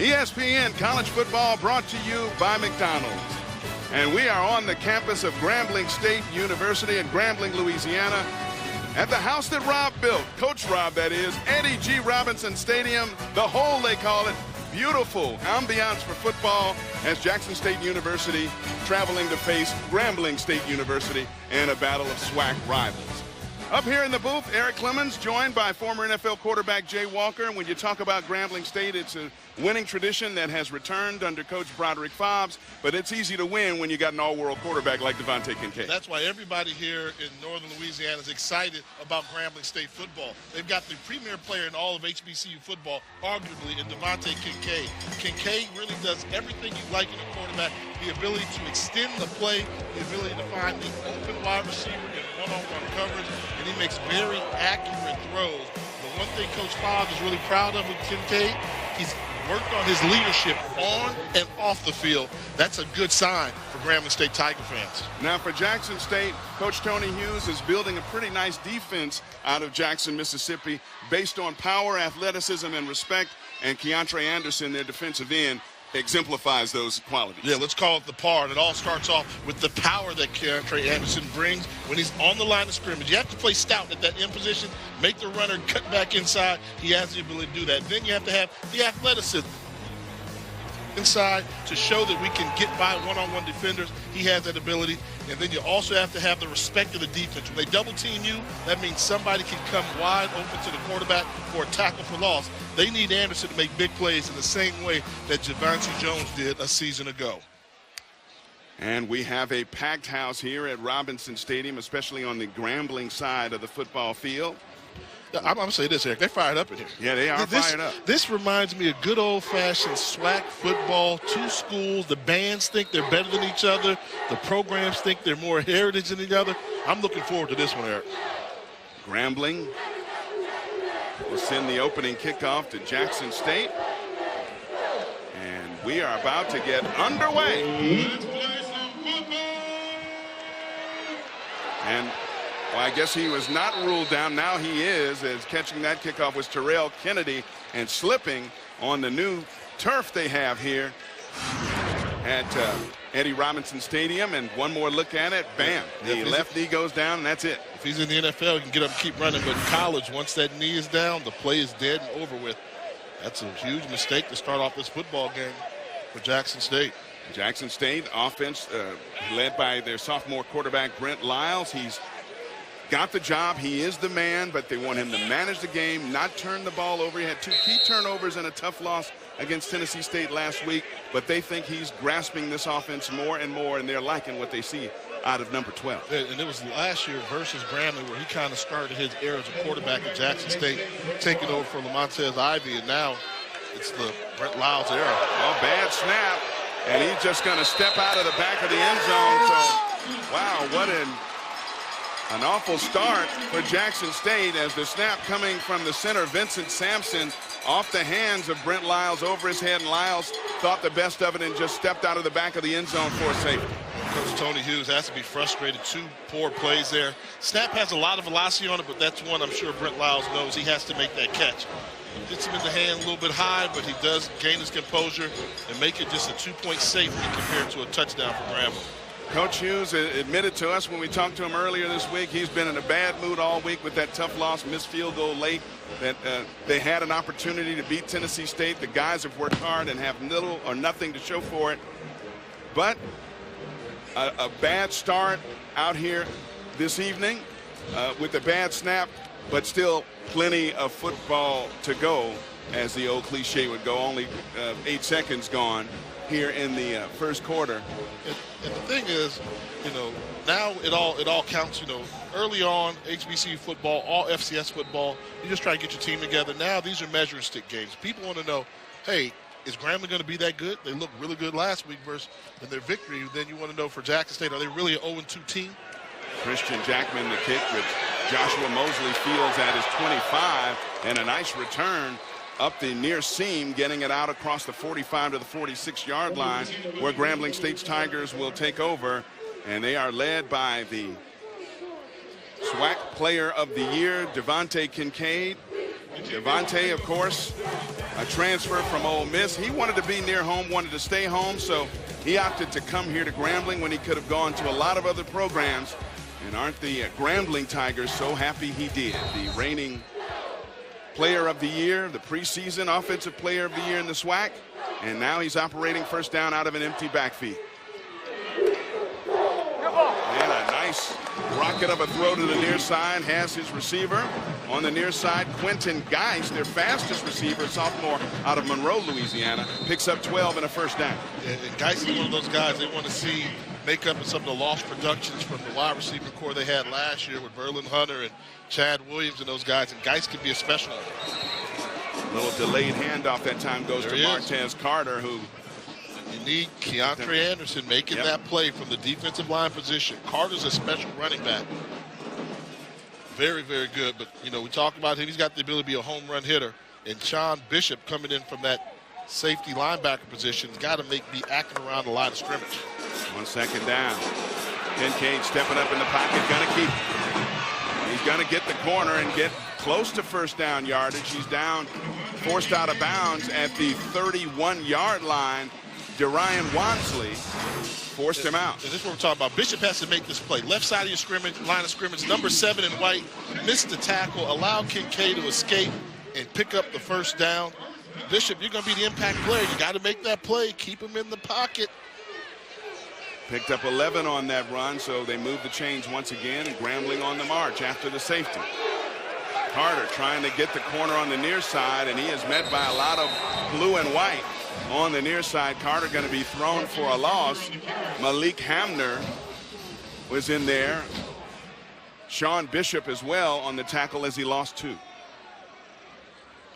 ESPN College Football brought to you by McDonald's. And we are on the campus of Grambling State University in Grambling, Louisiana, at the house that Rob built, Coach Rob that is, Eddie G. Robinson Stadium, the hole they call it. Beautiful ambiance for football as Jackson State University traveling to face Grambling State University in a battle of SWAC rivals. Up here in the booth, Eric Clemens, joined by former NFL quarterback Jay Walker. And when you talk about Grambling State, it's a winning tradition that has returned under Coach Broderick Fobbs, but it's easy to win when you got an all-world quarterback like Devontae Kincaid. That's why everybody here in northern Louisiana is excited about Grambling State football. They've got the premier player in all of HBCU football, arguably, in Devontae Kincaid. Kincaid really does everything you like in a quarterback, the ability to extend the play, the ability to find the open wide receiver in one-on-one coverage, and he makes very accurate throws. But one thing Coach Fobbs is really proud of with Kincaid, he's worked on his leadership on and off the field. That's a good sign for Grambling State Tiger fans. Now for Jackson State, Coach Tony Hughes is building a pretty nice defense out of Jackson, Mississippi, based on power, athleticism, and respect. And Keontre Anderson, their defensive end, exemplifies those qualities. Yeah, let's call it the par. And it all starts off with the power that Keontre Anderson brings when he's on the line of scrimmage. You have to play stout at that end position, make the runner cut back inside. He has the ability to do that. Then you have to have the athleticism inside to show that we can get by one-on-one defenders. He has that ability. And then you also have to have the respect of the defense. When they double team you, that means somebody can come wide open to the quarterback for a tackle for loss. They need Anderson to make big plays in the same way that Javonte Jones did a season ago. And we have a packed house here at Robinson Stadium, especially on the Grambling side of the football field. I'm going to say this, Eric. They're fired up in here. Yeah, they are fired up. This reminds me of good old-fashioned SWAC football. Two schools. The bands think they're better than each other. The programs think they're more heritage than each other. I'm looking forward to this one, Eric. Grambling will send the opening kickoff to Jackson State. And we are about to get underway. Let's play some football. And well, I guess he was not ruled down. Now he is, as catching that kickoff was Terrell Kennedy and slipping on the new turf they have here at Eddie Robinson Stadium. And one more look at it, bam, the left knee goes down, and that's it. If he's in the NFL, he can get up and keep running. But in college, once that knee is down, the play is dead and over with. That's a huge mistake to start off this football game for Jackson State. Jackson State offense led by their sophomore quarterback, Brent Lyles. He's got the job. He is the man, but they want him to manage the game, not turn the ball over. He had 2 key turnovers and a tough loss against Tennessee State last week, but they think he's grasping this offense more and more, and they're liking what they see out of number 12. And it was last year versus Grambling where he kind of started his era as a quarterback at Jackson State, taking over for Lamontez Ivy, and now it's the Brent Lyles era. Oh, bad snap, and he's just going to step out of the back of the end zone. So, wow, what an awful start for Jackson State as the snap coming from the center, Vincent Sampson, off the hands of Brent Lyles over his head, and Lyles thought the best of it and just stepped out of the back of the end zone for a safety. Coach Tony Hughes has to be frustrated. 2 poor plays there. Snap has a lot of velocity on it, but that's one I'm sure Brent Lyles knows he has to make that catch. Hits him in the hand a little bit high, but he does gain his composure and make it just a 2-point safety compared to a touchdown for Grambling. Coach Hughes admitted to us when we talked to him earlier this week, he's been in a bad mood all week with that tough loss, missed field goal late, that they had an opportunity to beat Tennessee State. The guys have worked hard and have little or nothing to show for it. But a bad start out here this evening with a bad snap, but still plenty of football to go, as the old cliche would go. Only 8 seconds gone here in the first quarter. And the thing is, you know, now it all counts. You know, early on, HBCU football, all FCS football, you just try to get your team together. Now these are measuring stick games. People want to know, hey, is Grambling going to be that good? They looked really good last week versus in their victory. Then you want to know for Jackson State, are they really an 0-2 team? Christian Jackman the kick, with Joshua Mosley fields at his 25, and a nice return up the near seam, getting it out across the 45 to the 46-yard line, where Grambling State's Tigers will take over. And they are led by the SWAC Player of the Year, Devontae Kincaid. Devontae, of course, a transfer from Ole Miss. He wanted to be near home, wanted to stay home, so he opted to come here to Grambling when he could have gone to a lot of other programs. And aren't the Grambling Tigers so happy he did? The reigning player of the year, the preseason offensive player of the year in the SWAC, and now he's operating first down out of an empty backfield. And a nice rocket of a throw to the near side, has his receiver on the near side, Quentin Geis, their fastest receiver, sophomore out of Monroe, Louisiana, picks up 12 and a first down. And Geis is one of those guys they want to see make up in some of the lost productions from the wide receiver core they had last year with Verlin Hunter and Chad Williams and those guys, and Geis can be a special one. A little delayed handoff that time goes to Martez Carter, who you need Keontre Anderson making that play from the defensive line position. Carter's a special running back. Very, very good. But, you know, we talk about him. He's got the ability to be a home run hitter. And Sean Bishop coming in from that safety linebacker position has got to be acting around the line of scrimmage. On second down. Kincaid stepping up in the pocket, going to keep it. He's going to get the corner and get close to first down yardage. He's down, forced out of bounds at the 31-yard line. Darian Wansley forced him out. And this is what we're talking about. Bishop has to make this play. Left side of your scrimmage, line of scrimmage, number 7 in white, missed the tackle, allowed Kincaid to escape and pick up the first down. Bishop, you're going to be the impact player. You got to make that play. Keep him in the pocket. Picked up 11 on that run, so they move the chains once again, and Grambling on the march after the safety. Carter trying to get the corner on the near side, and he is met by a lot of blue and white on the near side. Carter going to be thrown for a loss. Malik Hamner was in there. Sean Bishop as well on the tackle as he lost 2. How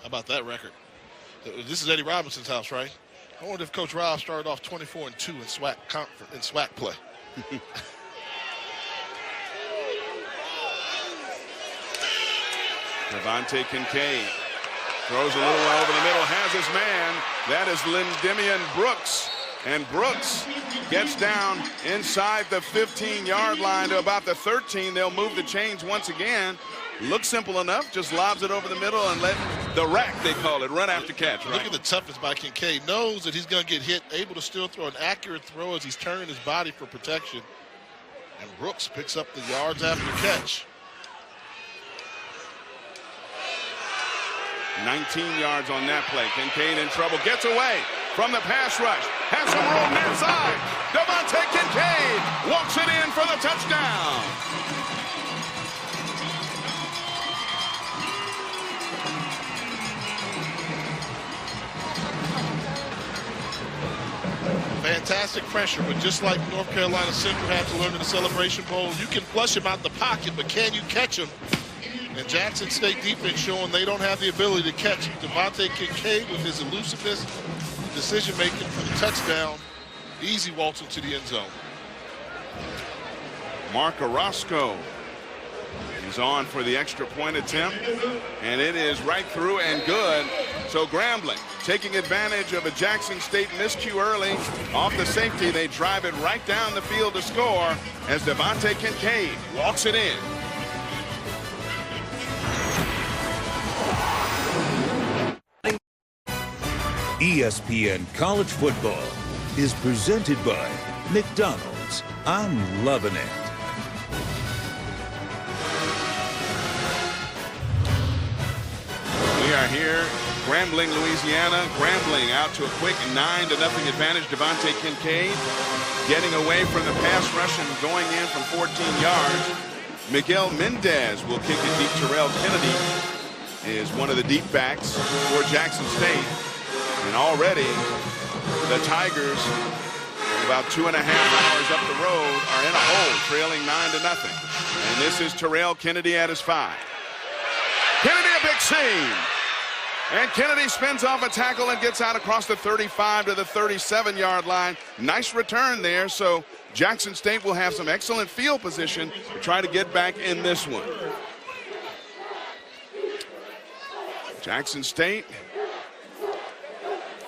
about that record? This is Eddie Robinson's house, right? I wonder if Coach Rob started off 24-2 in SWAC play. Devontae Kincaid throws a little over the middle, has his man. That is Lindemian Brooks. And Brooks gets down inside the 15-yard line to about the 13. They'll move the chains once again. Looks simple enough, just lobs it over the middle and let the rack, they call it, run after catch. Right? Look at the toughness by Kincaid. Knows that he's going to get hit, able to still throw an accurate throw as he's turning his body for protection. And Brooks picks up the yards after catch. 19 yards on that play. Kincaid in trouble, gets away from the pass rush. Has some room near side. Devontae Kincaid walks it in for the touchdown. Fantastic pressure, but just like North Carolina Central had to learn in the Celebration Bowl, you can flush him out the pocket, but can you catch him? And Jackson State defense showing they don't have the ability to catch Devontae Kincaid with his elusiveness, decision-making for the touchdown. Easy waltz into the end zone. Mark Orozco is on for the extra point attempt, and it is right through and good. So Grambling taking advantage of a Jackson State miscue early off the safety. They drive it right down the field to score as Devontae Kincaid walks it in. ESPN College Football is presented by McDonald's. I'm loving it. We are here, Grambling, Louisiana. Grambling out to a quick 9-0 advantage. Devontae Kincaid getting away from the pass rush and going in from 14 yards. Miguel Mendez will kick it deep. Terrell Kennedy is one of the deep backs for Jackson State. And already the Tigers, about 2.5 hours up the road, are in a hole, trailing 9-0. And this is Terrell Kennedy at his 5. Kennedy a big seam. And Kennedy spins off a tackle and gets out across the 35 to the 37-yard line. Nice return there. So Jackson State will have some excellent field position to try to get back in this one. Jackson State.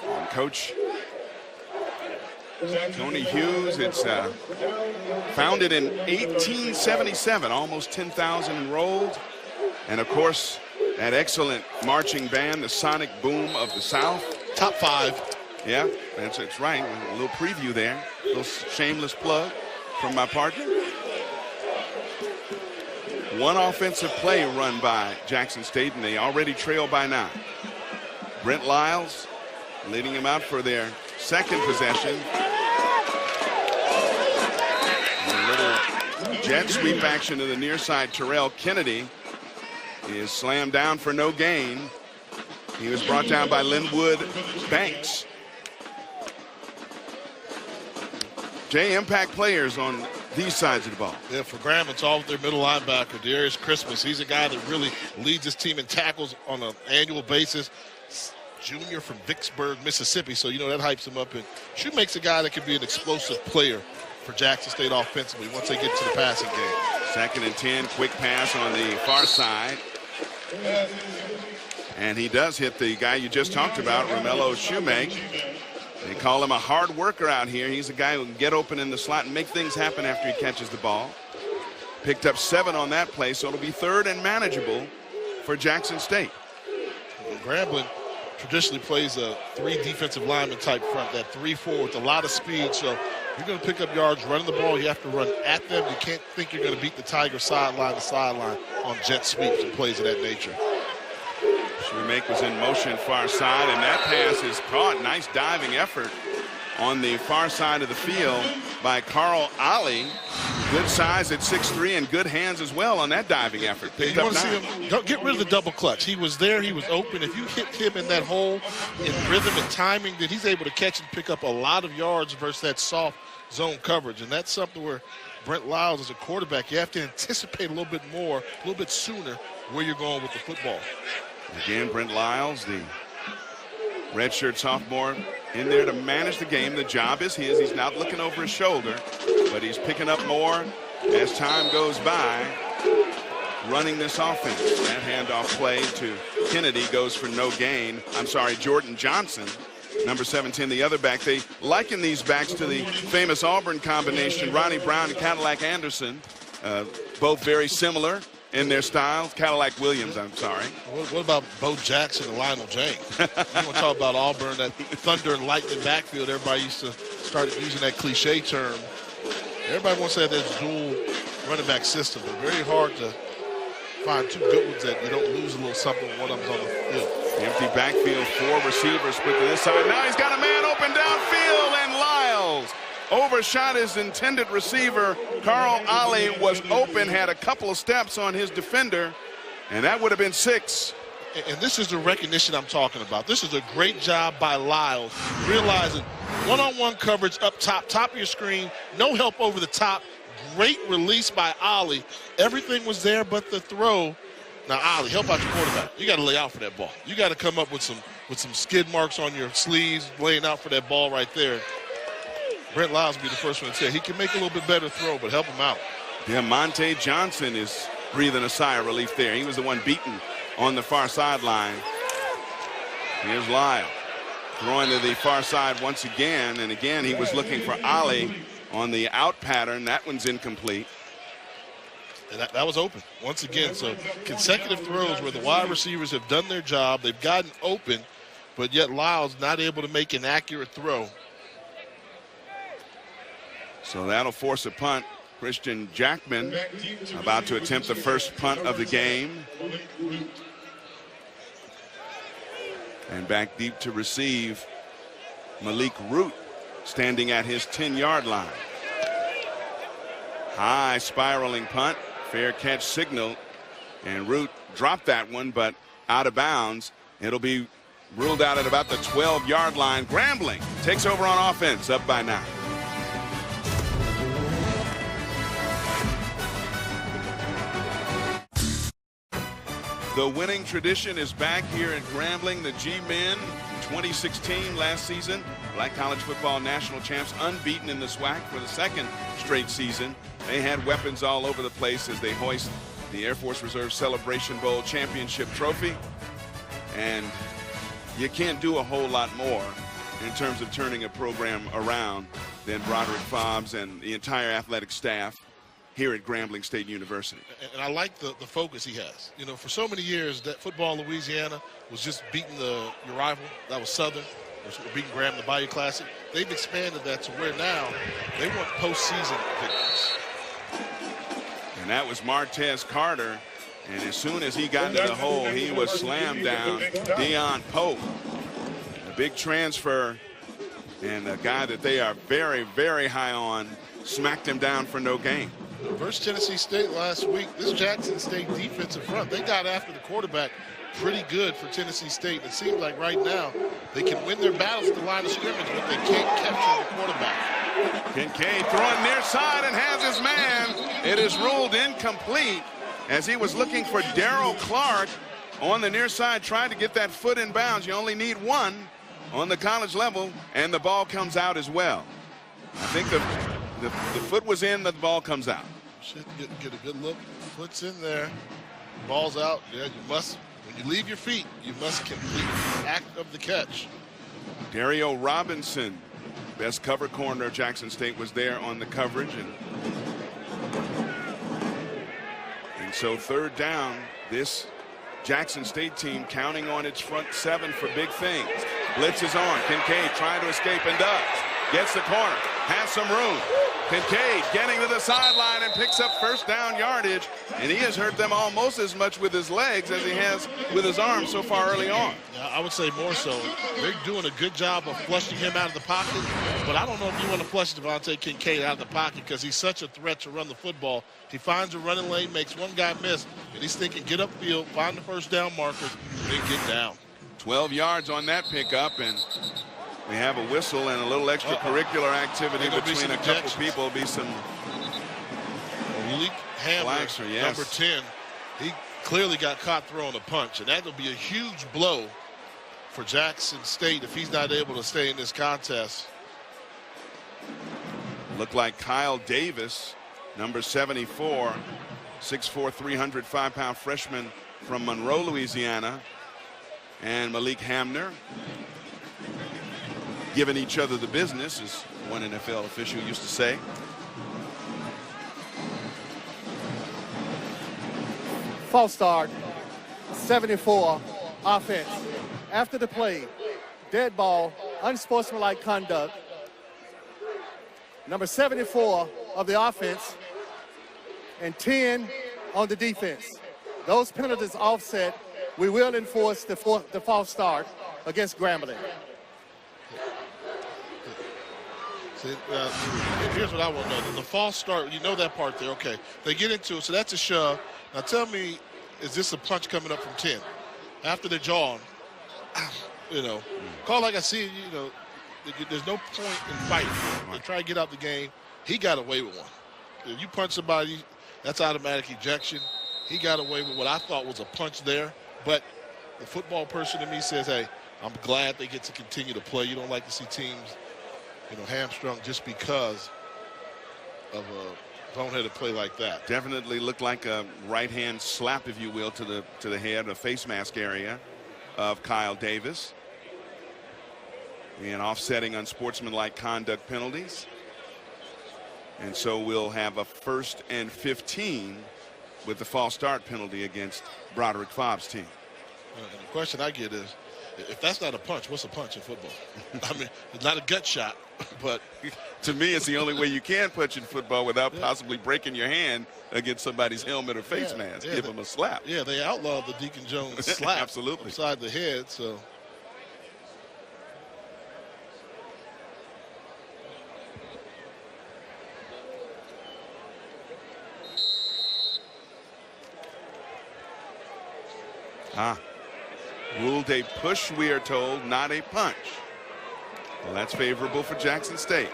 And Coach Tony Hughes. It's founded in 1877, almost 10,000 enrolled. And of course, That excellent marching band, the sonic boom of the South. Top 5. Yeah, that's right. A little preview there. A little shameless plug from my partner. One offensive play run by Jackson State, and they already trail by 9. Brent Lyles leading them out for their second possession. A little jet sweep action to the near side. Terrell Kennedy is slammed down for no gain. He was brought down by Linwood Banks. Jay, impact players on these sides of the ball. Yeah, for Grambling, it's all with their middle linebacker, Darius Christmas. He's a guy that really leads his team in tackles on an annual basis. Junior from Vicksburg, Mississippi, so you know that hypes him up. And Shoe makes a guy that can be an explosive player for Jackson State offensively once they get to the passing game. 2nd and 10, quick pass on the far side. And he does hit the guy you just talked about, Romello Shoemake. They call him a hard worker out here. He's a guy who can get open in the slot and make things happen after he catches the ball. Picked up 7 on that play, so it'll be 3rd and manageable for Jackson State. Grambling traditionally plays a 3 defensive lineman type front, that 3-4 with a lot of speed. So you're going to pick up yards running the ball. You have to run at them. You can't think you're going to beat the Tiger sideline to sideline on jet sweeps and plays of that nature. Shoemake was in motion far side, and that pass is caught. Nice diving effort on the far side of the field by Carl Ollie. Good size at 6'3", and good hands as well on that diving effort. You want to see him, don't get rid of the double clutch. He was there, he was open. If you hit him in that hole in rhythm and timing, then he's able to catch and pick up a lot of yards versus that soft zone coverage. And that's something where Brent Lyles, as a quarterback, you have to anticipate a little bit more, a little bit sooner where you're going with the football. Again, Brent Lyles, the redshirt sophomore, in there to manage the game. The job is his. He's not looking over his shoulder, but he's picking up more as time goes by, running this offense. That handoff play to Kennedy goes for no gain. I'm sorry, Jordan Johnson, number 17, the other back. They liken these backs to the famous Auburn combination, Ronnie Brown and Cadillac Anderson, both very similar in their styles. Cadillac Williams, I'm sorry. What about Bo Jackson and Lionel James? You want to talk about Auburn, that thunder and lightning backfield. Everybody used to start using that cliche term. Everybody wants to have that dual running back system, but very hard to find 2 good ones that you don't lose a little something when one of them's on the field. Empty backfield, 4 receivers split to this side. Now he's got a man open downfield, and Lyles overshot his intended receiver. Carl Ollie was open, had a couple of steps on his defender, and that would have been 6. And this is the recognition I'm talking about. This is a great job by Lyles, realizing one-on-one coverage up top of your screen, no help over the top. Great release by Ollie. Everything was there but the throw. Now, Ollie, help out your quarterback. You got to lay out for that ball. You got to come up with some skid marks on your sleeves, laying out for that ball right there. Brent Lyles will be the first one to say he can make a little bit better throw, but help him out. Yeah, Monte Johnson is breathing a sigh of relief there. He was the one beaten on the far sideline. Here's Lyle throwing to the far side once again, and again he was looking for Ollie on the out pattern. That one's incomplete. And that was open once again. So consecutive throws where the wide receivers have done their job. They've gotten open, but yet Lyles not able to make an accurate throw. So that'll force a punt. Christian Jackman about to attempt the first punt of the game. And back deep to receive, Malik Root, standing at his 10-yard line. High spiraling punt, fair catch signal, and Root dropped that one, but out of bounds. It'll be ruled out at about the 12-yard line. Grambling takes over on offense, up by 9. The winning tradition is back here at Grambling. The G-Men, 2016 last season, Black College Football National Champs, unbeaten in the SWAC for the second straight season. They had weapons all over the place as they hoist the Air Force Reserve Celebration Bowl Championship Trophy. And you can't do a whole lot more in terms of turning a program around than Broderick Fobbs and the entire athletic staff here at Grambling State University. And I like the focus he has. You know, for so many years, that football in Louisiana was just beating your rival. That was Southern. Beating Graham in the Bayou Classic. They've expanded that to where now they want postseason victories. And that was Martez Carter. And as soon as he got into the hole, he was slammed down. Deion Pope, a big transfer, and a guy that they are very, very high on, smacked him down for no gain. Versus Tennessee State last week, this Jackson State defensive front, they got after the quarterback pretty good for Tennessee State. It seems like right now they can win their battles at the line of scrimmage, but they can't capture the quarterback. Kincaid throwing near side and has his man. It is ruled incomplete as he was looking for Darrell Clark on the near side, trying to get that foot in bounds. You only need one on the college level, and the ball comes out as well. I think the foot was in, the ball comes out. Should get a good look. Foot's in there. Ball's out. Yeah, you must. When you leave your feet, you must complete the act of the catch. Dario Robinson, best cover corner of Jackson State, was there on the coverage. And so third down, this Jackson State team counting on its front seven for big things. Blitz is on. Kincaid trying to escape and does. Gets the corner. Has some room. Kincaid getting to the sideline and picks up first down yardage, and he has hurt them almost as much with his legs as he has with his arms so far early on. Yeah, I would say more so. They're doing a good job of flushing him out of the pocket, but I don't know if you want to flush Devontae Kincaid out of the pocket because he's such a threat to run the football. He finds a running lane, makes one guy miss, and he's thinking get upfield, find the first down markers, and then get down. 12 yards on that pickup, and we have a whistle and a little extracurricular activity between a couple people. Be some Malik Hamner, yes. number 10. He clearly got caught throwing a punch, and that will be a huge blow for Jackson State if he's not able to stay in this contest. Looked like Kyle Davis, number 74, 6'4", 305-pound freshman from Monroe, Louisiana, and Malik Hamner giving each other the business, as one NFL official used to say. False start, 74, offense. After the play, dead ball, unsportsmanlike conduct. Number 74 of the offense and 10 on the defense. Those penalties offset. We will enforce the false start against Grambling. See, here's what I want to know. The false start, you know that part there. Okay, they get into it, so that's a shove. Now tell me, is this a punch coming up from 10? After the jaw, you know, call like I see it, you know, there's no point in fighting. They try to get out the game. He got away with one. If you punch somebody, that's automatic ejection. He got away with what I thought was a punch there, but the football person in me says, hey, I'm glad they get to continue to play. You don't like to see teams, you know, hamstrung just because of a boneheaded play like that. Definitely looked like a right-hand slap, if you will, to the head, a face mask area of Kyle Davis. And offsetting unsportsmanlike conduct penalties. And so we'll have a 1st and 15 with the false start penalty against Broderick Fobb's team. And the question I get is, if that's not a punch, what's a punch in football? I mean, it's not a gut shot, but to me, it's the only way you can punch in football without possibly breaking your hand against somebody's helmet or face mask. Give them a slap. Yeah, they outlawed the Deacon Jones slap. Absolutely. Upside the head, so. Ruled a push, we are told, not a punch. Well, that's favorable for Jackson State.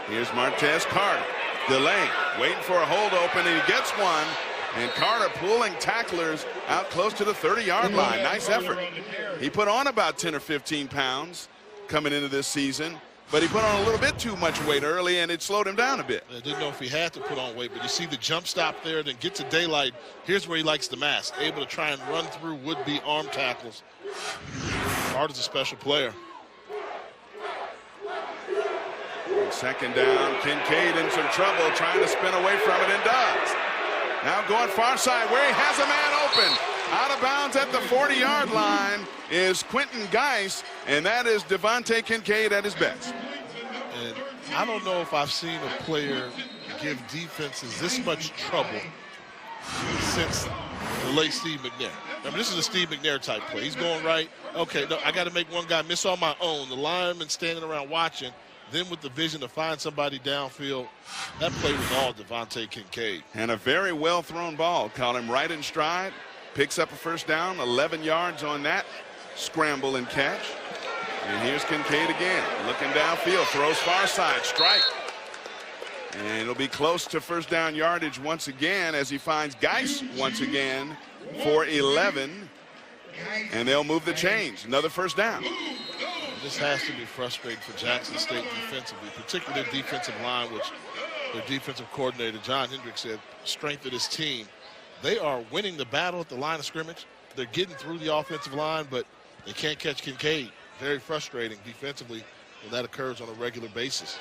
Here's Martez Carter. Delay, waiting for a hold open, and he gets one. And Carter pulling tacklers out close to the 30-yard line. Nice effort. He put on about 10 or 15 pounds coming into this season, but he put on a little bit too much weight early, and it slowed him down a bit. I didn't know if he had to put on weight, but you see the jump stop there, then get to daylight. Here's where he likes the mask, able to try and run through would-be arm tackles. Carter's a special player. second down, Kincaid in some trouble, trying to spin away from it, and does. Now going far side where he has a man open. Out of bounds at the 40-yard line is Quentin Geis, and that is Devontae Kincaid at his best. And I don't know if I've seen a player give defenses this much trouble since the late Steve McNair. I mean, this is a Steve McNair type play. He's going right. Okay, no, I got to make one guy miss on my own. The lineman standing around watching. Then with the vision to find somebody downfield, that play was all Devontae Kincaid. And a very well thrown ball. Caught him right in stride. Picks up a first down, 11 yards on that scramble and catch. And here's Kincaid again. Looking downfield, throws far side, strike. And it'll be close to first down yardage once again as he finds Geis once again for 11. And they'll move the chains. Another first down. This has to be frustrating for Jackson State defensively, particularly their defensive line, which their defensive coordinator, John Hendricks, said strength of this team. They are winning the battle at the line of scrimmage. They're getting through the offensive line, but they can't catch Kincaid. Very frustrating defensively when that occurs on a regular basis.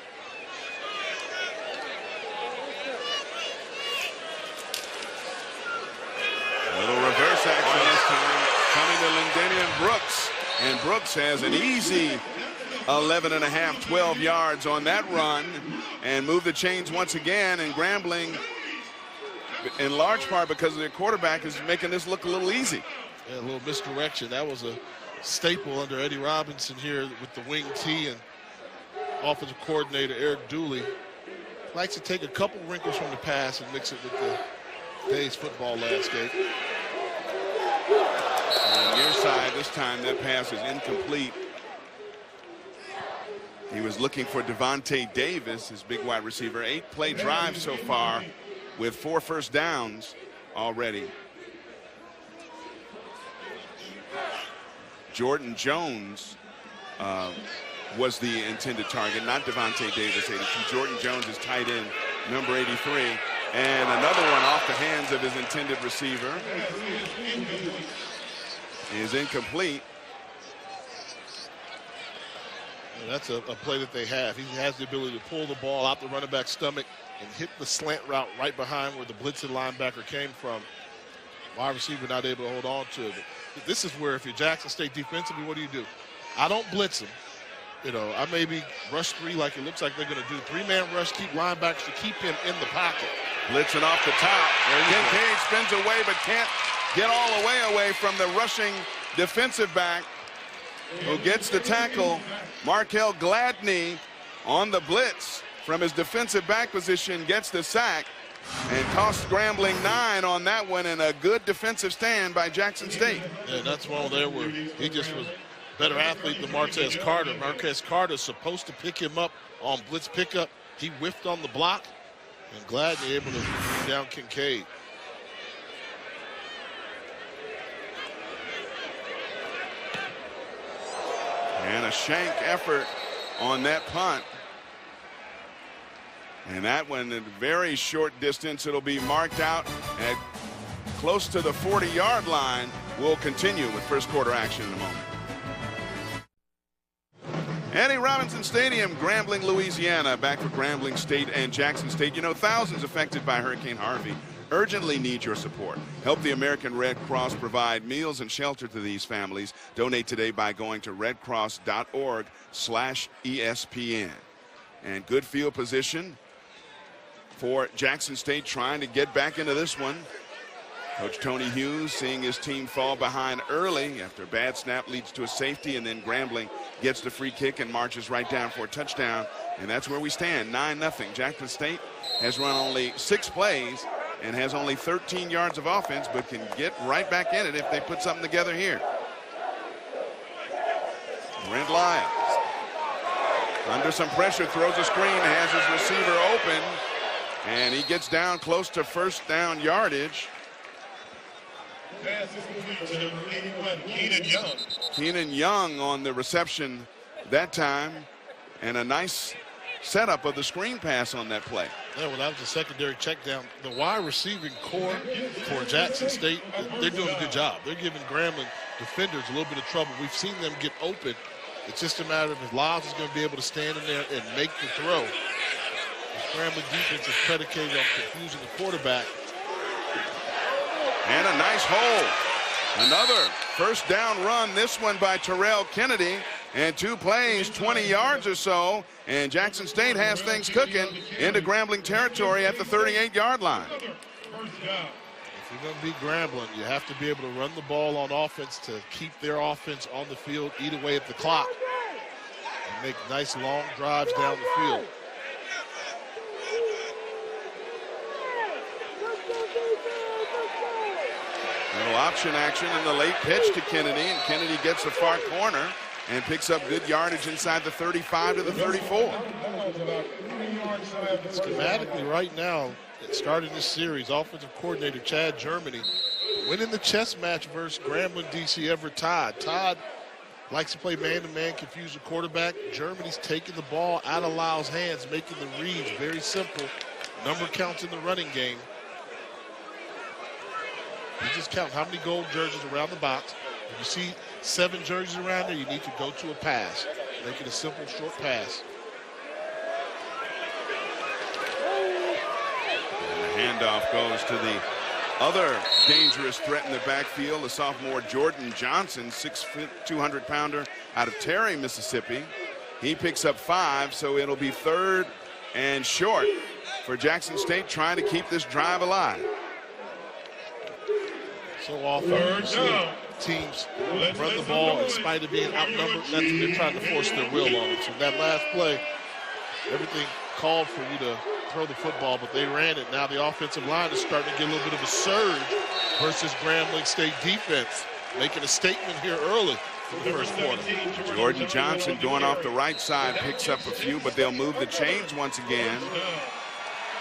A little reverse action this time, coming to Lindenian Brooks. And Brooks has an easy 11.5, 12 yards on that run and move the chains once again. And Grambling, in large part because of their quarterback, is making this look a little easy. Yeah, a little misdirection. That was a staple under Eddie Robinson here with the wing T, and offensive coordinator Eric Dooley likes to take a couple wrinkles from the pass and mix it with the day's football landscape. On near side this time, that pass is incomplete. He was looking for Devontae Davis, his big wide receiver. 8-play drive so far with 4 first downs already. Jordan Jones was the intended target, not Devontae Davis, 82. Jordan Jones is tight end, number 83. And another one off the hands of his intended receiver is incomplete. Yeah, that's a play that they have. He has the ability to pull the ball out the running back's stomach and hit the slant route right behind where the blitzed linebacker came from. Wide receiver not able to hold on to it. But this is where if you're Jackson State defensively, what do? I don't blitz him. You know, I maybe rush 3 like it looks like they're going to do. 3-man rush, keep linebackers to keep him in the pocket. Blitzing off the top. Kincaid spins away but can't get all the way away from the rushing defensive back who gets the tackle. Markel Gladney on the blitz from his defensive back position gets the sack and costs Grambling 9 on that one, and a good defensive stand by Jackson State. Yeah, that's one there where he just was a better athlete than Martez Carter. Martez Carter's supposed to pick him up on blitz pickup. He whiffed on the block, and Gladney able to bring down Kincaid. And a shank effort on that punt. And that one, at a very short distance, it'll be marked out at close to the 40-yard line. We'll continue with first quarter action in a moment. Eddie Robinson Stadium, Grambling, Louisiana, back for Grambling State and Jackson State. You know, thousands affected by Hurricane Harvey urgently need your support. Help the American Red Cross provide meals and shelter to these families. Donate today by going to redcross.org/ESPN. And good field position for Jackson State trying to get back into this one. Coach Tony Hughes seeing his team fall behind early after a bad snap leads to a safety, and then Grambling gets the free kick and marches right down for a touchdown. And that's where we stand, 9-0. Jackson State has run only 6 plays and has only 13 yards of offense, but can get right back in it if they put something together here. Brent Lyles under some pressure, throws a screen, has his receiver open, and he gets down close to first down yardage. Keenan Young on the reception that time, and a nice setup of the screen pass on that play. Yeah, well, that was a secondary check down. The wide receiving core for Jackson State, they're doing a good job. They're giving Grambling defenders a little bit of trouble. We've seen them get open It's just a matter of if Lyles is going to be able to stand in there and make the throw. The Grambling defense is predicated on confusing the quarterback. And a nice hole. Another first down run, this one by Terrell Kennedy. And 2 plays, 20 yards or so. And Jackson State has things cooking into Grambling territory at the 38-yard line. If you're going to beat Grambling, you have to be able to run the ball on offense to keep their offense on the field, eat away at the clock, and make nice long drives down the field. Little option action in the late pitch to Kennedy, and Kennedy gets the far corner and picks up good yardage inside the 35 to the 34. Schematically right now, starting this series, offensive coordinator Chad Germany winning the chess match versus Grambling DC Everett Todd. Todd likes to play man-to-man, confuse the quarterback. Germany's taking the ball out of Lyles' hands, making the reads very simple. Number counts in the running game. You just count how many gold jerseys around the box. If you see 7 jerseys around there, you need to go to a pass. Make it a simple, short pass. And the handoff goes to the other dangerous threat in the backfield, the sophomore Jordan Johnson, 6', 200-pounder out of Terry, Mississippi. He picks up 5, so it'll be 3rd and short for Jackson State, trying to keep this drive alive. So often teams run the ball in spite of being outnumbered. That's what they're trying to force their will on it. So that last play, everything called for you to throw the football, but they ran it. Now the offensive line is starting to get a little bit of a surge versus Grambling State defense, making a statement here early in the first quarter. Jordan Johnson going off the right side picks up a few, but they'll move the chains once again.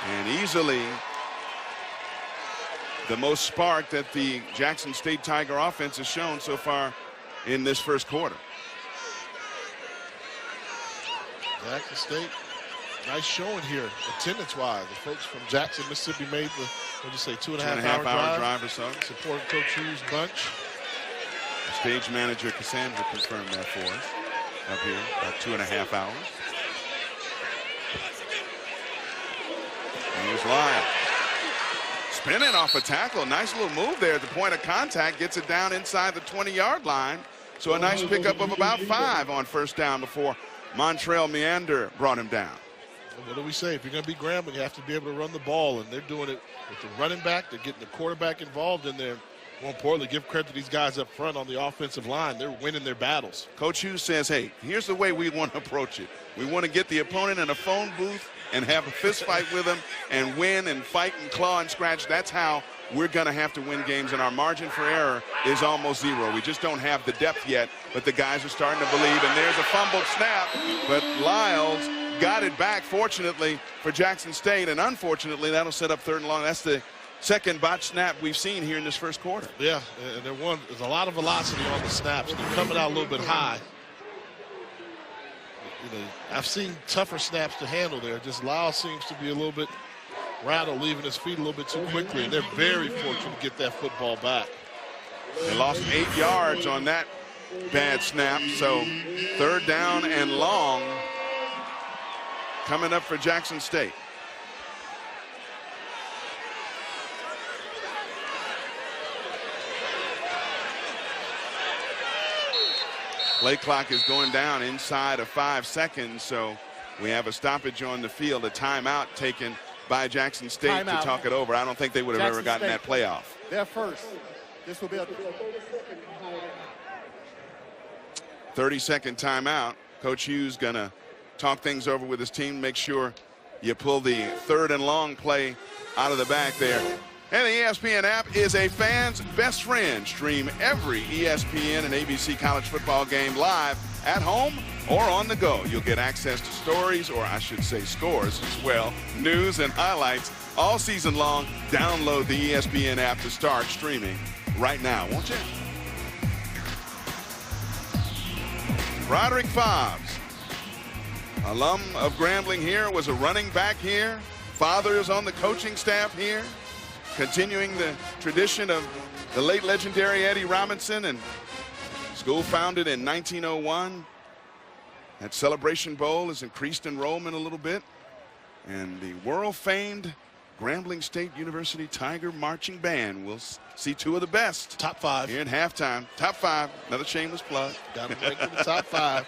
And easily the most spark that the Jackson State Tiger offense has shown so far in this first quarter. Jackson State, nice showing here, attendance-wise. The folks from Jackson, Mississippi made the, what'd you say, 2.5 hour drive or so. Supporting Coach Hughes' bunch. The stage manager Cassandra confirmed that for us up here, about 2.5 hours. And here's Lyle. Spinning off a tackle. Nice little move there at the point of contact. Gets it down inside the 20-yard line. So a nice pickup of about 5 on first down before Montrell Meander brought him down. What do we say? If you're going to be Grambling, you have to be able to run the ball, and they're doing it with the running back. They're getting the quarterback involved in there. More importantly, give credit to these guys up front on the offensive line. They're winning their battles. Coach Hughes says, hey, here's the way we want to approach it. We want to get the opponent in a phone booth and have a fist fight with them and win and fight and claw and scratch. That's how we're going to have to win games, and our margin for error is almost 0. We just don't have the depth yet, but the guys are starting to believe. And there's a fumbled snap, but Lyles got it back, fortunately, for Jackson State, and unfortunately, that'll set up 3rd and long. That's the second botch snap we've seen here in this first quarter. Yeah, and there's a lot of velocity on the snaps. They're coming out a little bit high. You know, I've seen tougher snaps to handle there. Just Lyles seems to be a little bit rattled, leaving his feet a little bit too quickly, and they're very fortunate to get that football back. They lost 8 yards on that bad snap, so 3rd down and long coming up for Jackson State. Play clock is going down inside of 5 seconds, so we have a stoppage on the field, a timeout taken by Jackson State to talk it over. I don't think they would have ever gotten that play off. They're first. This will be a 30-second timeout. Coach Hughes going to talk things over with his team, make sure you pull the 3rd and long play out of the back there. And the ESPN app is a fan's best friend. Stream every ESPN and ABC college football game live at home or on the go. You'll get access to stories, or I should say scores as well, news and highlights all season long. Download the ESPN app to start streaming right now, won't you? Roderick Fobbs, alum of Grambling here, was a running back here. Father is on the coaching staff here, continuing the tradition of the late legendary Eddie Robinson, and school founded in 1901. That Celebration Bowl has increased enrollment a little bit. And the world-famed Grambling State University Tiger Marching Band will see two of the best. Top 5. Here at halftime. Top 5. Another shameless plug. Got to break to the top 5.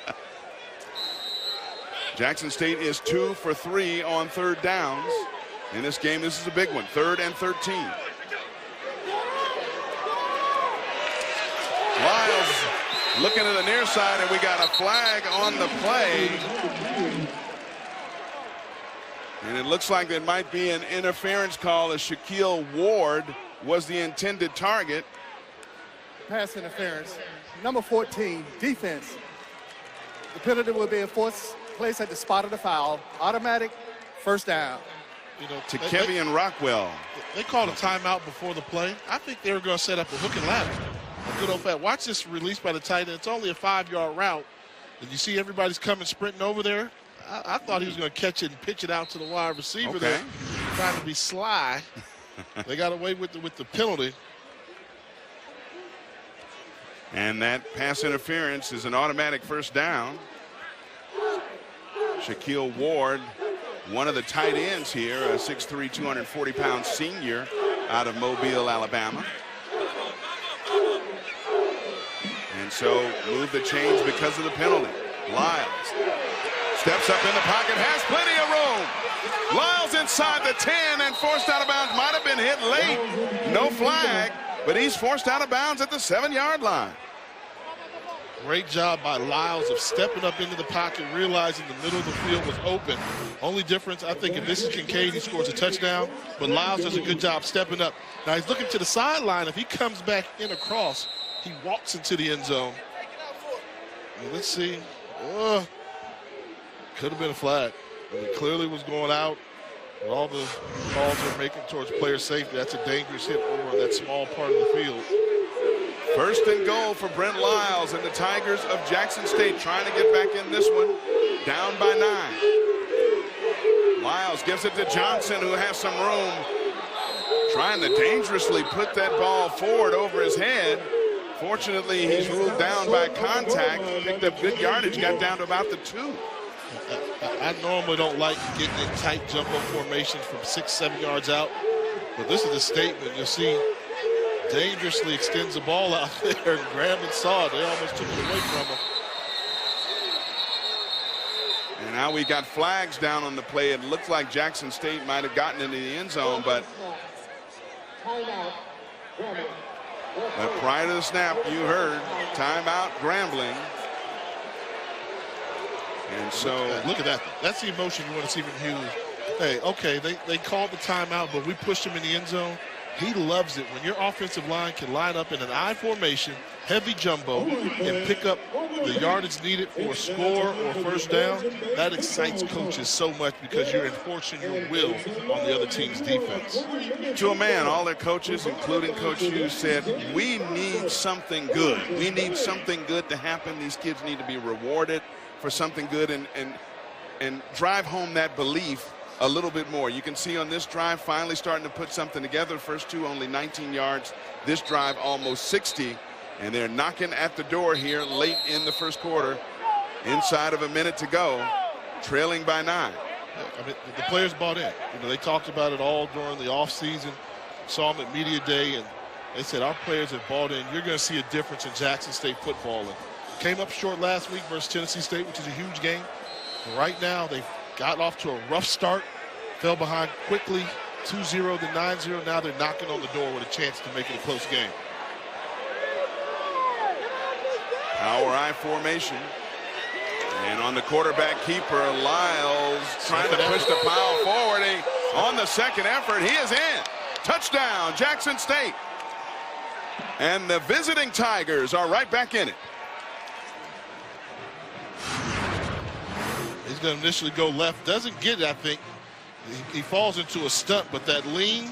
Jackson State is 2 for 3 on third downs. In this game, this is a big one. 3rd and 13. Lyles looking to the near side, and we got a flag on the play. And it looks like there might be an interference call as Shaquille Ward was the intended target. Pass interference. Number 14, defense. The penalty will be enforced, placed at the spot of the foul. Automatic first down. You know, to Kevian Rockwell. They called a timeout before the play. I think they were going to set up a hook and ladder. A good old fat. Watch this release by the tight end. It's only a 5-yard route. And you see everybody's coming sprinting over there. I thought he was going to catch it and pitch it out to the wide receiver there, trying to be sly. They got away with the penalty. And that pass interference is an automatic first down. Shaquille Ward, one of the tight ends here, a 6'3", 240-pound senior out of Mobile, Alabama. And so move the change because of the penalty. Lyles steps up in the pocket, has plenty of room. Lyles inside the 10 and forced out of bounds. Might have been hit late. No flag, but he's forced out of bounds at the 7-yard line. Great job by Lyles of stepping up into the pocket, realizing the middle of the field was open. Only difference, I think, if this is Kincaid, he scores a touchdown. But Lyles does a good job stepping up. Now he's looking to the sideline. If he comes back in across, he walks into the end zone. And let's see. Could have been a flag. It clearly was going out. With all the calls they're making towards player safety, that's a dangerous hit over on that small part of the field. First and goal for Brent Lyles and the Tigers of Jackson State, trying to get back in this one, down by 9. Lyles gives it to Johnson, who has some room, trying to dangerously put that ball forward over his head. Fortunately, he's ruled down by contact, picked up good yardage, got down to about the 2. I normally don't like getting in tight jumbo formations from 6-7 yards out, but this is a statement. You'll see dangerously extends the ball out there, and Grambling saw it. They almost took it away from him. And now we got flags down on the play. It looked like Jackson State might have gotten into the end zone, but prior to the snap, you heard timeout Grambling. And so look at that. That's the emotion you want to see from Hughes. Hey, okay, they called the timeout, but we pushed him in the end zone. He loves it when your offensive line can line up in an I formation, heavy jumbo, and pick up the yardage needed for a score or first down. That excites coaches so much because you're enforcing your will on the other team's defense. To a man, all their coaches, including Coach Hughes, said, we need something good. We need something good to happen. These kids need to be rewarded for something good and drive home that belief a little bit more. You can see on this drive finally starting to put something together. First 2 only 19 yards. This drive almost 60. And they're knocking at the door here late in the first quarter. Inside of a minute to go. Trailing by 9. I mean, the players bought in. You know, they talked about it all during the offseason. Saw them at media day, and they said our players have bought in. You're going to see a difference in Jackson State football. And came up short last week versus Tennessee State, which is a huge game. But right now, they've got off to a rough start, fell behind quickly, 2-0 to 9-0. Now they're knocking on the door with a chance to make it a close game. Power I formation. And on the quarterback keeper, Lyles trying to push the pile forward. On the second effort, he is in. Touchdown, Jackson State. And the visiting Tigers are right back in it. He's going to initially go left. Doesn't get it, I think. He falls into a stunt, but that lean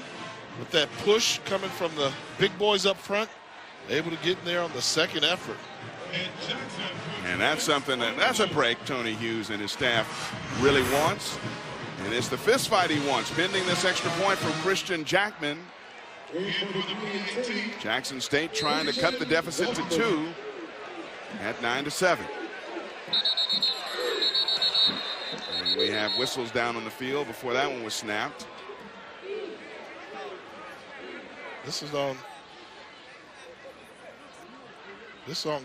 with that push coming from the big boys up front, able to get in there on the second effort. And that's something that's a break Tony Hughes and his staff really wants. And it's the fist fight he wants, pending this extra point from Christian Jackman. Jackson State trying to cut the deficit to 2 at 9-7. And we have whistles down on the field before that one was snapped. This is on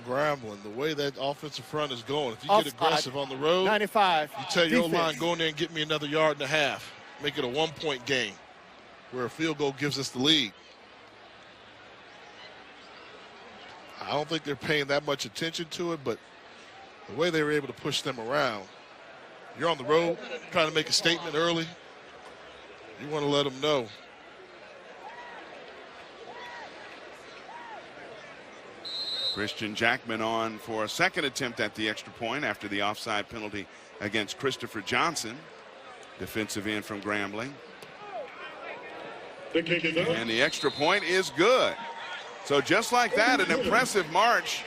Grambling. The way that offensive front is going, if you get aggressive on the road, 95. You tell your defense. O-line, go in there and get me another yard and a half. Make it a 1-point game where a field goal gives us the lead. I don't think they're paying that much attention to it, but the way they were able to push them around, you're on the road trying to make a statement early, you want to let them know. Christian Jackman on for a second attempt at the extra point after the offside penalty against Christopher Johnson, defensive end from Grambling. And the extra point is good. So just like that, an impressive march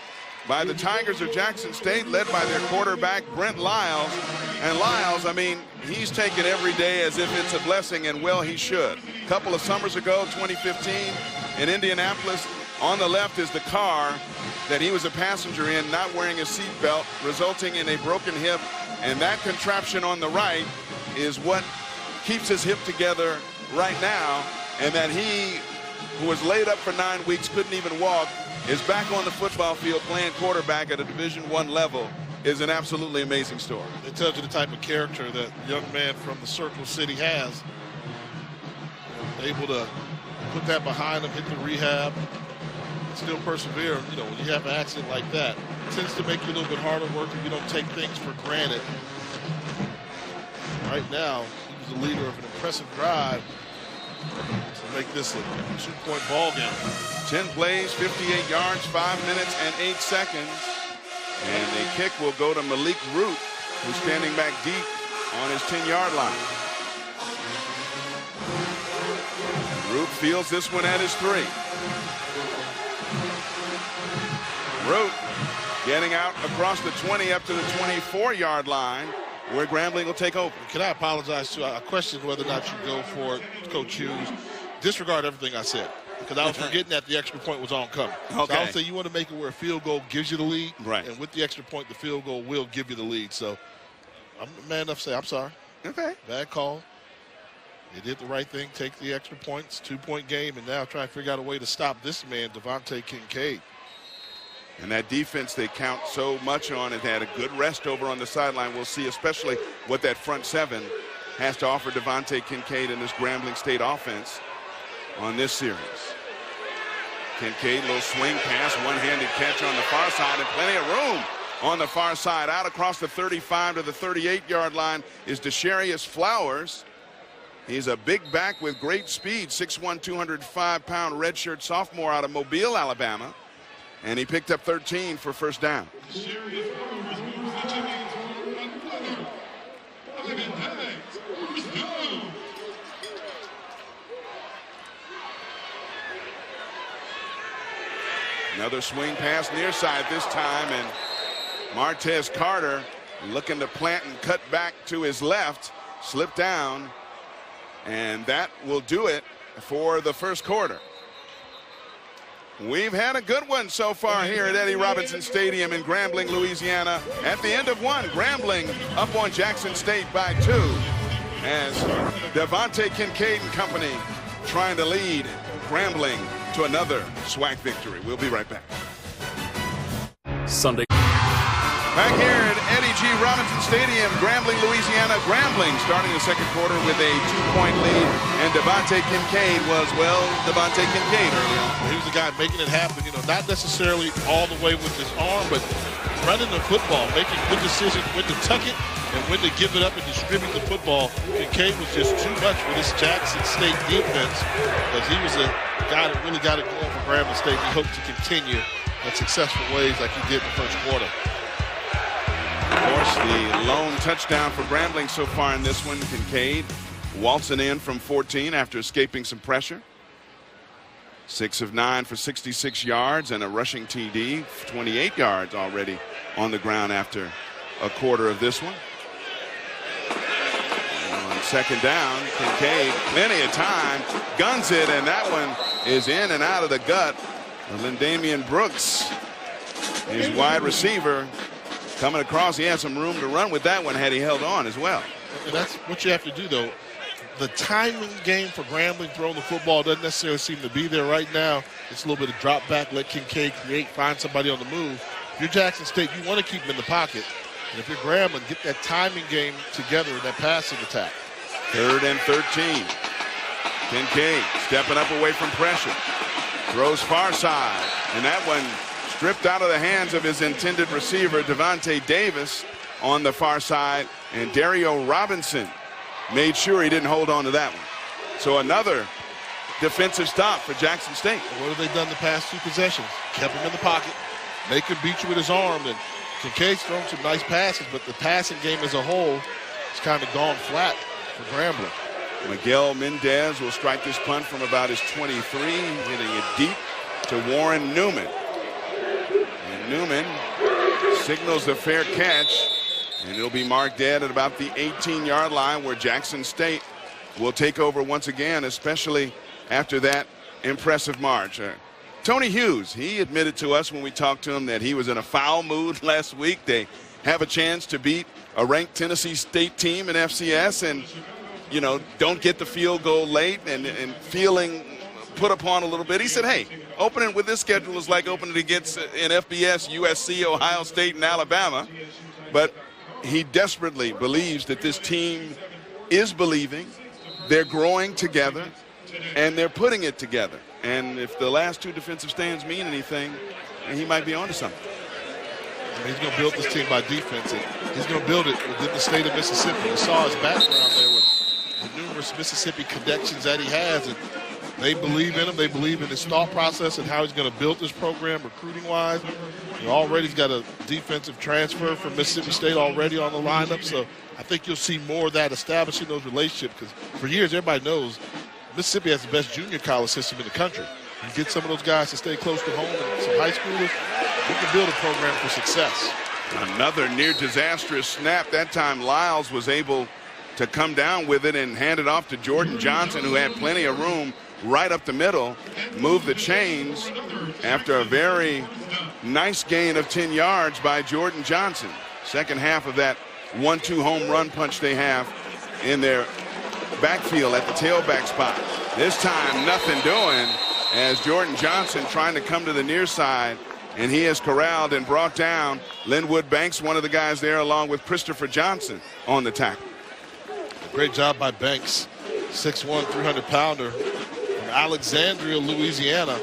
by the Tigers of Jackson State, led by their quarterback, Brent Lyles. And Lyles, I mean, he's taken every day as if it's a blessing, and well, he should. A couple of summers ago, 2015, in Indianapolis, on the left is the car that he was a passenger in, not wearing a seatbelt, resulting in a broken hip. And that contraption on the right is what keeps his hip together right now. And that he, who was laid up for 9 weeks, couldn't even walk, is back on the football field playing quarterback at a Division I level, is an absolutely amazing story. It tells you the type of character that young man from the Circle City has. Able to put that behind him, hit the rehab, still persevere. You know, when you have an accident like that, it tends to make you a little bit harder work if you don't take things for granted. Right now, he was the leader of an impressive drive to make this a 2-point ball game. 10 plays, 58 yards, 5 minutes and 8 seconds. And the kick will go to Malik Root, who's standing back deep on his 10-yard line. Root fields this one at his 3. Root getting out across the 20 up to the 24-yard line, where Grambling will take over. Can I apologize to? I questioned whether or not you go for it, Coach Hughes. Disregard everything I said, because I was forgetting that the extra point was oncoming. Okay. So I would say you want to make it where a field goal gives you the lead. Right. And with the extra point, the field goal will give you the lead. So I'm man enough to say, I'm sorry. Okay. Bad call. They did the right thing, take the extra points, 2-point game, and now try to figure out a way to stop this man, Devontae Kincaid. And that defense they count so much on, it had a good rest over on the sideline. We'll see especially what that front seven has to offer Devontae Kincaid and this Grambling State offense on this series. Kincaid, little swing pass, one-handed catch on the far side, and plenty of room on the far side. Out across the 35 to the 38-yard line is Desharius Flowers. He's a big back with great speed, 6'1", 205-pound redshirt sophomore out of Mobile, Alabama. And he picked up 13 for first down. Another swing pass near side this time, and Martez Carter looking to plant and cut back to his left, slipped down, and that will do it for the first quarter. We've had a good one so far here at Eddie Robinson Stadium in Grambling, Louisiana. At the end of one, Grambling up on Jackson State by 2 as Devontae Kincaid and company trying to lead Grambling to another SWAC victory. We'll be right back. Sunday. Back here at Eddie G. Robinson Stadium, Grambling, Louisiana. Grambling starting the second quarter with a 2-point lead, and Devontae Kincaid was, well, Devontae Kincaid early on. He was the guy making it happen, you know, not necessarily all the way with his arm, but running the football, making good decisions when to tuck it and when to give it up and distribute the football. Kincaid was just too much for this Jackson State defense, because he was a guy that really got it going for Grambling State. He hoped to continue in successful ways like he did in the first quarter. Of course, the lone touchdown for Grambling so far in this one. Kincaid waltzing in from 14 after escaping some pressure. 6 of 9 for 66 yards and a rushing TD. 28 yards already on the ground after a quarter of this one. On second down, Kincaid, plenty of time, guns it, and that one is in and out of the gut. Lindamian Brooks, his wide receiver, coming across. He had some room to run with that one had he held on as well. And that's what you have to do, though. The timing game for Grambling throwing the football doesn't necessarily seem to be there right now. It's a little bit of drop back, let Kincaid create, find somebody on the move. If you're Jackson State, you want to keep them in the pocket. And if you're Grambling, get that timing game together in that passing attack. 3rd and 13. Kincaid stepping up away from pressure. Throws far side. And that one stripped out of the hands of his intended receiver, Devontae Davis, on the far side. And Dario Robinson made sure he didn't hold on to that one. So another defensive stop for Jackson State. What have they done the past 2 possessions? Kept him in the pocket. Make him beat you with his arm. And Kincaid's thrown some nice passes, but the passing game as a whole has kind of gone flat for Grambling. Miguel Mendez will strike this punt from about his 23, hitting it deep to Warren Newman. And Newman signals the fair catch, and it'll be marked dead at about the 18-yard line, where Jackson State will take over once again, especially after that impressive march. Tony Hughes, he admitted to us when we talked to him that he was in a foul mood last week. They have a chance to beat a ranked Tennessee State team in FCS and, you know, don't get the field goal late and feeling put upon a little bit. He said, hey, opening with this schedule is like opening against in FBS, USC, Ohio State, and Alabama. But he desperately believes that this team is believing, they're growing together, and they're putting it together. And if the last 2 defensive stands mean anything, he might be onto something. He's going to build this team by defense, and he's going to build it within the state of Mississippi. You saw his background there with the numerous Mississippi connections that he has, and they believe in him. They believe in his thought process and how he's going to build this program recruiting-wise. Already he's got a defensive transfer from Mississippi State already on the lineup, so I think you'll see more of that establishing those relationships, because for years everybody knows Mississippi has the best junior college system in the country. You get some of those guys to stay close to home and some high schoolers, you can build a program for success. Another near disastrous snap. That time Lyles was able to come down with it and hand it off to Jordan Johnson, who had plenty of room right up the middle, move the chains after a very nice gain of 10 yards by Jordan Johnson. Second half of that 1-2 home run punch they have in their backfield at the tailback spot. This time nothing doing as Jordan Johnson trying to come to the near side, and he is corralled and brought down. Linwood Banks, one of the guys there, along with Christopher Johnson on the tackle. Great job by Banks, 6'1", 300-pounder. Alexandria, Louisiana,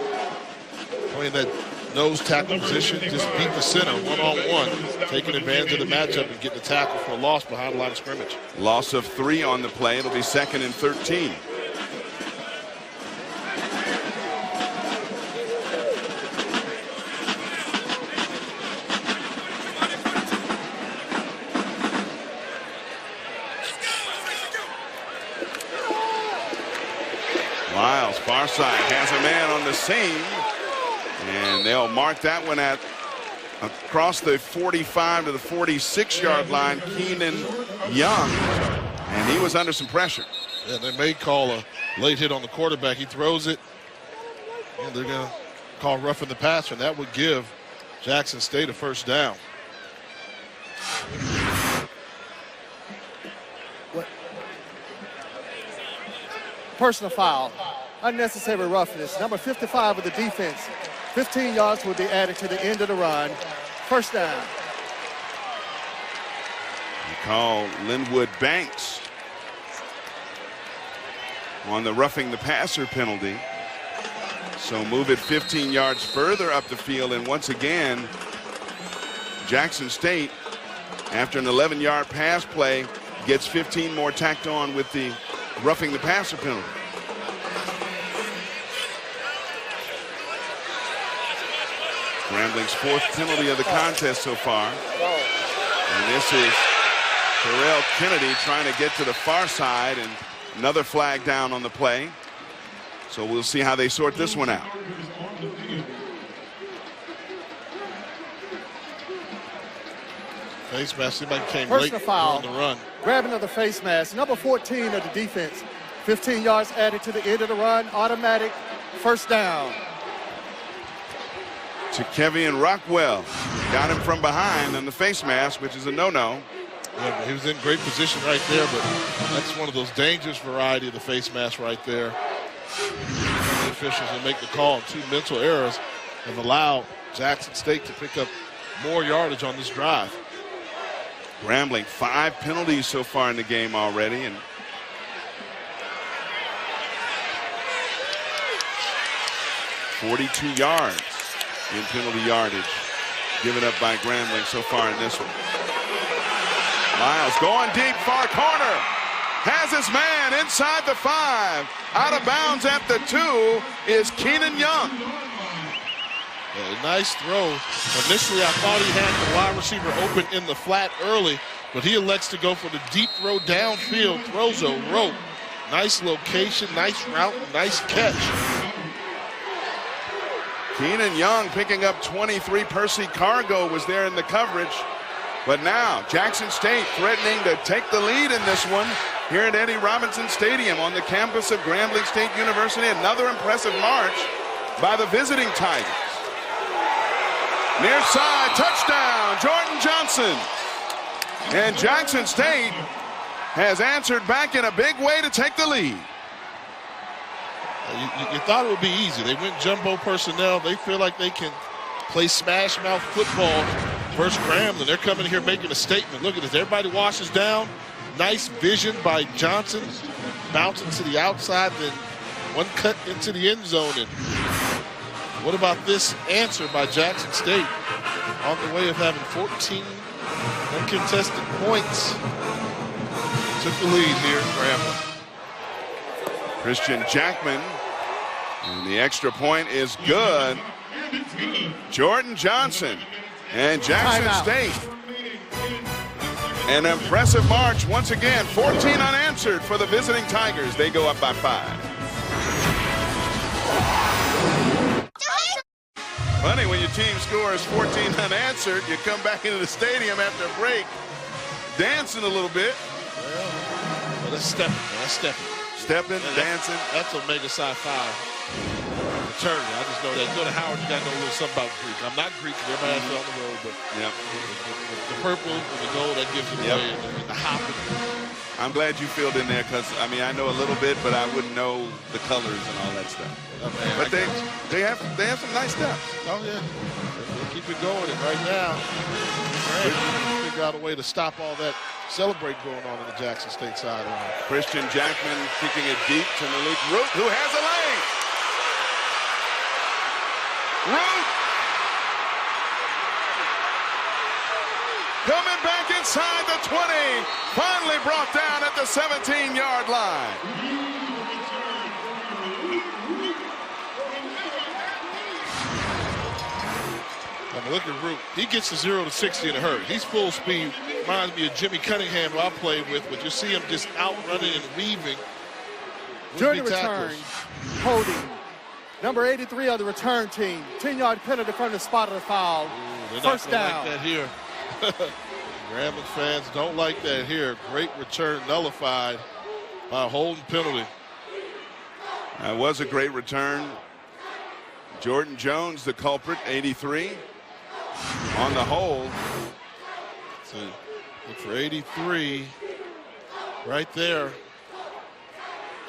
playing that nose tackle position, just beat the center one-on-one, taking advantage of the matchup and getting the tackle for a loss behind the line of scrimmage. Loss of 3 on the play. It'll be 2nd and 13. Lyles, far side, has a man on the seam, and they'll mark that one at across the 45 to the 46-yard line, Keenan Young, and he was under some pressure. Yeah, they may call a late hit on the quarterback. He throws it, and they're going to call roughing the passer, and that would give Jackson State a first down. Personal foul, unnecessary roughness. Number 55 of the defense. 15 yards will be added to the end of the run. First down. We call Linwood Banks on the roughing the passer penalty. So move it 15 yards further up the field, and once again, Jackson State, after an 11-yard pass play, gets 15 more tacked on with the roughing the passer penalty. Grambling's 4th penalty of the contest so far. And this is Terrell Kennedy trying to get to the far side, and another flag down on the play. So we'll see how they sort this one out. Face mask, somebody came Personal late foul on the run. Grabbing of the face mask. Number 14 of the defense. 15 yards added to the end of the run. Automatic first down. To Kevian Rockwell. Got him from behind on the face mask, which is a no-no. Yeah, he was in great position right there, but that's one of those dangerous variety of the face mask right there. The officials will make the call. 2 mental errors have allowed Jackson State to pick up more yardage on this drive. Grambling 5 penalties so far in the game already, and .42 yards in penalty yardage given up by Grambling so far in this one. Miles going deep, far corner. Has his man inside the 5. Out of bounds at the 2 is Keenan Young. A nice throw. Initially, I thought he had the wide receiver open in the flat early, but he elects to go for the deep throw downfield. Throws a rope. Nice location, nice route, nice catch. Keenan Young picking up 23. Percy Cargo was there in the coverage. But now Jackson State threatening to take the lead in this one here at Eddie Robinson Stadium on the campus of Grambling State University. Another impressive march by the visiting Tigers. Near side, touchdown, Jordan Johnson. And Jackson State has answered back in a big way to take the lead. You thought it would be easy. They went jumbo personnel. They feel like they can play smash mouth football versus Grambling. They're coming here making a statement. Look at this. Everybody washes down. Nice vision by Johnson. Bouncing to the outside, then one cut into the end zone. And what about this answer by Jackson State on the way of having 14 uncontested points? Took the lead here at Grambling. Christian Jackman, and the extra point is good. Jordan Johnson and Jackson State. An impressive march once again. 14 unanswered for the visiting Tigers. They go up by 5. Funny, when your team scores 14 unanswered, you come back into the stadium after a break, dancing a little bit. Well, that's stepping. That's stepping. Stepping, dancing. That's Omega Psi Phi return. I just know that. You go to Howard, you got to know a little something about Greek. I'm not Greek. Everybody has it on the road, but the purple and the gold, that gives it away, and the hopping. I'm glad you filled in there because, I mean, I know a little bit, but I wouldn't know the colors and all that stuff. Oh, man, but they have some nice steps. Oh, yeah. They'll keep it going. And right now, they figure out a way to stop all that celebrate going on the Jackson State sideline. Christian Jackman kicking it deep to Malik Root, who has a lane. Root coming back inside the 20. Finally brought down at the 17-yard line. I mean, look at Root. He gets to 0 to 60 in a hurry. He's full speed. Reminds me of Jimmy Cunningham, who I played with, but you see him just outrunning and weaving. During the return, holding number 83 of the return team. 10-yard penalty from the spot of the foul. Ooh, First down. Like that here. Grambling fans don't like that here. Great return nullified by a holding penalty. That was a great return. Jordan Jones, the culprit, 83 on the hold. So look for 83 right there.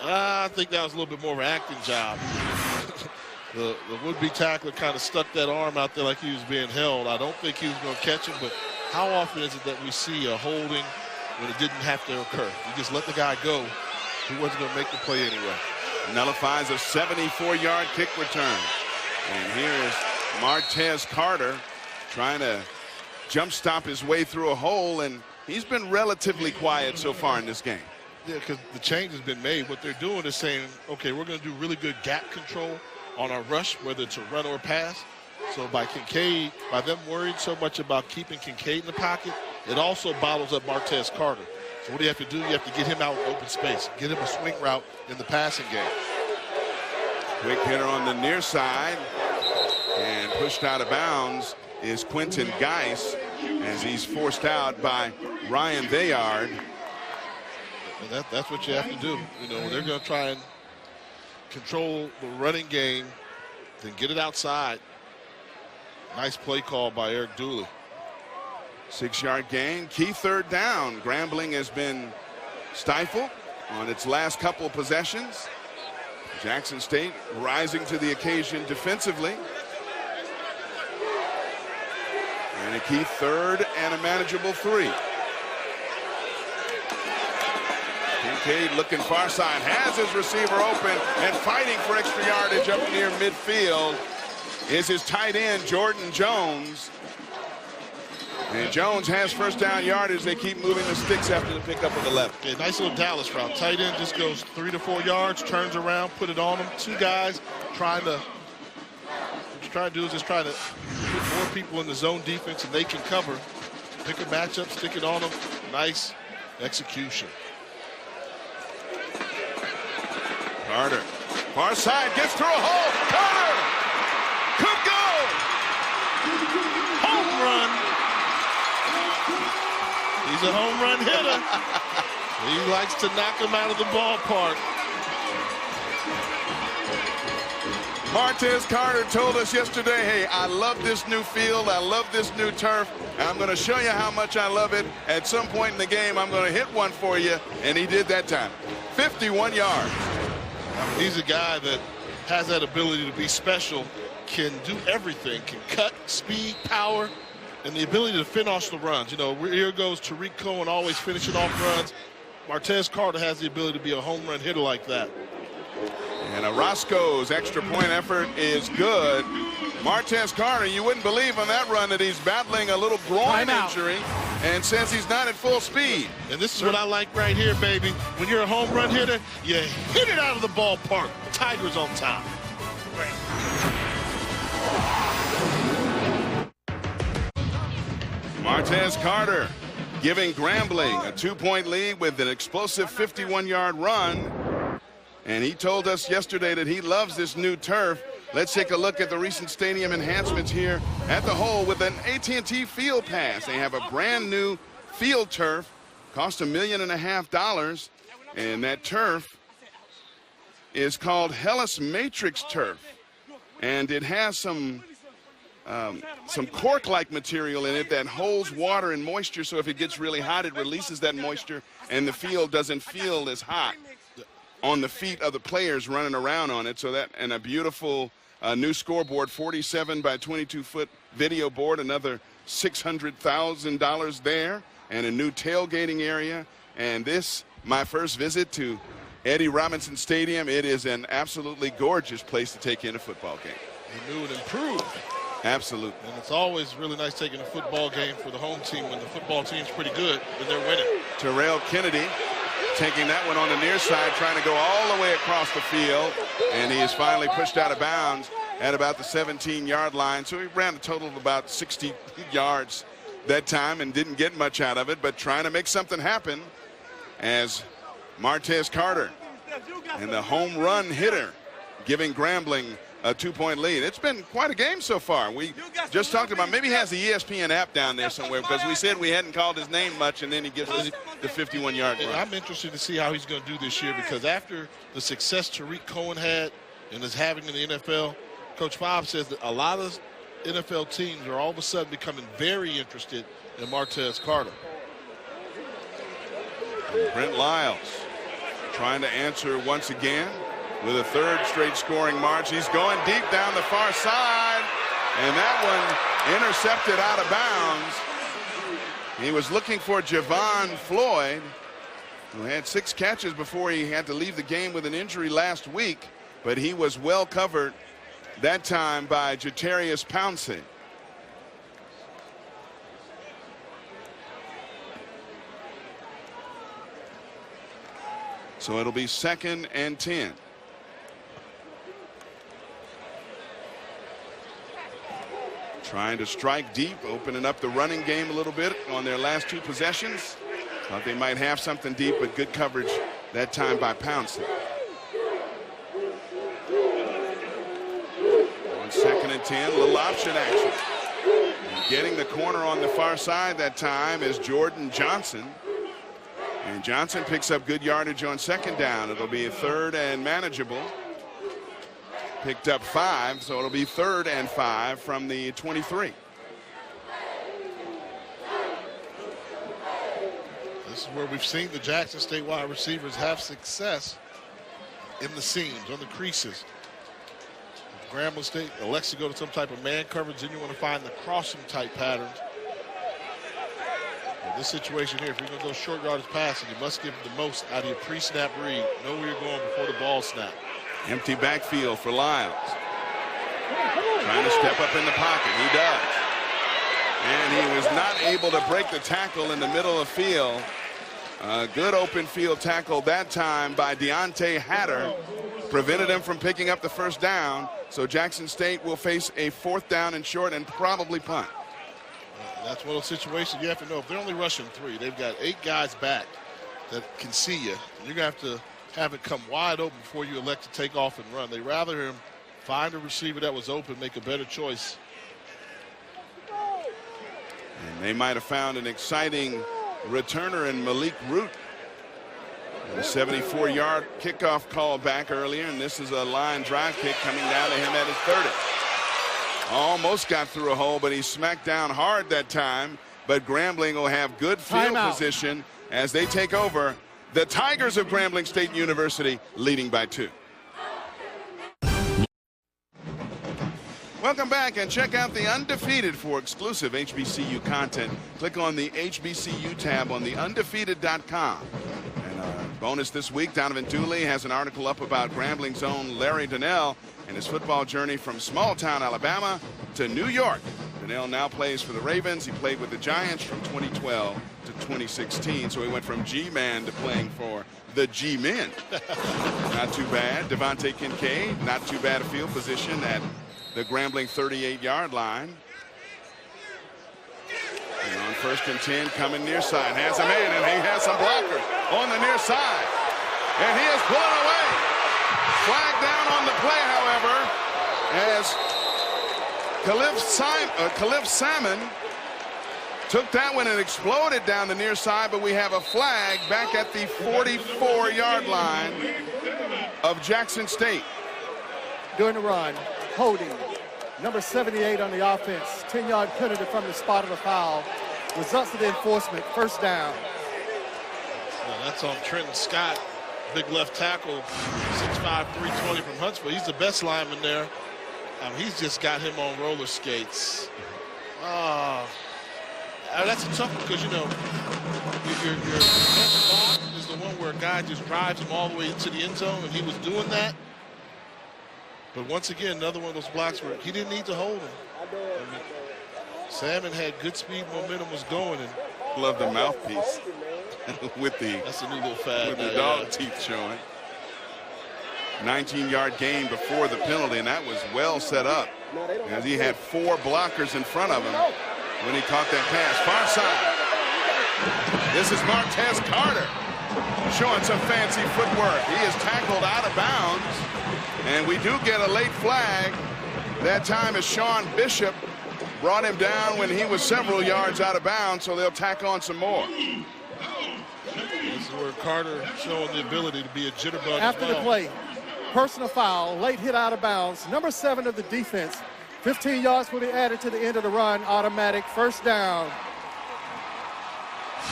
I think that was a little bit more of an acting job. The would-be tackler kind of stuck that arm out there like he was being held. I don't think he was going to catch him, but how often is it that we see a holding when it didn't have to occur? You just let the guy go. He wasn't going to make the play anyway. Nullifies a 74-yard kick return. And here is Martez Carter trying to jump stop his way through a hole, and he's been relatively quiet so far in this game. Yeah, because the change has been made. What they're doing is saying, okay, we're going to do really good gap control on our rush, whether it's a run or a pass. So by Kincaid, by them worried so much about keeping Kincaid in the pocket, it also bottles up Martez Carter. So what do you have to do? You have to get him out in open space, get him a swing route in the passing game. Quick hitter on the near side, and pushed out of bounds is Quentin Geis as he's forced out by Ryan Bayard. And that's what you have to do. You know, they're going to try and control the running game, then get it outside. Nice play call by Eric Dooley. 6-yard gain. Key third down. Grambling has been stifled on its last couple possessions. Jackson State rising to the occasion defensively. And a key third and a manageable 3. Kincaid looking far side, has his receiver open and fighting for extra yardage up near midfield is his tight end, Jordan Jones. And Jones has first down yardage. They keep moving the sticks after the pickup on the left. Okay, nice little Dallas route. Tight end just goes 3 to 4 yards, turns around, put it on them. 2 guys trying to do is just try to put more people in the zone defense and they can cover. Pick a matchup, stick it on them. Nice execution. Carter, far side, gets through a hole. Carter could go. Home run. He's a home run hitter. He likes to knock them out of the ballpark. Martez Carter told us yesterday, hey, I love this new field. I love this new turf. And I'm going to show you how much I love it. At some point in the game, I'm going to hit one for you. And he did that time. 51 yards. He's a guy that has that ability to be special, can do everything, can cut, speed, power, and the ability to finish the runs. You know, here goes Tariq Cohen always finishing off runs. Martez Carter has the ability to be a home run hitter like that. And Orozco's extra point effort is good. Martez Carter, you wouldn't believe on that run that he's battling a little groin injury and says he's not at full speed. And this is what I like right here, baby. When you're a home run hitter, you hit it out of the ballpark. Tigers on top. Martez Carter giving Grambling a 2-point lead with an explosive 51-yard run. And he told us yesterday that he loves this new turf. Let's take a look at the recent stadium enhancements here at the Hole with an AT&T Field Pass. They have a brand new field turf, cost $1.5 million, and that turf is called Hellas Matrix Turf, and it has some cork-like material in it that holds water and moisture, so if it gets really hot, it releases that moisture, and the field doesn't feel as hot on the feet of the players running around on it. So that, and a beautiful new scoreboard, 47 by 22 foot video board, another $600,000 there, and a new tailgating area. And this, my first visit to Eddie Robinson Stadium, it is an absolutely gorgeous place to take in a football game. The new and improved. Absolutely. And it's always really nice taking a football game for the home team when the football team's pretty good and they're winning. Terrell Kennedy taking that one on the near side, trying to go all the way across the field, and he is finally pushed out of bounds at about the 17-yard line. So he ran a total of about 60 yards that time and didn't get much out of it, but trying to make something happen as Martez Carter and the home run hitter giving Grambling a 2-point lead. It's been quite a game so far. We just talked about, maybe he has the ESPN app down there somewhere, because we said we hadn't called his name much, and then he gives us the 51-yard run. I'm interested to see how he's going to do this year, because after the success Tariq Cohen had and is having in the NFL, Coach Bob says that a lot of NFL teams are all of a sudden becoming very interested in Martez Carter. Brent Lyles trying to answer once again with a third straight scoring march. He's going deep down the far side, and that one intercepted out of bounds. He was looking for Javon Floyd, who had 6 catches before he had to leave the game with an injury last week, but he was well covered that time by Jatarius Pouncey. So it'll be 2nd and 10. Trying to strike deep, opening up the running game a little bit on their last 2 possessions. Thought they might have something deep, but good coverage that time by Pouncey. On 2nd and 10, little option action. And getting the corner on the far side that time is Jordan Johnson. And Johnson picks up good yardage on 2nd down. It'll be a 3rd and manageable. Picked up 5, so it'll be 3rd and 5 from the 23. is where we've seen the Jackson State wide receivers have success in the seams, on the creases. If Grambling State elects to go to some type of man coverage, then you want to find the crossing type patterns. In this situation here, if you're going to go short yardage passing, you must give the most out of your pre-snap read. Know where you're going before the ball snap. Empty backfield for Lyles. Trying to step up in the pocket. He does. And he was not able to break the tackle in the middle of field. A good open field tackle that time by Deontay Hatter. Prevented him from picking up the first down. So Jackson State will face a 4th down and short and probably punt. That's one of those situations you have to know. If they're only rushing 3, they've got 8 guys back that can see you. You're going to have to have it come wide open before you elect to take off and run. They rather him find a receiver that was open, make a better choice. And they might have found an exciting returner in Malik Root. A 74-yard kickoff call back earlier, and this is a line drive kick coming down to him at his 30. Almost got through a hole, but he smacked down hard that time. But Grambling will have good field position as they take over. The Tigers of Grambling State University leading by 2. Welcome back, and check out The Undefeated for exclusive HBCU content. Click on the HBCU tab on theundefeated.com. And bonus this week, Donovan Dooley has an article up about Grambling's own Larry Donnell and his football journey from small-town Alabama to New York. Donnell now plays for the Ravens. He played with the Giants from 2012 to 2016, so he went from G-Man to playing for the G-Men. Not too bad. Devontae Kincaid, not too bad a field position at the Grambling 38-yard line. And on 1st and 10, coming near side, has a man, and he has some blockers on the near side. And he is pulling away. Flag down on the play, however, as Khalif Salmon took that one and exploded down the near side, but we have a flag back at the 44-yard line of Jackson State. During the run, holding number 78 on the offense, 10-yard penalty from the spot of the foul. Results of the enforcement, 1st down. Well, that's on Trenton Scott, big left tackle, 6'5", 320 from Huntsville. He's the best lineman there. He's just got him on roller skates. That's a tough one because, you know, your next block is the one where a guy just drives him all the way into the end zone, and he was doing that. But once again, another one of those blocks where he didn't need to hold him. I mean, Salmon had good speed, momentum was going, and love the mouthpiece with the that's a new little fad with the dog teeth showing. 19-yard gain before the penalty, and that was well set up as he had 4 blockers in front of him when he caught that pass. Far side. This is Martez Carter showing some fancy footwork. He is tackled out of bounds, and we do get a late flag. That time is Sean Bishop brought him down when he was several yards out of bounds, so they'll tack on some more. This is where Carter showing the ability to be a jitterbug. After the play, personal foul, late hit out of bounds. Number 7 of the defense. 15 yards will be added to the end of the run. Automatic 1st down.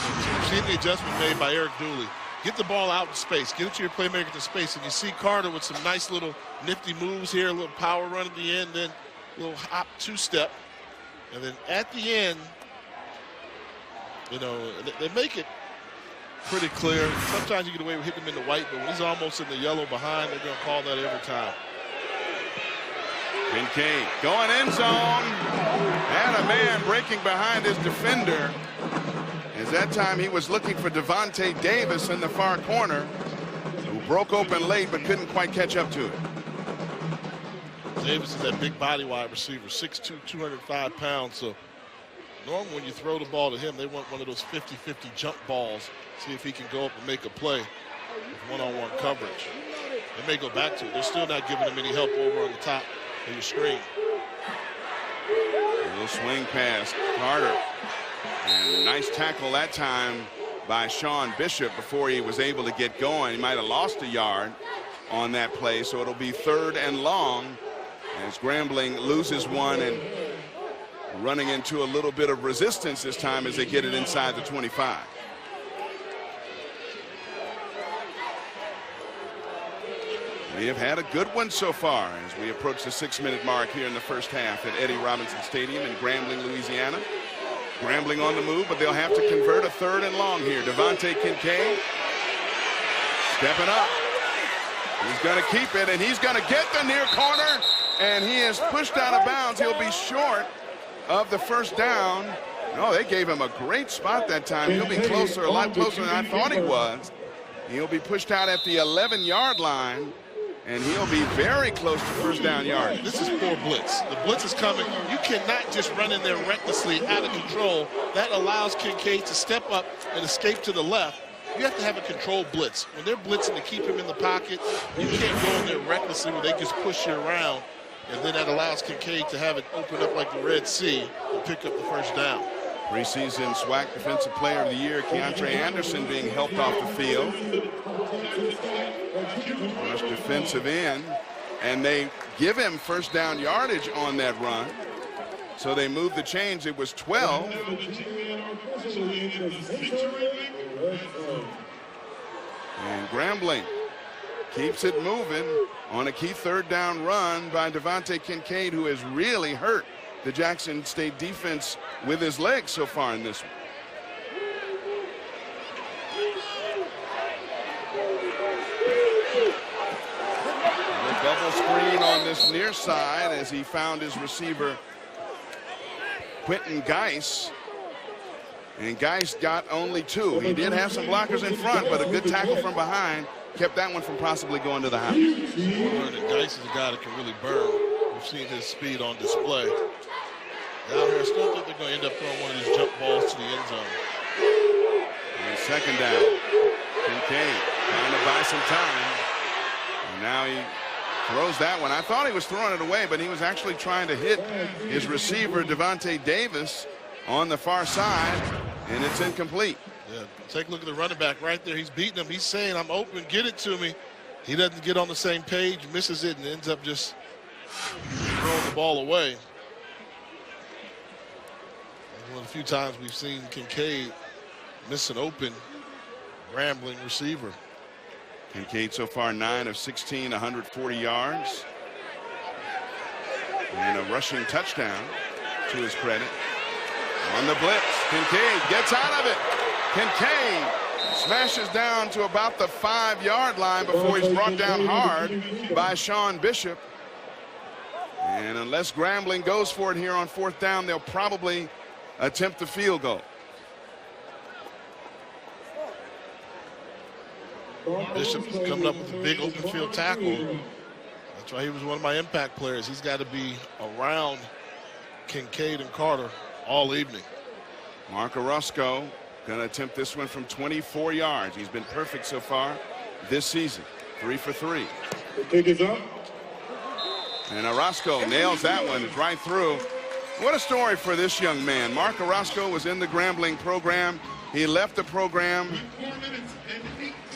You've seen the adjustment made by Eric Dooley. Get the ball out in space. Get it to your playmaker to space. And you see Carter with some nice little nifty moves here, a little power run at the end, then a little hop 2-step. And then at the end, you know, they make it pretty clear. Sometimes you get away with hitting him in the white, but when he's almost in the yellow behind, they're going to call that every time. Kincaid going end zone. And a man breaking behind his defender. As that time he was looking for Devontae Davis in the far corner, who broke open late but couldn't quite catch up to it. Davis is that big body wide receiver, 6'2", 205 pounds. So normally when you throw the ball to him, they want one of those 50-50 jump balls. See if he can go up and make a play with one-on-one coverage. They may go back to it. They're still not giving him any help over on the top of your screen. A little swing pass, Carter. And nice tackle that time by Sean Bishop before he was able to get going. He might have lost a yard on that play, so it'll be 3rd and long as Grambling loses one and running into a little bit of resistance this time as they get it inside the 25. We have had a good one so far as we approach the 6-minute mark here in the first half at Eddie Robinson Stadium in Grambling, Louisiana. Grambling on the move, but they'll have to convert a 3rd and long here. Devontae Kincaid stepping up. He's going to keep it, and he's going to get the near corner, and he is pushed out of bounds. He'll be short of the first down. No, they gave him a great spot that time. He'll be closer, a lot closer than I thought he was. He'll be pushed out at the 11-yard line, and he'll be very close to first down yard. This is poor blitz. The blitz is coming. You cannot just run in there recklessly out of control. That allows Kincaid to step up and escape to the left. You have to have a controlled blitz. When they're blitzing to keep him in the pocket, you can't go in there recklessly where they just push you around, and then that allows Kincaid to have it open up like the Red Sea and pick up the first down. Preseason SWAC Defensive Player of the Year, Keontre Anderson, being helped off the field. Rush defensive end, and they give him first down yardage on that run. So they move the chains. It was 12. And Grambling keeps it moving on a key 3rd down run by Devontae Kincaid, who has really hurt the Jackson State defense with his legs so far in this one. The double screen on this near side as he found his receiver Quentin Geis, and Geis got only 2. He did have some blockers in front, but a good tackle from behind kept that one from possibly going to the house. Geis is a guy that can really burn. We've seen his speed on display. Down here, I still think they're going to end up throwing one of these jump balls to the end zone. And 2nd down. Kincaid trying to buy some time. And now he throws that one. I thought he was throwing it away, but he was actually trying to hit his receiver, Devontae Davis, on the far side, and it's incomplete. Yeah, take a look at the running back right there. He's beating him. He's saying, I'm open, get it to me. He doesn't get on the same page, misses it, and ends up just throwing the ball away. One of the few times we've seen Kincaid miss an open Grambling receiver. Kincaid so far 9 of 16, 140 yards. And a rushing touchdown to his credit. On the blitz, Kincaid gets out of it. Kincaid smashes down to about the 5-yard line before he's brought down hard by Sean Bishop. And unless Grambling goes for it here on 4th down, they'll probably attempt the field goal. Bishop is coming up with a big open field tackle. That's why he was one of my impact players. He's got to be around Kincaid and Carter all evening. Mark Orozco going to attempt this one from 24 yards. He's been perfect so far this season. 3 for 3. The kick is up. And Orozco nails that one right through. What a story for this young man. Mark Orozco was in the Grambling program. He left the program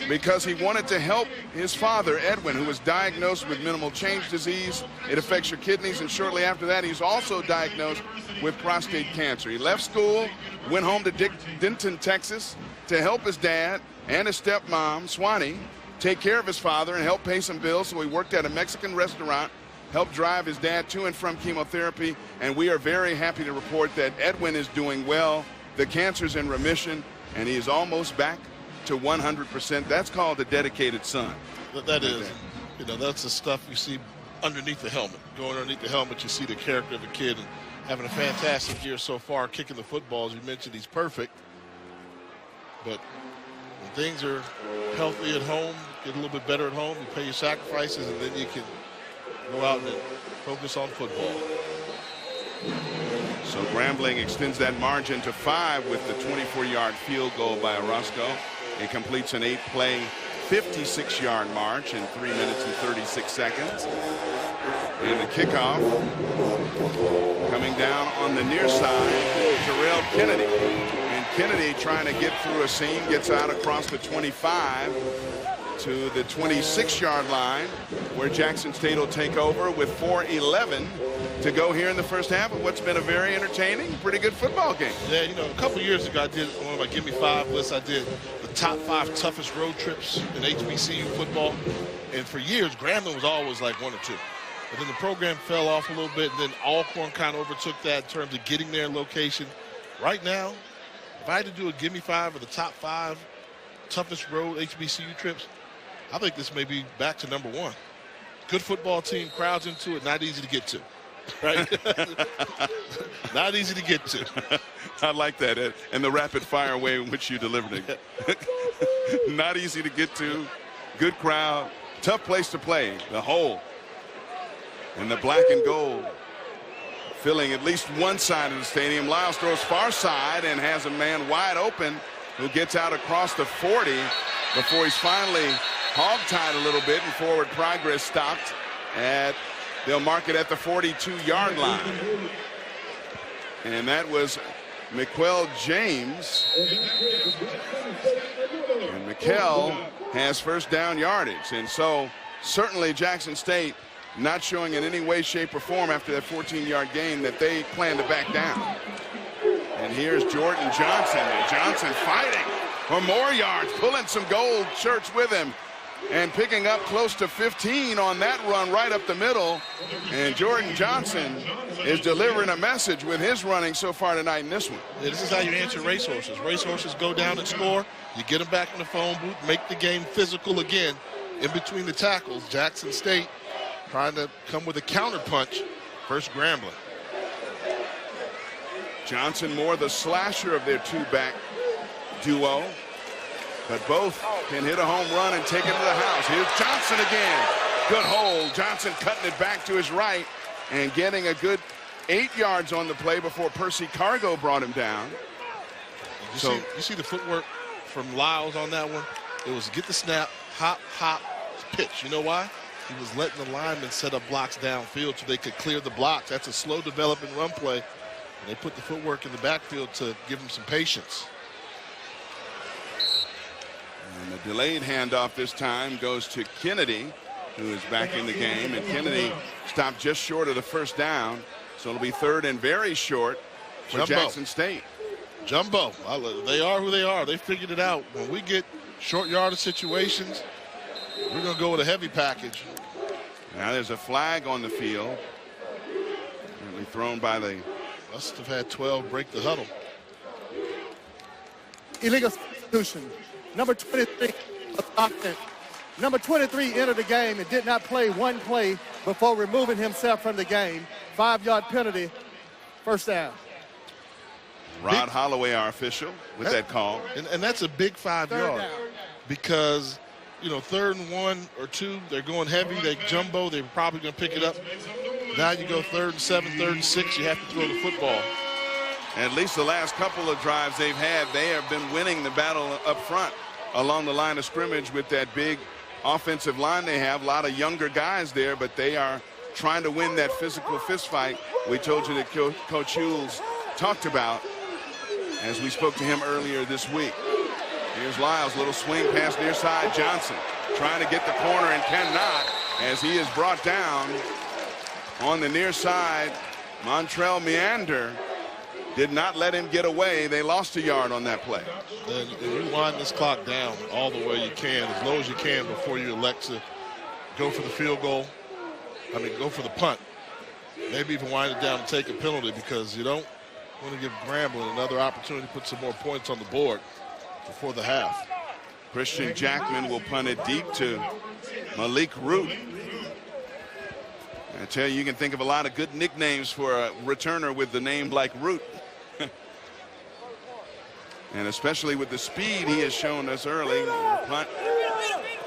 because he wanted to help his father, Edwin, who was diagnosed with minimal change disease. It affects your kidneys, and shortly after that, he's also diagnosed with prostate cancer. He left school, went home to Denton, Texas, to help his dad and his stepmom, Swanee, take care of his father and help pay some bills. So he worked at a Mexican restaurant, helped drive his dad to and from chemotherapy, and we are very happy to report that Edwin is doing well. The cancer's in remission, and he is almost back to 100%. That's called a dedicated son. That is, you know, that's the stuff you see underneath the helmet. Going underneath the helmet, you see the character of a kid, and having a fantastic year so far, kicking the football. As you mentioned, he's perfect. But when things are healthy at home, get a little bit better at home, you pay your sacrifices, and then you can go out and focus on football. So Grambling extends that margin to 5 with the 24-yard field goal by Orozco. It completes an 8-play, 56-yard march in 3 minutes and 36 seconds. And the kickoff coming down on the near side, Terrell Kennedy. And Kennedy, trying to get through a seam, gets out across the 25 to the 26-yard line, where Jackson State will take over with 4:11 to go here in the first half of what's been a very entertaining, pretty good football game. Yeah, you know, a couple years ago I did one of my Give Me 5 lists. I did the top 5 toughest road trips in HBCU football. And for years, Grambling was always like 1 or 2. But then the program fell off a little bit, and then Alcorn kind of overtook that in terms of getting their location. Right now, if I had to do a Gimme 5 of the top 5 toughest road HBCU trips, I think this may be back to number 1. Good football team, crowds into it, not easy to get to. Right? Not easy to get to. I like that, Ed, and the rapid-fire way in which you delivered it. Not easy to get to, good crowd, tough place to play, the hole. And the black and gold filling at least one side of the stadium. Lyles throws far side and has a man wide open who gets out across the 40 before he's finally hog-tied a little bit and forward progress stopped at, they'll mark it at the 42-yard line. And that was McQuell James. And McKell has first down yardage. And so certainly Jackson State not showing in any way, shape, or form after that 14-yard gain that they plan to back down. And here's Jordan Johnson. Johnson fighting for more yards, pulling some gold shirts with him, and picking up close to 15 on that run right up the middle. And Jordan Johnson is delivering a message with his running so far tonight in this one. Yeah, this is how you answer racehorses. Racehorses go down and score. You get them back in the phone booth, make the game physical again. In between the tackles, Jackson State trying to come with a counter punch. First Grambling. Johnson more the slasher of their two-back duo. But both can hit a home run and take it to the house. Here's Johnson again. Good hold. Johnson cutting it back to his right and getting a good 8 yards on the play before Percy Cargo brought him down. You see the footwork from Lyles on that one? It was get the snap, hop, hop, pitch. You know why? He was letting the linemen set up blocks downfield so they could clear the blocks. That's a slow developing run play. And they put the footwork in the backfield to give him some patience. And the delayed handoff this time goes to Kennedy, who is back in the game. And Kennedy stopped just short of the first down. So it'll be third and very short for Jumbo. Jackson State. Jumbo. They are who they are. They figured it out. When we get short yardage situations, we're going to go with a heavy package. Now there's a flag on the field. Apparently thrown by the... Must have had 12 break the huddle. Illegal substitution. Number 23 offense. Number 23 entered the game and did not play one play before removing himself from the game. 5-yard penalty. First down. Rod Holloway, our official, with that call. And that's a big 5-yard because, you know, 3rd and 1 or 2, they're going heavy. They jumbo. They're probably going to pick it up. Now you go 3rd and 7, 3rd and 6. You have to throw the football. At least the last couple of drives they've had, they have been winning the battle up front along the line of scrimmage with that big offensive line they have. A lot of younger guys there, but they are trying to win that physical fist fight we told you that Coach Hughes talked about as we spoke to him earlier this week. Here's Lyles, little swing pass near side. Johnson trying to get the corner and cannot as he is brought down on the near side. Montrell Meander did not let him get away. They lost a yard on that play. And you wind this clock down all the way you can, as low as you can, before you elect to go for the field goal. Go for the punt. Maybe even wind it down and take a penalty because you don't want to give Grambling another opportunity to put some more points on the board before the half. Christian Jackman will punt it deep to Malik Root. I tell you, you can think of a lot of good nicknames for a returner with the name like Root. And especially with the speed he has shown us early. The punt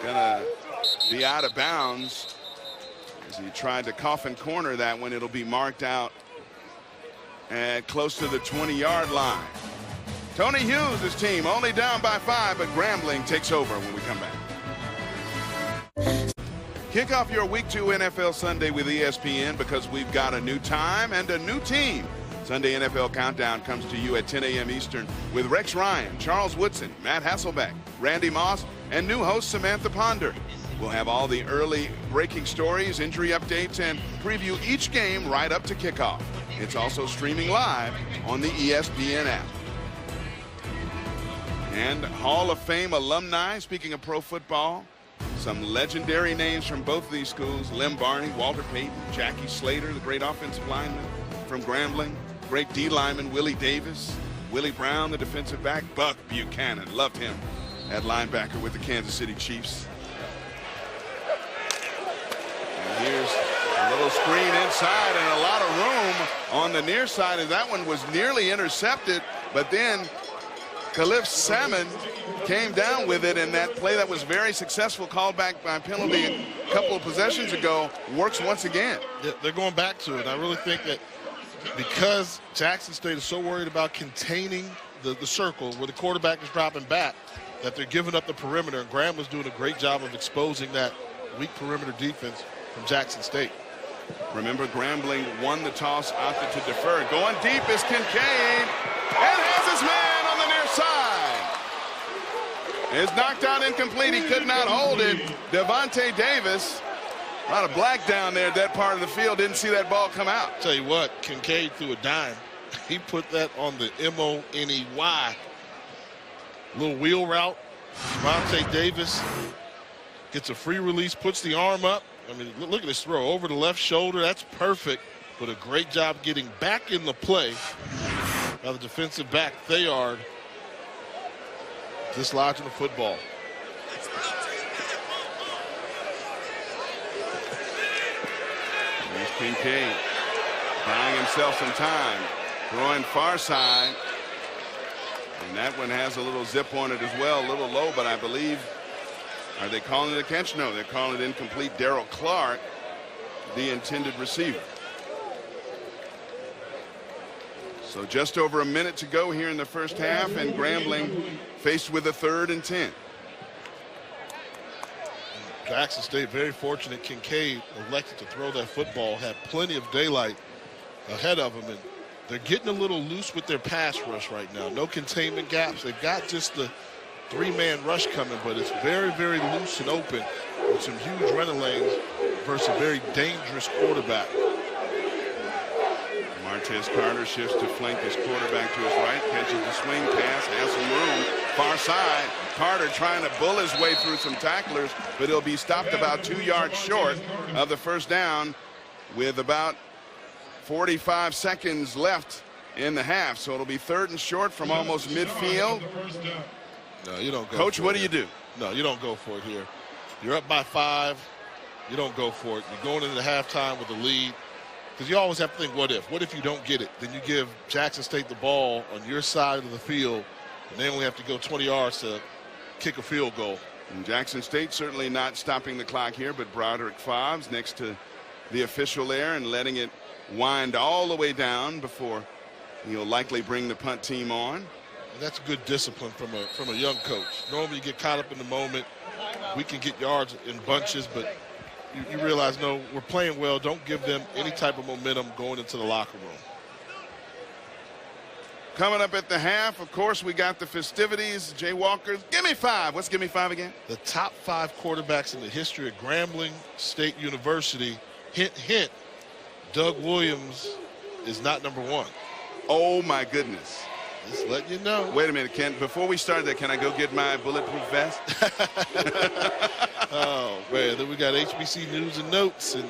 gonna be out of bounds as he tried to coffin corner that one. It'll be marked out at close to the 20-yard line. Tony Hughes' team only down by 5, but Grambling takes over when we come back. Kick off your Week 2 NFL Sunday with ESPN because we've got a new time and a new team. Sunday NFL Countdown comes to you at 10 a.m. Eastern with Rex Ryan, Charles Woodson, Matt Hasselbeck, Randy Moss, and new host Samantha Ponder. We'll have all the early breaking stories, injury updates, and preview each game right up to kickoff. It's also streaming live on the ESPN app. And Hall of Fame alumni, speaking of pro football, Some legendary names from both of these schools: Lem Barney, Walter Payton, Jackie Slater, the great offensive lineman from Grambling, great D lineman Willie Davis, Willie Brown, the defensive back, Buck Buchanan, loved him at linebacker with the Kansas City Chiefs. And here's a little screen inside and a lot of room on the near side, and that one was nearly intercepted, but then Khalif Salmon came down with it, and that play that was very successful, called back by penalty a couple of possessions ago, works once again. They're going back to it. I really think that because Jackson State is so worried about containing the circle where the quarterback is dropping back, that they're giving up the perimeter, and Grambling's doing a great job of exposing that weak perimeter defense from Jackson State. Remember, Grambling won the toss, opted to defer. Going deep is Kincaid, and has his man on the near side. It's knocked out incomplete. He could not hold it. Devontae Davis, a lot of black down there at that part of the field, didn't see that ball come out. Tell you what, Kincaid threw a dime. He put that on the M-O-N-E-Y. Little wheel route. Devontae Davis gets a free release, puts the arm up. I mean, look at this throw over the left shoulder. That's perfect, but a great job getting back in the play by the defensive back, Thayard, dislodging the football. Here's Kincaid buying himself some time, throwing far side, and that one has a little zip on it as well, a little low, but I believe, are they calling it a catch? No, they're calling it incomplete. Darrell Clark, the intended receiver. So just over a minute to go here in the first half, and Grambling faced with a 3rd and 10. Jackson State very fortunate. Kincaid elected to throw that football, had plenty of daylight ahead of him, and they're getting a little loose with their pass rush right now. No containment gaps. They've got just the 3-man rush coming, but it's very, very loose and open with some huge running lanes versus a very dangerous quarterback. Martez Carter shifts to flank his quarterback to his right, catches the swing pass, has some room, far side. Carter trying to bull his way through some tacklers, but he'll be stopped about 2 yards short of the first down with about 45 seconds left in the half. So it'll be 3rd and short from almost midfield. No, you don't go. Coach, what do you do? No, you don't go for it here. You're up by 5. You don't go for it. You're going into halftime with a lead. Because you always have to think, what if? What if you don't get it? Then you give Jackson State the ball on your side of the field, and they only have to go 20 yards to kick a field goal. And Jackson State certainly not stopping the clock here, but Broderick Fobbs next to the official there and letting it wind all the way down before he'll likely bring the punt team on. And that's good discipline from a young coach. Normally you get caught up in the moment. We can get yards in bunches, but you realize, no, we're playing well. Don't give them any type of momentum going into the locker room. Coming up at the half, of course, we got the festivities. Jay Walker's Give Me 5. What's Give Me 5 again? The top 5 quarterbacks in the history of Grambling State University. Hint, hint, Doug Williams is not number 1. Oh, my goodness. Just letting you know. Wait a minute, Ken. Before we start that, can I go get my bulletproof vest? Oh, man. Then we got HBC News and Notes and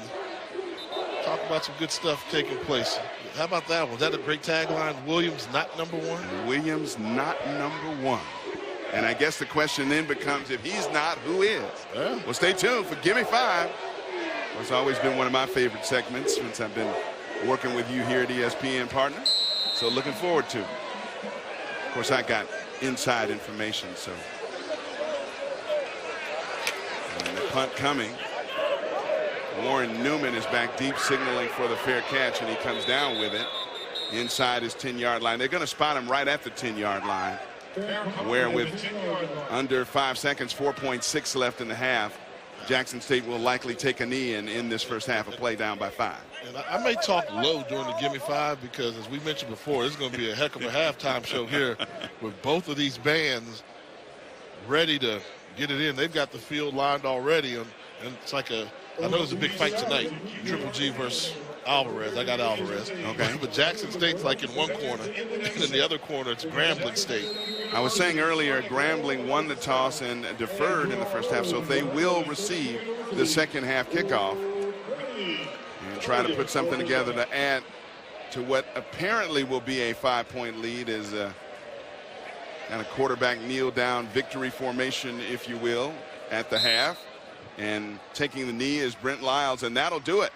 talk about some good stuff taking place. How about that one? Is that a great tagline? Williams not number 1? Williams not number 1. And I guess the question then becomes, if he's not, who is? Yeah. Well, stay tuned for Give Me 5. It's always been one of my favorite segments since I've been working with you here at ESPN, partner. So looking forward to it. Of course, I got inside information, so. And the punt coming. Warren Newman is back deep, signaling for the fair catch, and he comes down with it inside his 10-yard line. They're going to spot him right at the 10-yard line, where with under 5 seconds, 4.6 left in the half, Jackson State will likely take a knee and end this first half of play down by 5. And I may talk low during the Give Me 5 because, as we mentioned before, it's going to be a heck of a halftime show here with both of these bands ready to get it in. They've got the field lined already, and it's like I know there's a big fight tonight, Triple G versus Alvarez. I got Alvarez. Okay. But Jackson State's like in one corner, and in the other corner it's Grambling State. I was saying earlier, Grambling won the toss and deferred in the first half, so they will receive the second half kickoff and try to put something together to add to what apparently will be a 5-point lead as kind of quarterback kneel down victory formation, if you will, at the half. And taking the knee is Brent Lyles, and that'll do it.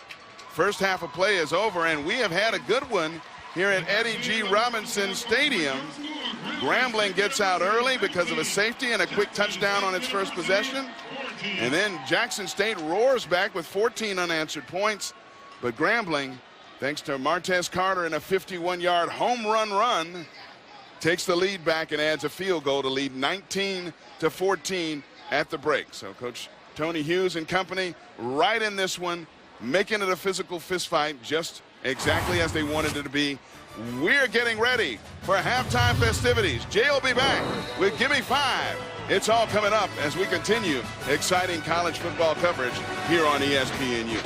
First half of play is over, and we have had a good one here at Eddie G. Robinson Stadium. Grambling gets out early because of a safety and a quick touchdown on its first possession. And then Jackson State roars back with 14 unanswered points. But Grambling, thanks to Martez Carter and a 51-yard home run, takes the lead back and adds a field goal to lead 19-14 at the break. So Coach Tony Hughes and company right in this one, making it a physical fist fight, just exactly as they wanted it to be. We're getting ready for halftime festivities. Jay will be back with Gimme 5. It's all coming up as we continue exciting college football coverage here on ESPNU.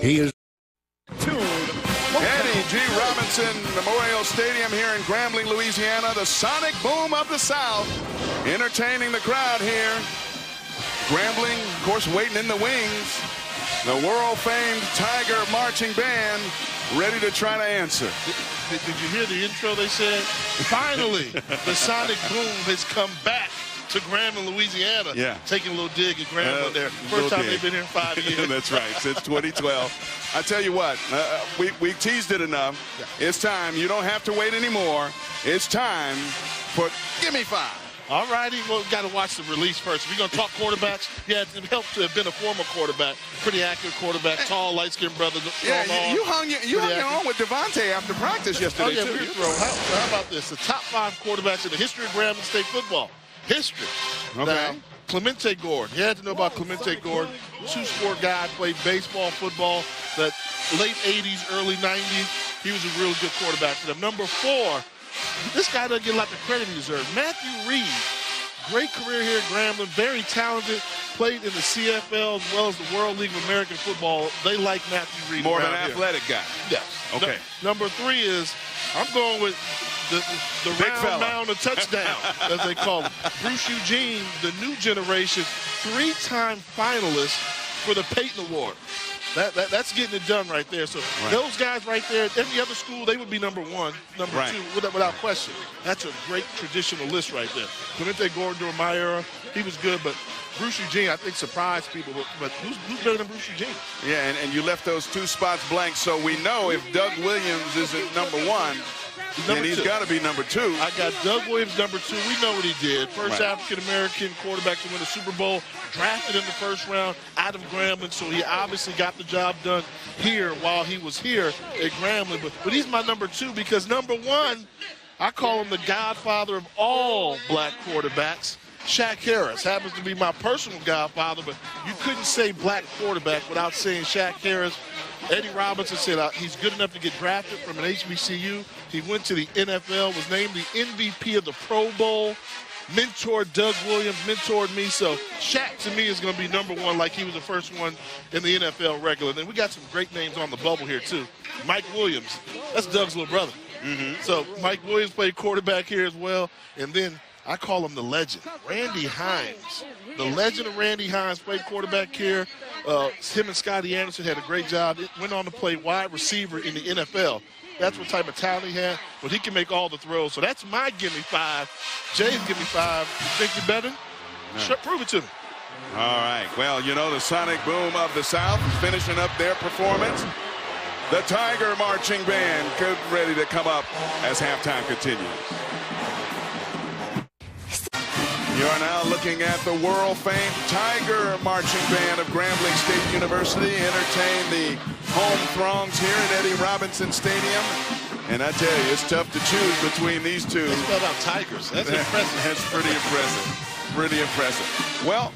He is Eddie G. Robinson Memorial Stadium here in Grambling, Louisiana. The sonic boom of the South entertaining the crowd here. Grambling, of course, waiting in the wings. The world-famed Tiger Marching Band ready to try to answer. Did you hear the intro they said? Finally, the sonic boom has come back to Grambling, Louisiana. Yeah. Taking a little dig at Grambling there. First time they've been here in 5 years. That's right, since 2012. I tell you what, we teased it enough. Yeah. It's time. You don't have to wait anymore. It's time for Gimme 5. All righty, well, we've got to watch the release first. If we're going to talk quarterbacks, yeah, it helps to have been a former quarterback. Pretty accurate quarterback, tall, light-skinned brother. Yeah, you hung your own with Devontae after practice yesterday, too. How about this? The top 5 quarterbacks in the history of Grambling State football. History. Okay. Now, Clemente Gordon. You had to know about Clemente Gordon. Two-sport guy, played baseball, football, the late 80s, early 90s. He was a real good quarterback for them. Number 4, this guy doesn't get a lot of credit he deserves. Matthew Reed, great career here at Grambling, very talented, played in the CFL as well as the World League of American Football. They like Matthew Reed. More of an athletic guy. Yes. Okay. Number 3 is, I'm going with the round mound of touchdown, as they call it. Bruce Eugene, the new generation, 3-time finalist for the Peyton Award. That's getting it done right there. So those guys right there, every other school, they would be number 1, number 2, without question. That's a great traditional list right there. Clemente Gordon during my era, he was good, but Bruce Eugene, I think, surprised people. But who's better than Bruce Eugene? Yeah, and you left those 2 spots blank, so we know if Doug Williams isn't number 1, then he's got to be number 2. I got Doug Williams number 2. We know what he did. First African-American quarterback to win a Super Bowl, drafted in the first round out of Grambling, so he obviously got the job done here while he was here at Grambling. But he's my number 2 because number 1, I call him the godfather of all black quarterbacks. Shaq Harris happens to be my personal godfather, but you couldn't say black quarterback without saying Shaq Harris. Eddie Robinson said he's good enough to get drafted from an HBCU. He went to the NFL, was named the MVP of the Pro Bowl, mentored Doug Williams, mentored me. So Shaq, to me, is going to be number 1 like he was the first one in the NFL regular. Then we got some great names on the bubble here, too. Mike Williams, that's Doug's little brother. So Mike Williams played quarterback here as well. And then I call him the legend, Randy Hines. The legend of Randy Hines played quarterback here. Him and Scotty Anderson had a great job. It went on to play wide receiver in the NFL. That's what type of talent he had, but he can make all the throws. So that's my Gimme 5. Jay's Gimme 5. You think you're better? No. Sure, prove it to me. All right. Well, you know, the sonic boom of the South is finishing up their performance. The Tiger Marching Band get ready to come up as halftime continues. You are now looking at the world-famed Tiger Marching Band of Grambling State University entertain the home throngs here at Eddie Robinson Stadium. And I tell you, it's tough to choose between these 2. They spelled out Tigers. That's impressive. That's pretty impressive. Pretty impressive. Well,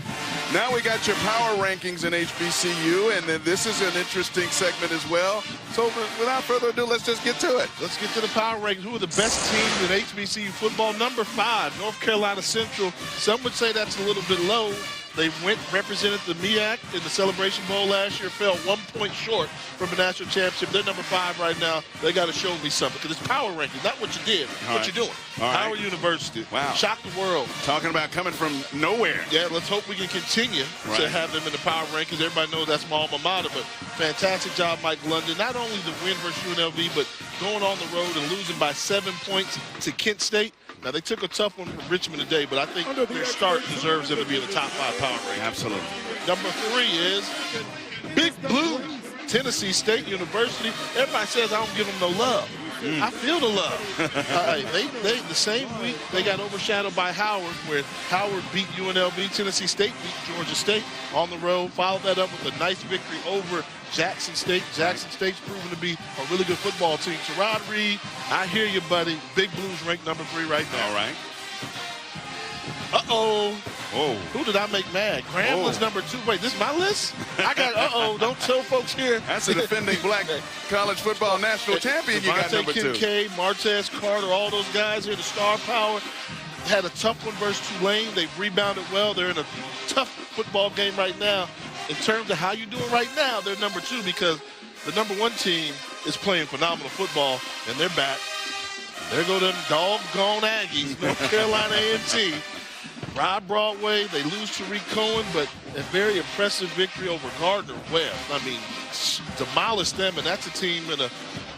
now we got your power rankings in HBCU, and then this is an interesting segment as well. So without further ado, let's just get to it. Let's get to the power rankings. Who are the best teams in HBCU football? Number 5, North Carolina Central. Some would say that's a little bit low. They represented the MEAC in the Celebration Bowl last year, fell 1 point short from a national championship. They're number 5 right now. They got to show me something because it's power rankings, not what you did, what you're doing. Howard University. Wow. Shock the world. Talking about coming from nowhere. Yeah, let's hope we can continue to have them in the power rankings. Everybody knows that's my alma mater, but fantastic job, Mike London. Not only the win versus UNLV, but going on the road and losing by 7 points to Kent State. Now, they took a tough one from Richmond today, but I think their start deserves them to be in the top 5 power rankings. Absolutely. Number 3 is Big Blue, Tennessee State University. Everybody says I don't give them no love. I feel the love. They the same week they got overshadowed by Howard, where Howard beat UNLV. Tennessee State beat Georgia State on the road. Followed that up with a nice victory over Jackson State. Jackson State's proven to be a really good football team. So Rod Reed, I hear you, buddy. Big Blues ranked number 3 right now. All right. Uh-oh. Oh. Who did I make mad? Grambling's number 2. Wait, this is my list? I got, don't tell folks here. That's a defending black college football national champion. You got number 2. Kincaid, Martez Carter, all those guys here, the star power. Had a tough one versus Tulane. They've rebounded well. They're in a tough football game right now. In terms of how you're doing right now, they're number 2 because the number 1 team is playing phenomenal football, and they're back. There go them doggone Aggies, North Carolina A&T. Rod Broadway, they lose Tariq Cohen, but a very impressive victory over Gardner Webb. I mean, demolished them, and that's a team in a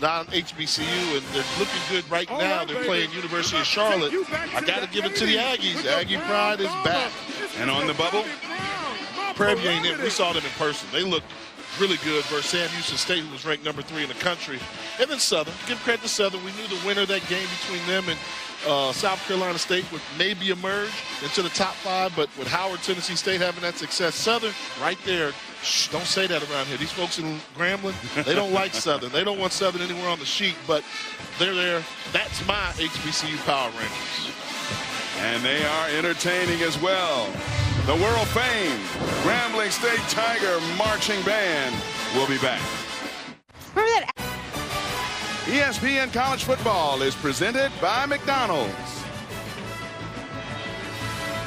non-HBCU, and they're looking good right now. They're playing University of Charlotte. I got to give it to the Aggies. Aggie pride is back. And on the bubble? Prairie View A&M, we saw them in person. They looked really good versus Sam Houston State, who was ranked number 3 in the country. And then Southern. Give credit to Southern. We knew the winner of that game between them and South Carolina State would maybe emerge into the top 5, but with Howard, Tennessee State having that success, Southern right there, don't say that around here. These folks in Grambling, they don't like Southern. They don't want Southern anywhere on the sheet, but they're there. That's my HBCU power rankings. And they are entertaining as well. The world-famed Grambling State Tiger Marching Band will be back. Remember that? ESPN College Football is presented by McDonald's.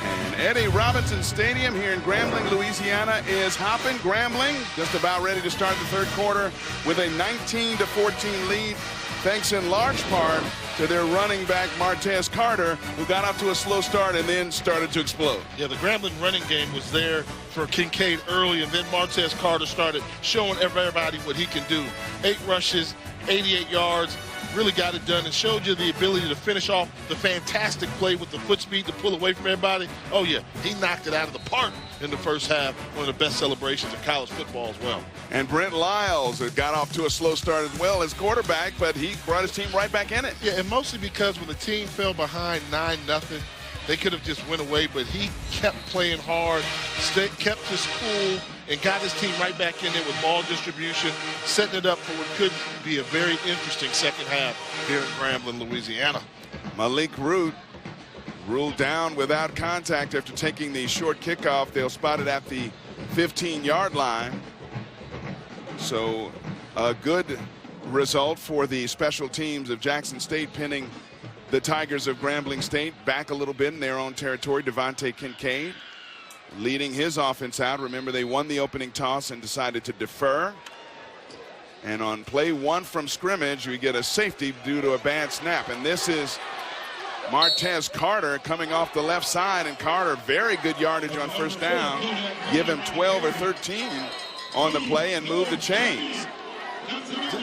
And Eddie Robinson Stadium here in Grambling, Louisiana is hopping. Grambling just about ready to start the 3rd quarter with a 19-14 lead, thanks in large part to their running back, Martez Carter, who got off to a slow start and then started to explode. Yeah, the Grambling running game was there for Kincaid early, and then Martez Carter started showing everybody what he can do. 8 rushes, 88 yards, really got it done and showed you the ability to finish off the fantastic play with the foot speed to pull away from everybody. Oh, yeah, he knocked it out of the park in the first half. One of the best celebrations in college football as well. And Brent Lyles got off to a slow start as well as quarterback, but he brought his team right back in it. Yeah, and mostly because when the team fell behind 9-0, they could have just went away, but he kept playing hard, kept his cool, and got his team right back in there with ball distribution, setting it up for what could be a very interesting second half here in Grambling, Louisiana. Malik Root ruled down without contact after taking the short kickoff. They'll spot it at the 15-yard line. So a good result for the special teams of Jackson State, pinning the Tigers of Grambling State back a little bit in their own territory. Devontae Kincaid leading his offense out. Remember, they won the opening toss and decided to defer. And on play 1 from scrimmage, we get a safety due to a bad snap. And this is Martez Carter coming off the left side. And Carter, very good yardage on first down. Give him 12 or 13 on the play and move the chains.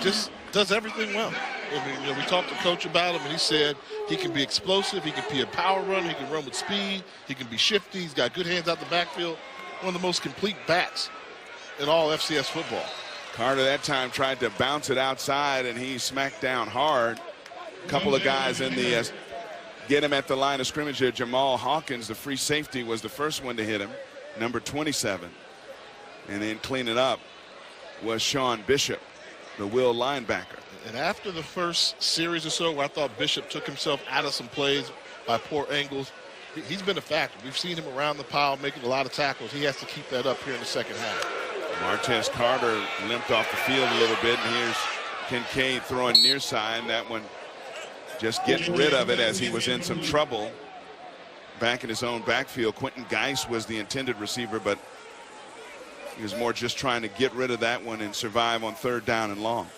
Just does everything well. I mean, we talked to Coach about him, and he said he can be explosive, he can be a power runner, he can run with speed, he can be shifty, he's got good hands out the backfield. One of the most complete backs in all FCS football. Carter that time tried to bounce it outside, and he smacked down hard. A couple of guys in the get him at the line of scrimmage there. Jamal Hawkins, the free safety, was the first one to hit him, number 27. And then clean it up was Sean Bishop, the Will linebacker. And after the first series or so, where I thought Bishop took himself out of some plays by poor angles, he's been a factor. We've seen him around the pile making a lot of tackles. He has to keep that up here in the second half. Martez Carter limped off the field a little bit, and here's Kincaid throwing near side. That one just getting rid of it as he was in some trouble. back in his own backfield. Quentin Geis was the intended receiver, but he was more just trying to get rid of that one and survive on 3rd down and long.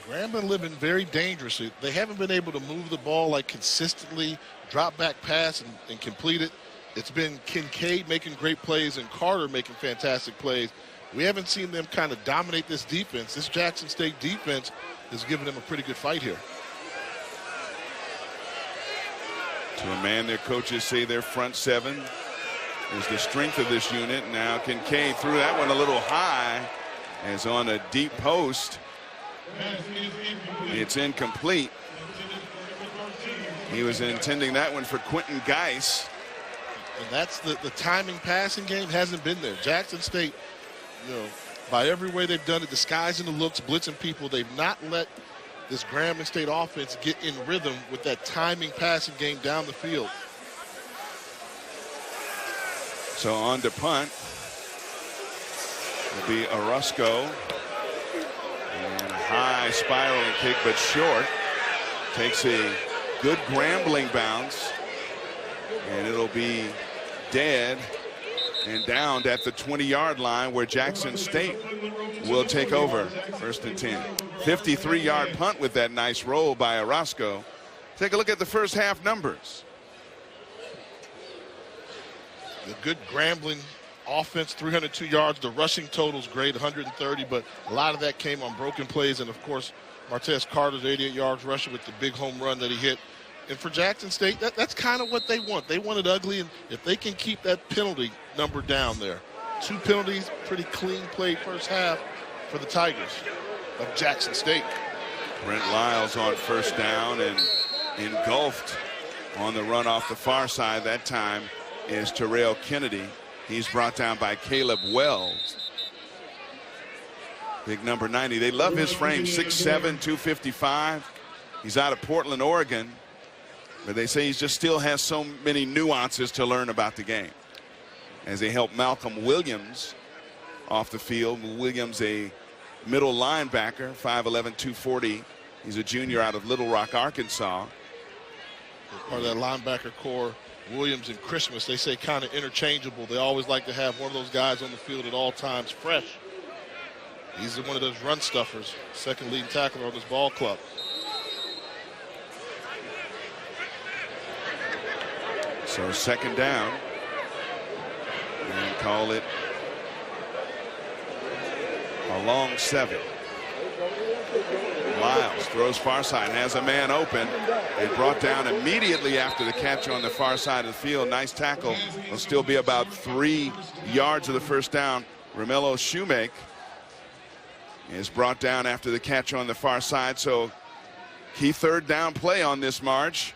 Grambling living very dangerously. They haven't been able to move the ball like consistently, drop back pass and complete it. It's been Kincaid making great plays and Carter making fantastic plays. We haven't seen them kind of dominate this defense. This Jackson State defense is giving them a pretty good fight here. To a man, their coaches say their front 7 is the strength of this unit. Now Kincaid threw that one a little high as on a deep post. It's incomplete. He was intending that one for Quentin Geis. And that's the timing passing game hasn't been there. Jackson State, by every way they've done it, disguising the looks, blitzing people, they've not let this Grambling State offense get in rhythm with that timing passing game down the field. So on to punt will be Orozco. And a high spiraling kick, but short. Takes a good Grambling bounce. And it'll be dead and downed at the 20-yard line where Jackson State will take over. 1st and 10. 53-yard punt with that nice roll by Orozco. Take a look at the first half numbers. The good Grambling offense, 302 yards. The rushing total's great, 130, but a lot of that came on broken plays. And, of course, Martez Carter's 88 yards rushing with the big home run that he hit. And for Jackson State, that's kind of what they want. They want it ugly, and if they can keep that penalty number down there. 2 penalties, pretty clean play first half for the Tigers of Jackson State. Brent Lyles on 1st down and engulfed on the run off the far side. That time is Terrell Kennedy. He's brought down by Caleb Wells. Big number 90. They love his frame, 6'7", 255. He's out of Portland, Oregon. But they say he just still has so many nuances to learn about the game. As they help Malcolm Williams off the field. Williams, a middle linebacker, 5'11", 240. He's a junior out of Little Rock, Arkansas. Part of that linebacker core, Williams and Christmas, they say kind of interchangeable. They always like to have one of those guys on the field at all times fresh. He's one of those run stuffers, 2nd leading tackler on this ball club. So 2nd down, and call it a long 7. Lyles throws far side, has a man open, and brought down immediately after the catch on the far side of the field. Nice tackle. Will still be about 3 yards of the 1st down. Romello Shoemake is brought down after the catch on the far side. So key 3rd down play on this march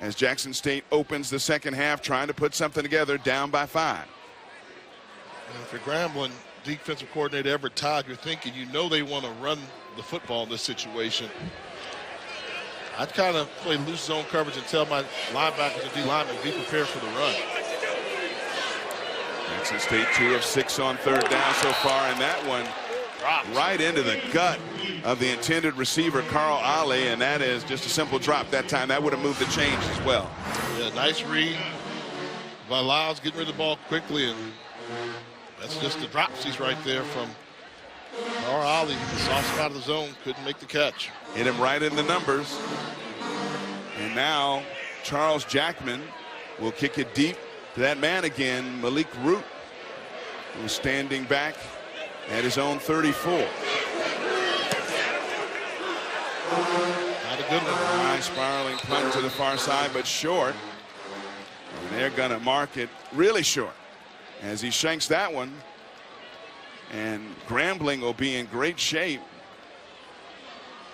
as Jackson State opens the 2nd half, trying to put something together, down by 5. And for Grambling, defensive coordinator Everett Todd, you're thinking, they want to run the football in this situation. I'd kind of play loose zone coverage and tell my linebackers and D linemen, be prepared for the run. Jackson State 2 of 6 on 3rd down so far, and that one right into the gut of the intended receiver, Carl Ali, and that is just a simple drop that time. That would have moved the chains as well. Yeah, nice read by Lyles, getting rid of the ball quickly, and that's just the dropsies right there from Carl Ali. The soft spot of the zone, couldn't make the catch. Hit him right in the numbers. And now Charles Jackman will kick it deep to that man again, Malik Root, who's standing back at his own 34. Not a good one. High spiraling punt to the far side, but short. And they're going to mark it really short as he shanks that one. And Grambling will be in great shape.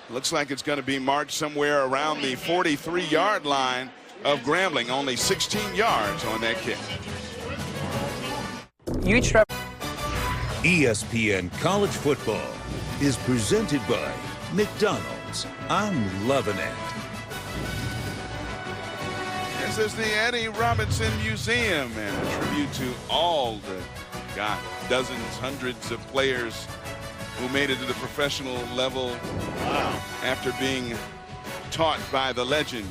Looks like it's going to be marked somewhere around the 43-yard line of Grambling. Only 16 yards on that kick. ESPN College Football is presented by McDonald's. I'm loving it. This is the Eddie Robinson Museum, and a tribute to all the dozens, hundreds of players who made it to the professional level after being taught by the legend,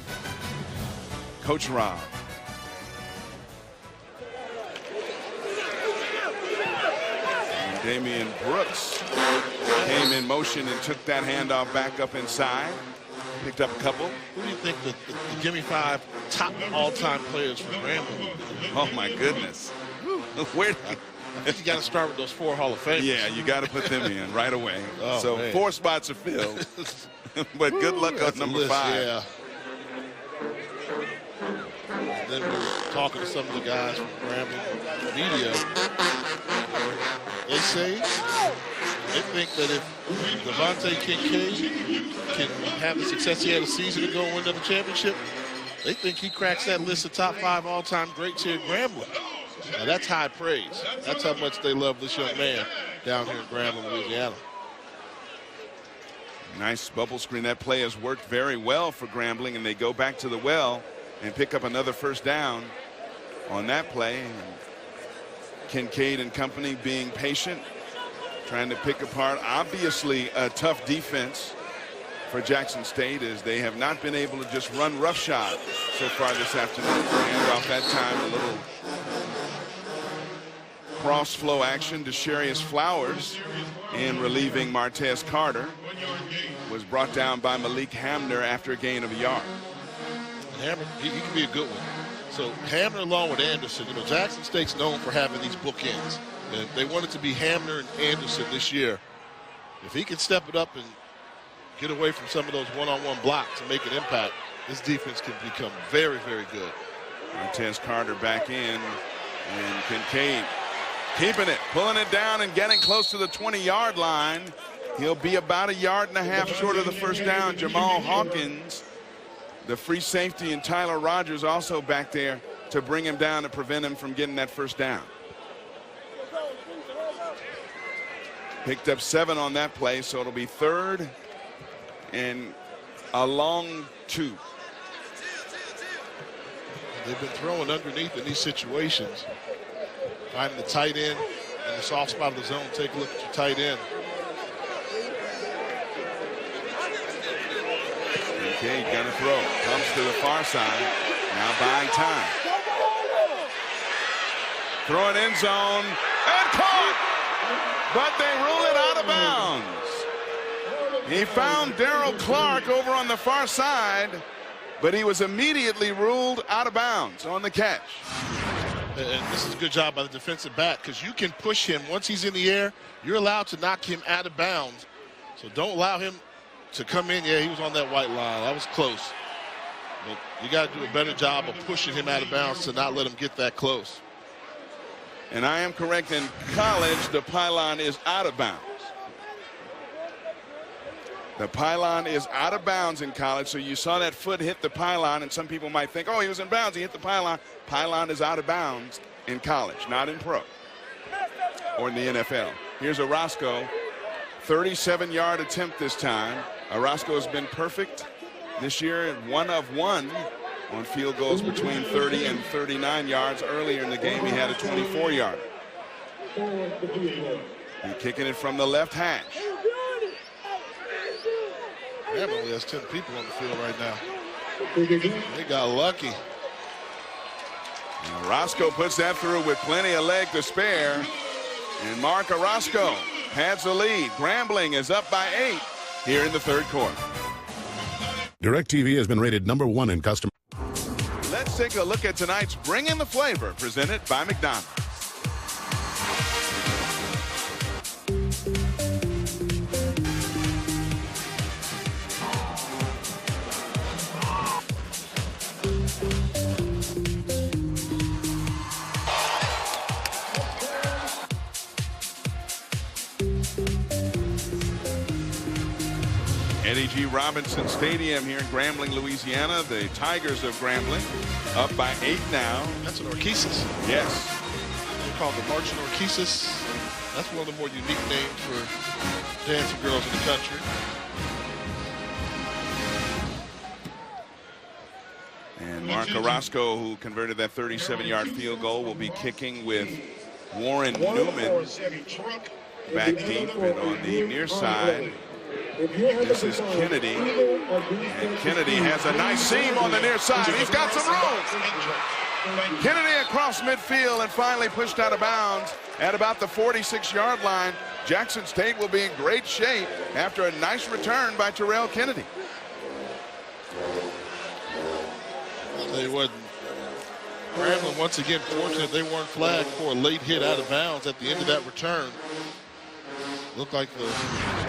Coach Rob. Damian Brooks came in motion and took that handoff back up inside. Picked up a couple. Who do you think the Gimme 5 top all-time players for Grambling? Oh, my goodness. Where? I think you got to start with those 4 Hall of Famers. Yeah, you got to put them in right away. Oh, so man. 4 spots are filled. But good luck on number 5. Yeah. And then we were talking to some of the guys from Grambling media. They say they think that if Devontae Kincaid can have the success he had a season ago and win another championship, they think he cracks that list of top 5 all-time greats here at Grambling. Now, that's high praise. That's how much they love this young man down here in Grambling, Louisiana. Nice bubble screen. That play has worked very well for Grambling, and they go back to the well and pick up another first down on that play. And Kincaid and company being patient, trying to pick apart obviously a tough defense for Jackson State, as they have not been able to just run roughshod so far this afternoon. And off that time, a little cross flow action to Sharius Flowers in relieving Martez Carter. Was brought down by Malik Hamner after a gain of a yard. Hamner, he can be a good one. So Hamner along with Anderson, Jackson State's known for having these bookends. And they want it to be Hamner and Anderson this year. If he can step it up and get away from some of those one-on-one blocks and make an impact, this defense can become very, very good. Martez Carter back in, and Kincaid keeping it, pulling it down and getting close to the 20-yard line. He'll be about 1.5 yards short of the first down. Jamal Hawkins, the free safety, and Tyler Rogers also back there to bring him down to prevent him from getting that first down. Picked up 7 on that play, so it'll be 3rd and a long 2. They've been throwing underneath in these situations. Finding the tight end in the soft spot of the zone. Take a look at your tight end. Okay, gonna throw. Comes to the far side. Now buying time. Throw it end zone. And caught! But they rule it out of bounds. He found Darrell Clark over on the far side, but he was immediately ruled out of bounds on the catch. And this is a good job by the defensive back, because you can push him. Once he's in the air, you're allowed to knock him out of bounds. So don't allow him to come in. Yeah, he was on that white line. That was close. But you got to do a better job of pushing him out of bounds to not let him get that close. And I am correct, in college, the pylon is out of bounds. The pylon is out of bounds in college, so you saw that foot hit the pylon, and some people might think, oh, he was in bounds, he hit the pylon. Pylon is out of bounds in college, not in pro or in the NFL. Here's Orozco, 37-yard attempt this time. Orozco has been perfect this year, 1 of 1 on field goals between 30 and 39 yards. Earlier in the game, he had a 24-yarder. He's kicking it from the left hash. Graham only has 10 people on the field right now. They got lucky. And Orozco puts that through with plenty of leg to spare. And Mark Orozco has the lead. Grambling is up by 8 here in the 3rd quarter. DirecTV has been rated #1 in customer. Let's take a look at tonight's Bring in the Flavor, presented by McDonald's. Eddie G. Robinson Stadium here in Grambling, Louisiana. The Tigers of Grambling up by 8 now. That's an Orchesis. Yes. They're called the Marching Orchesis. That's one of the more unique names for dancing girls in the country. And Mark Orozco, who converted that 37-yard field goal, will be kicking with Warren Newman back deep and on the near side. This is Kennedy, and Kennedy has a nice seam on the near side. He's got some room. Kennedy across midfield and finally pushed out of bounds at about the 46-yard line. Jackson State will be in great shape after a nice return by Terrell Kennedy. I'll tell you what, Grambling once again fortunate they weren't flagged for a late hit out of bounds at the end of that return. Looked like the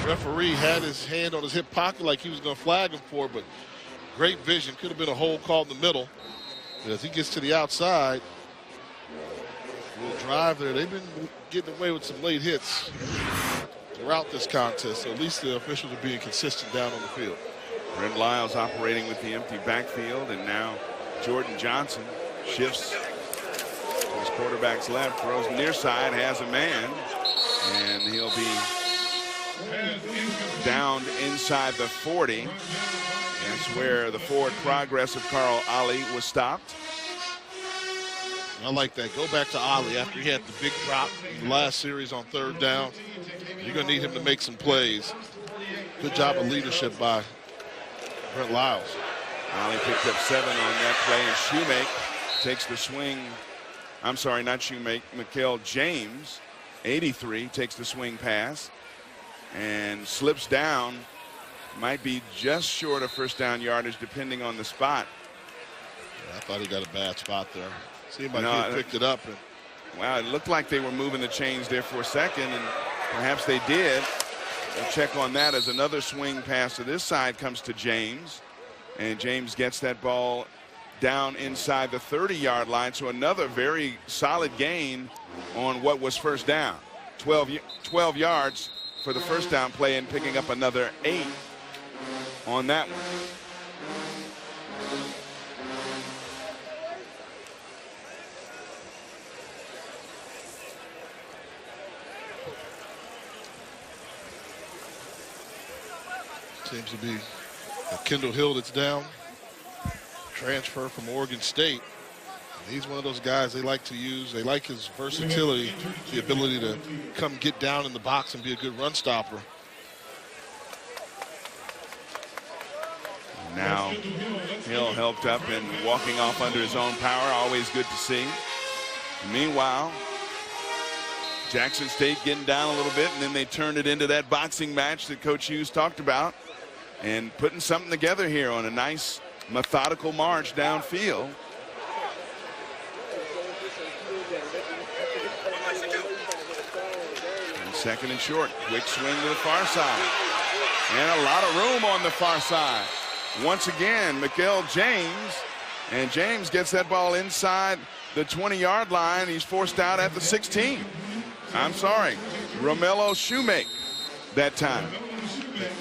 referee had his hand on his hip pocket like he was going to flag him for it, but great vision. Could have been a hold call in the middle. But as he gets to the outside, will drive there. They've been getting away with some late hits throughout this contest, so at least the officials are being consistent down on the field. Brent Lyles operating with the empty backfield, and now Jordan Johnson shifts to his quarterback's left, throws near side, has a man, and he'll be downed inside the 40. That's where the forward progress of Carl Ali was stopped. I like that. Go back to Ali after he had the big drop in the last series on third down. You're going to need him to make some plays. Good job of leadership by Brent Lyles. Ali picked up 7 on that play, and Shoemake takes the swing. I'm sorry, not Shoemake. Mikael James, 83, takes the swing pass and slips down. Might be just short of first down yardage depending on the spot. Yeah, I thought he got a bad spot there. Seemed like he picked it up. And wow, it looked like they were moving the chains there for a second, and perhaps they did. We'll check on that as another swing pass to this side comes to James. And James gets that ball down inside the 30-yard line. So another very solid gain on what was first down. 12 yards for the first down play and picking up another 8 on that one. Seems to be Kendall Hill that's down. Transfer from Oregon State. And he's one of those guys they like to use. They like his versatility, the ability to come get down in the box and be a good run stopper. Now Hill helped up and walking off under his own power. Always good to see. Meanwhile, Jackson State getting down a little bit, and then they turned it into that boxing match that Coach Hughes talked about, and putting something together here on a nice methodical march downfield. And second and short, quick swing to the far side, and a lot of room on the far side. Once again, Mikael James, and James gets that ball inside the 20-yard line. He's forced out at the 16. I'm sorry, Romello Shoemake that time.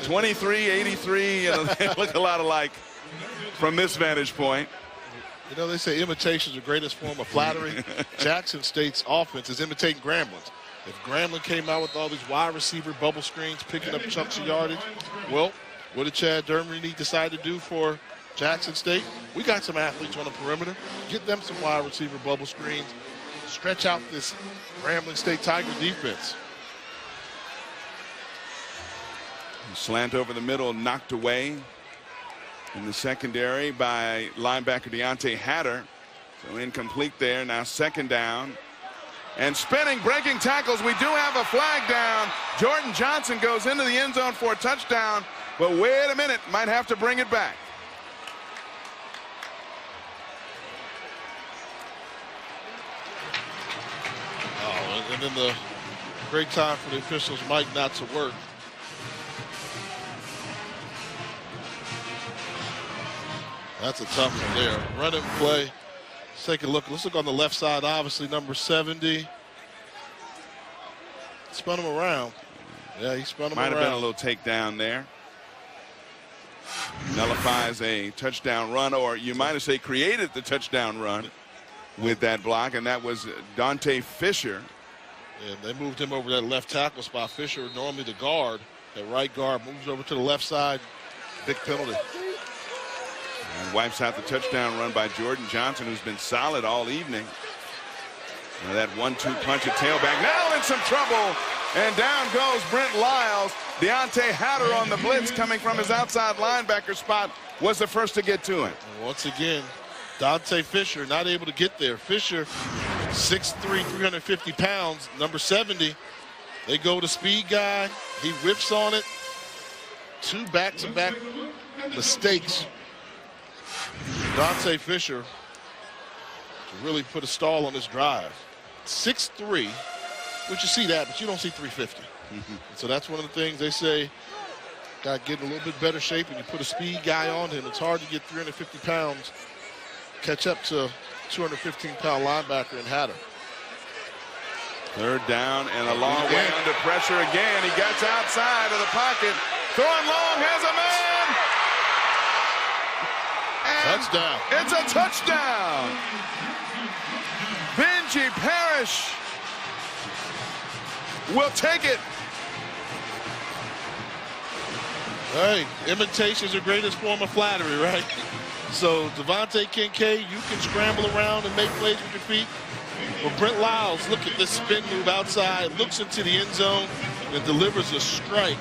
23, 83, and they look a lot alike from this vantage point. You know, they say imitation is the greatest form of flattery. Jackson State's offense is imitating Grambling's. If Grambling came out with all these wide receiver bubble screens, picking up chunks of yardage, well, what did Chad Dermody decide to do for Jackson State? We got some athletes on the perimeter. Get them some wide receiver bubble screens. Stretch out this Grambling State Tiger defense. Slant over the middle, knocked away in the secondary by linebacker Deontay Hatter. So incomplete there. Now second down. And spinning, breaking tackles. We do have a flag down. Jordan Johnson goes into the end zone for a touchdown. But wait a minute, might have to bring it back. Oh, and then the great time for the officials, Mike, not to work. That's a tough one there. Run and play. Let's take a look. Let's look on the left side. Obviously, number 70. Spun him around. Yeah, he spun him around. Might have been a little takedown there. Nullifies a touchdown run, or you might have say created the touchdown run with that block, and that was Dante Fisher. And they moved him over that left tackle spot. Fisher, normally the guard, that right guard, moves over to the left side. Big penalty. And wipes out the touchdown run by Jordan Johnson, who's been solid all evening. Now that 1-2 punch at tailback. Now in some trouble. And down goes Brent Lyles. Deontay Hatter on the blitz coming from his outside linebacker spot was the first to get to him. And once again, Dante Fisher not able to get there. Fisher, 6'3", 350 pounds, number 70. They go to speed guy. He whips on it. 2 back-to-back mistakes. Dante Fisher to really put a stall on this drive. 6'3", which you see that, but you don't see 350. So that's one of the things they say, got to get in a little bit better shape, and you put a speed guy on him. It's hard to get 350 pounds, catch up to 215-pound linebacker in Hatter. 3rd down and a long way under pressure again. He gets outside of the pocket. Throwing long, has a man. And touchdown. It's a touchdown. Benji Parrish will take it. Hey, imitation is the greatest form of flattery, right? So Devontae Kincaid, you can scramble around and make plays with your feet. Well, Brent Lyles, look at this spin move outside, looks into the end zone, and delivers a strike.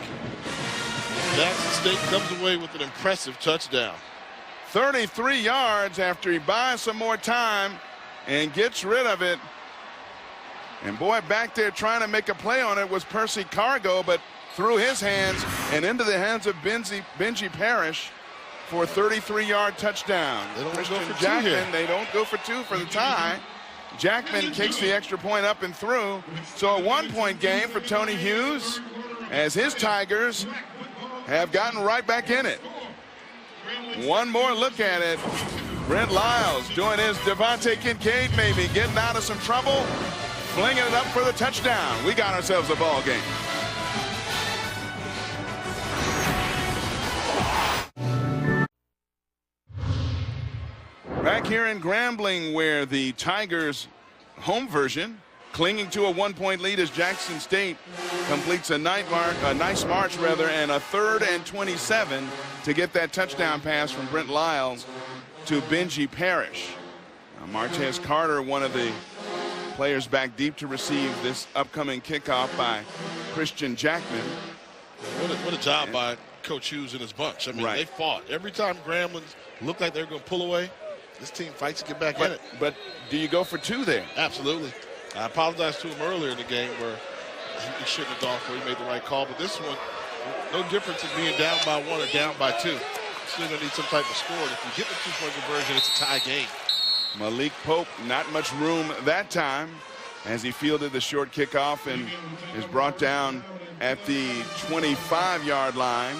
Jackson State comes away with an impressive touchdown. 33 yards after he buys some more time and gets rid of it. And boy, back there trying to make a play on it was Percy Cargo, but through his hands and into the hands of Benji Parrish for a 33-yard touchdown. They don't go for Jackman, 2 here. They don't go for 2 for the tie. Jackman kicks the extra point up and through. So a 1-point game for Tony Hughes as his Tigers have gotten right back in it. One more look at it. Brent Lyles doing his Devontae Kincaid maybe, getting out of some trouble, flinging it up for the touchdown. We got ourselves a ball game. Back here in Grambling, where the Tigers home version clinging to a 1-point lead as Jackson State completes a nice march and a 3rd and 27 to get that touchdown pass from Brent Lyles to Benji Parrish. Now, Martez Carter, one of the players back deep to receive this upcoming kickoff by Christian Jackman. What a job by Coach Hughes and his bunch. I mean, Right. They fought. Every time Grambling looked like they were going to pull away, this team fights to get back in it. But do you go for 2 there? Absolutely. I apologized to him earlier in the game where he shouldn't have gone for it. He made the right call. But this one, no difference in being down by 1 or down by 2. Still going to need some type of score. And if you get the 2-point conversion, it's a tie game. Malik Pope, not much room that time as he fielded the short kickoff and is brought down at the 25-yard line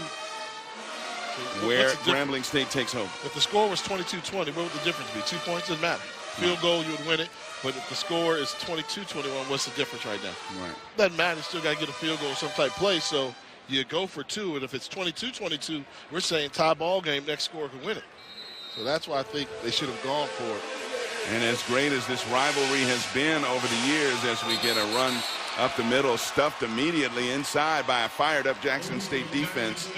where Grambling State takes home. If the score was 22-20, what would the difference be? 2 points doesn't matter. Field goal, you would win it. But if the score is 22-21, what's the difference right now? Right. Doesn't matter. You still got to get a field goal some type play. So you go for 2. And if it's 22-22, we're saying tie ball game, next score can win it. So that's why I think they should have gone for it. And as great as this rivalry has been over the years, as we get a run up the middle, stuffed immediately inside by a fired-up Jackson State defense.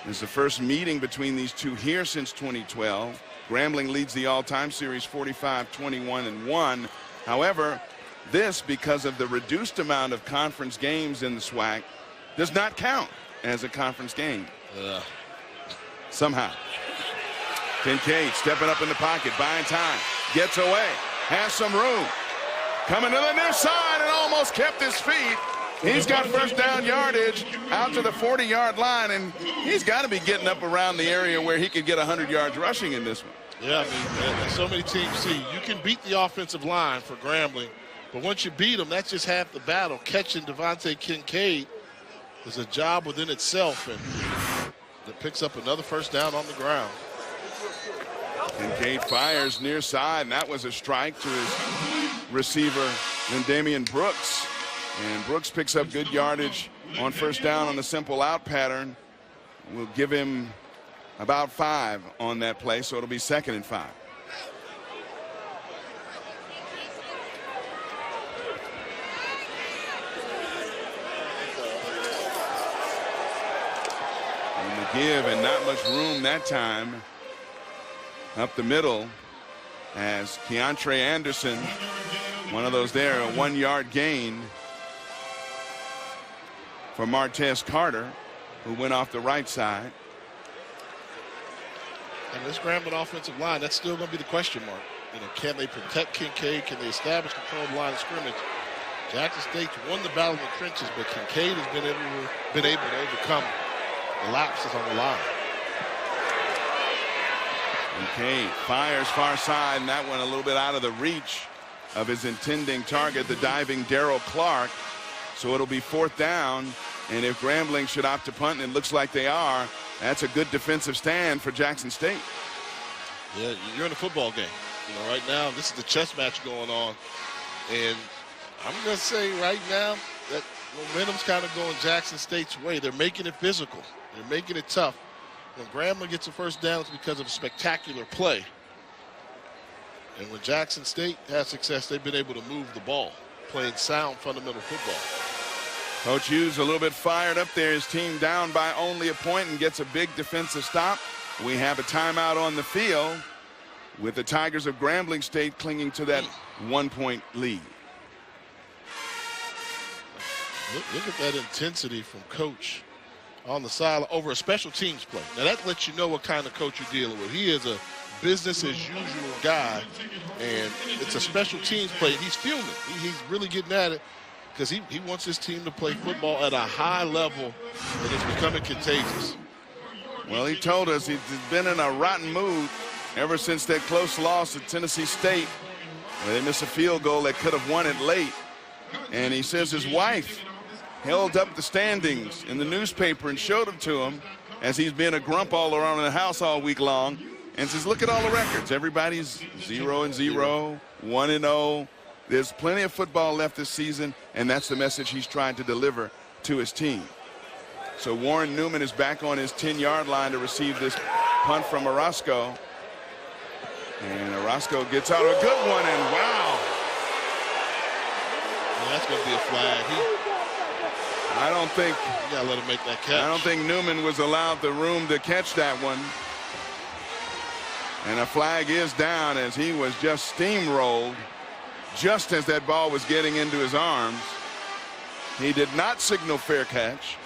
It's the first meeting between these two here since 2012. Grambling leads the all-time series 45-21-1. However, this, because of the reduced amount of conference games in the SWAC, does not count as a conference game. Somehow. Kincaid stepping up in the pocket, buying time, gets away, has some room, coming to the near side and almost kept his feet. He's got first down yardage out to the 40-yard line, and he's got to be getting up around the area where he could get 100 yards rushing in this one. Yeah, I mean, so many teams see you can beat the offensive line for Grambling, but once you beat them, that's just half the battle. Catching Devontae Kincaid is a job within itself, and it picks up another first down on the ground. Kincaid fires near side, and that was a strike to his receiver, then Damian Brooks. And Brooks picks up good yardage on first down on the simple out pattern. We'll give him about 5 on that play, so it'll be 2nd and 5. And the give, and not much room that time up the middle as Keontre Anderson, one of those there, a 1-yard gain for Martez Carter, who went off the right side. And this Grambling offensive line, that's still going to be the question mark. You know, can they protect Kincaid? Can they establish control of the line of scrimmage? Jackson State's won the battle in the trenches, but Kincaid has been able to overcome the lapses on the line. Kincaid fires far side, and that one a little bit out of the reach of his intending target, the diving Darrell Clark. So it'll be 4th down, and if Grambling should opt to punt, and it looks like they are, that's a good defensive stand for Jackson State. Yeah, you're in a football game. You know, right now, this is the chess match going on. And I'm going to say right now that momentum's kind of going Jackson State's way. They're making it physical. They're making it tough. When Grambling gets a first down, it's because of spectacular play. And when Jackson State has success, they've been able to move the ball, playing sound fundamental football. Coach Hughes a little bit fired up there. His team down by only a point and gets a big defensive stop. We have a timeout on the field with the Tigers of Grambling State clinging to that 1-point lead. Look at that intensity from Coach on the side over a special teams play. Now that lets you know what kind of coach you're dealing with. He is a business as usual guy, and it's a special teams play. He's feeling it. He's really getting at it because he wants his team to play football at a high level, and it's becoming contagious. Well, he told us he's been in a rotten mood ever since that close loss at Tennessee State, where they missed a field goal that could have won it late. And he says his wife held up the standings in the newspaper and showed them to him as he's been a grump all around the house all week long, and says, look at all the records. Everybody's 0-0, 1-0. There's plenty of football left this season, and that's the message he's trying to deliver to his team. So Warren Newman is back on his 10-yard line to receive this punt from Orozco. And Orozco gets out a good one, and wow. Well, that's going to be a flag. I don't think you gotta let him make that catch. I don't think Newman was allowed the room to catch that one. And a flag is down as he was just steamrolled just as that ball was getting into his arms. He did not signal fair catch.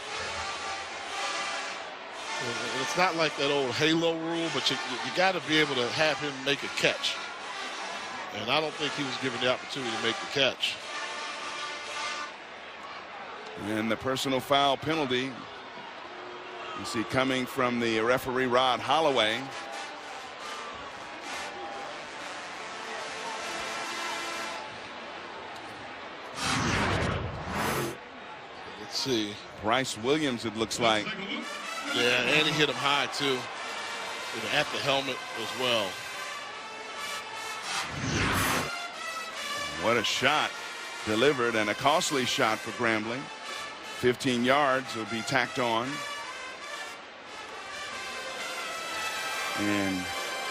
It's not like that old halo rule, but you got to be able to have him make a catch. And I don't think he was given the opportunity to make the catch. And the personal foul penalty, you see coming from the referee Rod Holloway. Let's see. Bryce Williams, it looks like. Yeah, and he hit him high too, at the helmet as well. What a shot delivered, and a costly shot for Grambling. 15 yards will be tacked on. And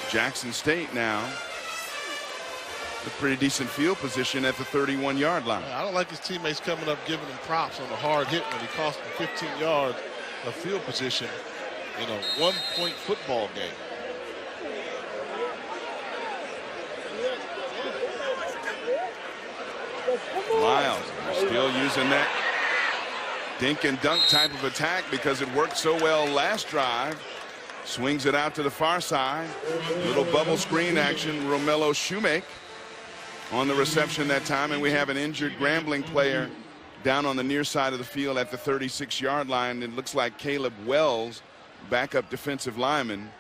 Jackson State now a pretty decent field position at the 31-yard line. I don't like his teammates coming up giving him props on a hard hit when he cost him 15 yards of field position in a 1-point football game. Miles still using that dink and dunk type of attack because it worked so well last drive. Swings it out to the far side. Little bubble screen action. Romello Shoemake on the reception that time, and we have an injured Grambling player down on the near side of the field at the 36-yard line. It looks like Caleb Wells, backup defensive lineman,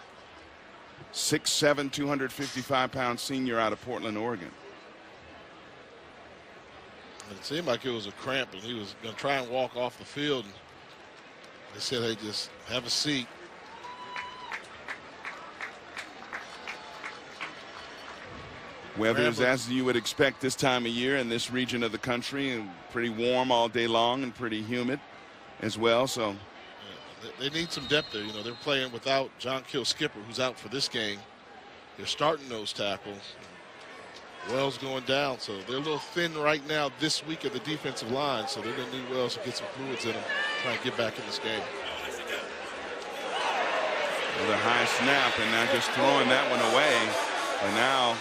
6'7", 255-pound senior out of Portland, Oregon. It seemed like it was a cramp, and he was going to try and walk off the field. And they said, hey, just have a seat. Weather is as you would expect this time of year in this region of the country, and pretty warm all day long and pretty humid as well. So yeah, they need some depth there. You know, they're playing without John Kill Skipper, who's out for this game. They're starting nose tackle. Wells going down, so they're a little thin right now this week at the defensive line. So they're going to need Wells to get some fluids in them, try and get back in this game. Another high snap, and now just throwing that one away. And now,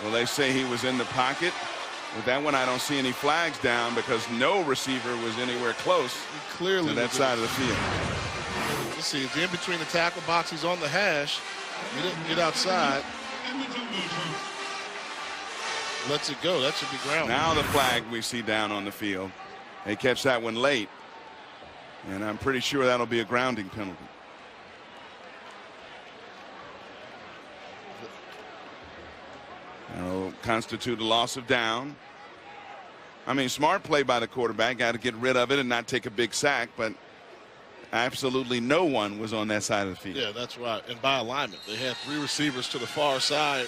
well, they say he was in the pocket. With that one, I don't see any flags down because no receiver was anywhere close to that side of the field. Let's see, he's in between the tackle box. He's on the hash. Get outside. Lets it go. That should be ground. Now the flag we see down on the field. They catch that one late. And I'm pretty sure that'll be a grounding penalty. That'll constitute a loss of down. I mean, smart play by the quarterback. Got to get rid of it and not take a big sack, but absolutely no one was on that side of the field. Yeah, that's right. And by alignment, they had 3 receivers to the far side.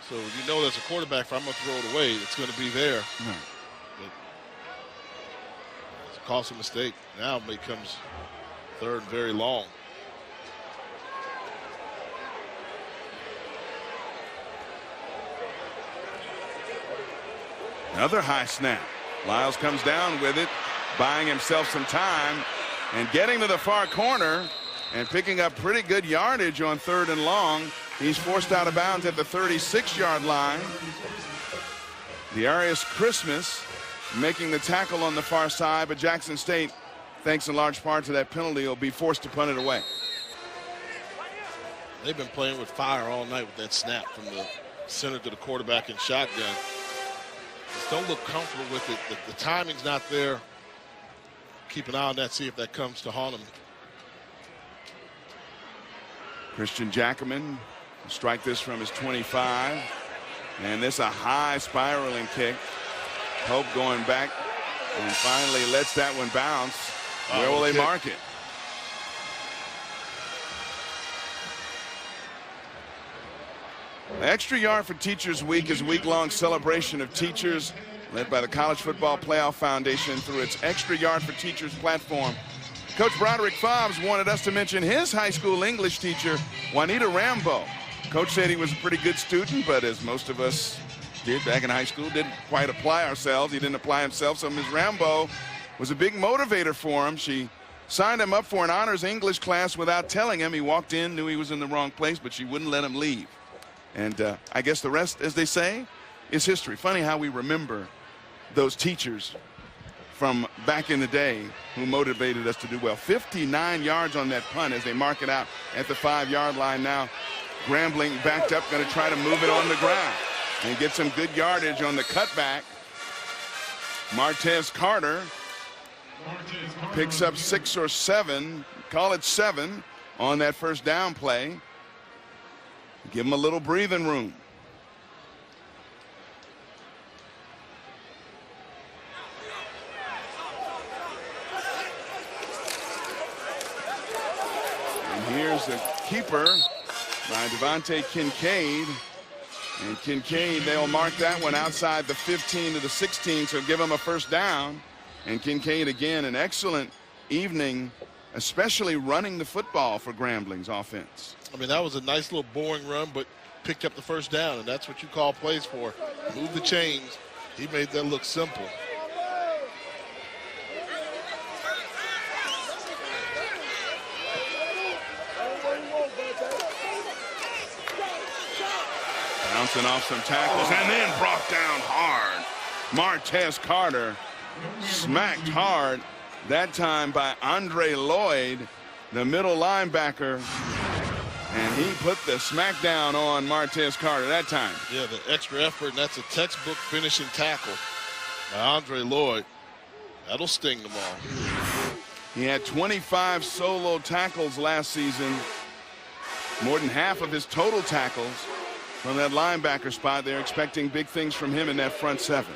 So you know, as a quarterback, if I'm going to throw it away, it's going to be there. But it's a costly mistake. Now it becomes 3rd and very long. Another high snap. Lyles comes down with it, buying himself some time and getting to the far corner and picking up pretty good yardage on 3rd and long. He's forced out of bounds at the 36-yard line. Darius Christmas making the tackle on the far side, but Jackson State, thanks in large part to that penalty, will be forced to punt it away. They've been playing with fire all night with that snap from the center to the quarterback in shotgun. Just don't look comfortable with it. The timing's not there. Keep an eye on that, see if that comes to haunt them. Christian Jackaman will strike this from his 25. And this a high spiraling kick. Pope going back and finally lets that one bounce. Where will they mark it? Extra Yard for Teachers Week is a week-long celebration of teachers led by the College Football Playoff Foundation through its Extra Yard for Teachers platform. Coach Broderick Fobbs wanted us to mention his high school English teacher, Juanita Rambo. Coach said he was a pretty good student, but as most of us did back in high school, didn't quite apply ourselves. He didn't apply himself, so Ms. Rambo was a big motivator for him. She signed him up for an honors English class without telling him. He walked in, knew he was in the wrong place, but she wouldn't let him leave. And I guess the rest, as they say, is history. Funny how we remember those teachers from back in the day who motivated us to do well. 59 yards on that punt as they mark it out at the 5-yard line now. Grambling backed up, going to try to move it on the ground and get some good yardage on the cutback. Martez Carter picks up 6 or 7, call it 7, on that first down play. Give him a little breathing room. And here's the keeper by Devontae Kincaid. And Kincaid, they'll mark that one outside the 15 to the 16, so give him a first down. And Kincaid, again, an excellent evening, especially running the football for Grambling's offense. I mean, that was a nice little boring run, but picked up the first down, and that's what you call plays for. Move the chains. He made that look simple. Bouncing off some tackles and then brought down hard. Martez Carter smacked hard, that time by Andre Lloyd, the middle linebacker. And he put the smackdown on Martez Carter that time. Yeah, the extra effort, and that's a textbook finishing tackle by Andre Lloyd. That'll sting them all. He had 25 solo tackles last season. More than half of his total tackles from that linebacker spot. They're expecting big things from him in that front 7.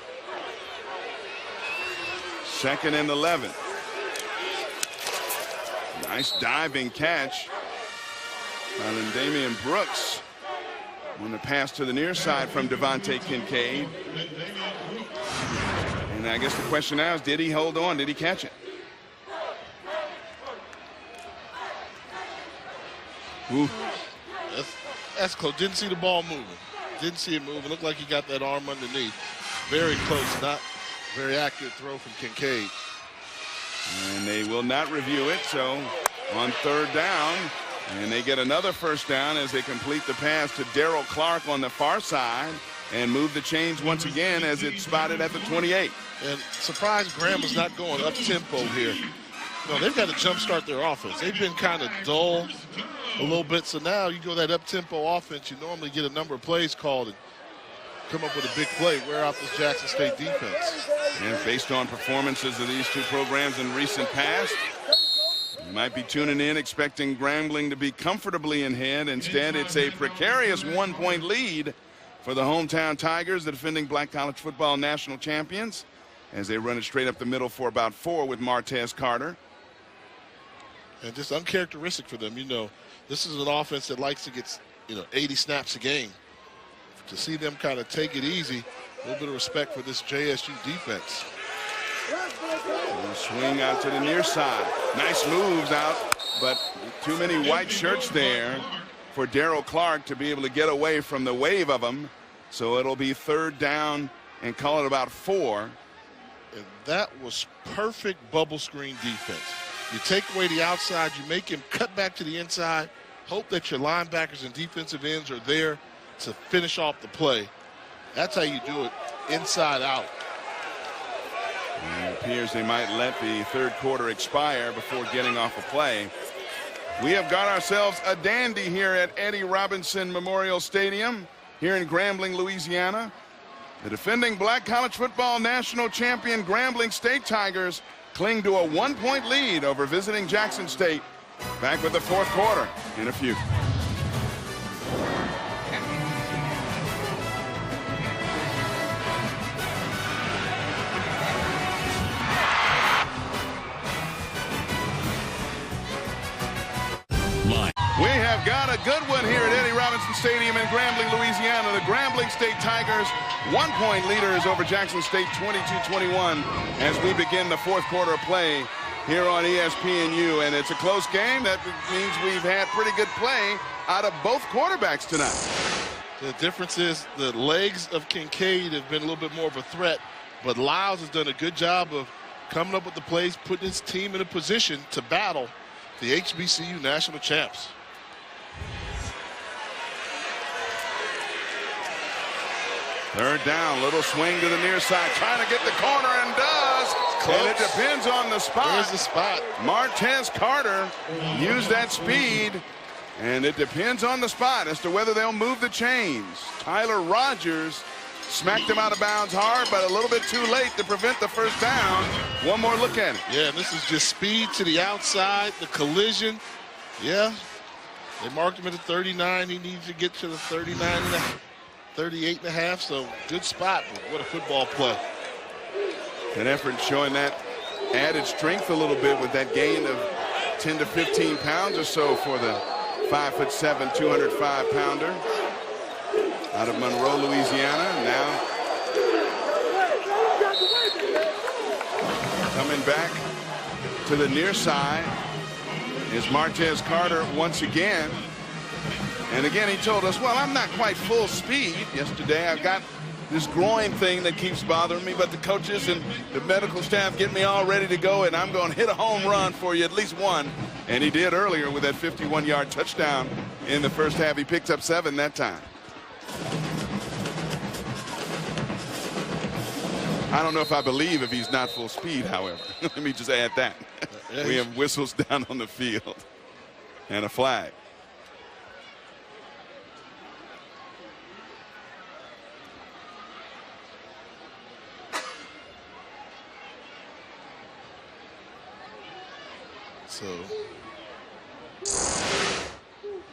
2nd and 11. Nice diving catch. And Damian Brooks on the pass to the near side from Devontae Kincaid. And I guess the question now is, did he hold on? Did he catch it? Ooh. That's close. Didn't see the ball moving. Didn't see it move. It looked like he got that arm underneath. Very close. Not very accurate throw from Kincaid. And they will not review it. So on 3rd down, and they get another first down as they complete the pass to Darrell Clark on the far side and move the chains once again as it's spotted at the 28. And surprised Graham is not going up tempo here. No, they've got to jumpstart their offense. They've been kind of dull a little bit. So now you go that up-tempo offense. You normally get a number of plays called and come up with a big play, wear out this Jackson State defense. And based on performances of these two programs in recent past, you might be tuning in expecting Grambling to be comfortably in hand. Instead, it's a precarious 1-point lead for the hometown Tigers, the defending Black College Football national champions, as they run it straight up the middle for about 4 with Martez Carter. And just uncharacteristic for them. You know, this is an offense that likes to get, 80 snaps a game. To see them kind of take it easy, a little bit of respect for this JSU defense. Swing out to the near side. Nice moves out, but too many white shirts there for Darryl Clark to be able to get away from the wave of them. So it'll be 3rd down and call it about 4. And that was perfect bubble screen defense. You take away the outside, you make him cut back to the inside, hope that your linebackers and defensive ends are there to finish off the play. That's how you do it, inside out. And it appears they might let the 3rd quarter expire before getting off a play. We have got ourselves a dandy here at Eddie Robinson Memorial Stadium here in Grambling, Louisiana. The defending Black College Football national champion Grambling State Tigers cling to a 1-point lead over visiting Jackson State. Back with the 4th quarter in a few. We have got a good one here at Eddie Robinson Stadium in Grambling, Louisiana. The Grambling State Tigers 1-point leaders over Jackson State 22-21 as we begin the 4th quarter of play here on ESPNU. And it's a close game. That means we've had pretty good play out of both quarterbacks tonight. The difference is the legs of Kincaid have been a little bit more of a threat, but Lyles has done a good job of coming up with the plays, putting his team in a position to battle the HBCU national champs. Third down, little swing to the near side, trying to get the corner and does. Close. And it depends on the spot. Where's the spot? Martez Carter used that speed, and it depends on the spot as to whether they'll move the chains. Tyler Rogers smacked him out of bounds hard, but a little bit too late to prevent the 1st down. One more look at it. Yeah, this is just speed to the outside, the collision. Yeah, they marked him at the 39. He needs to get to the 38 and a half, so good spot. What a football play. An effort showing that added strength a little bit with that gain of 10 to 15 pounds or so for the 5'7", 205-pounder out of Monroe, Louisiana. Now coming back to the near side is Martez Carter once again. And again, he told us, well, I'm not quite full speed. Yesterday, I've got this groin thing that keeps bothering me, but the coaches and the medical staff get me all ready to go, and I'm going to hit a home run for you, at least one. And he did earlier with that 51-yard touchdown in the 1st half. He picked up 7 that time. I don't know if I believe if he's not full speed, however. Let me just add that. We have whistles down on the field and a flag.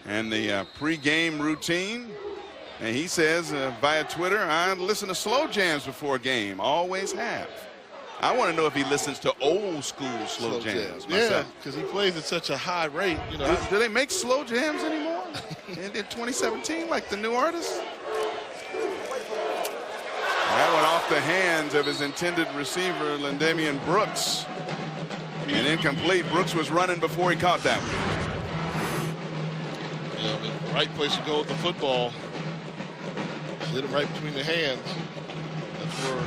And the pre-game routine, and he says via Twitter, I listen to slow jams before a game, always have. I want to know if he listens to old school slow jams myself. Yeah, because he plays at such a high rate. Do they make slow jams anymore in 2017, like the new artists? That went off the hands of his intended receiver, Lindamian Brooks. And incomplete. Brooks was running before he caught that one. Yeah, the right place to go with the football. Hit it right between the hands. That's where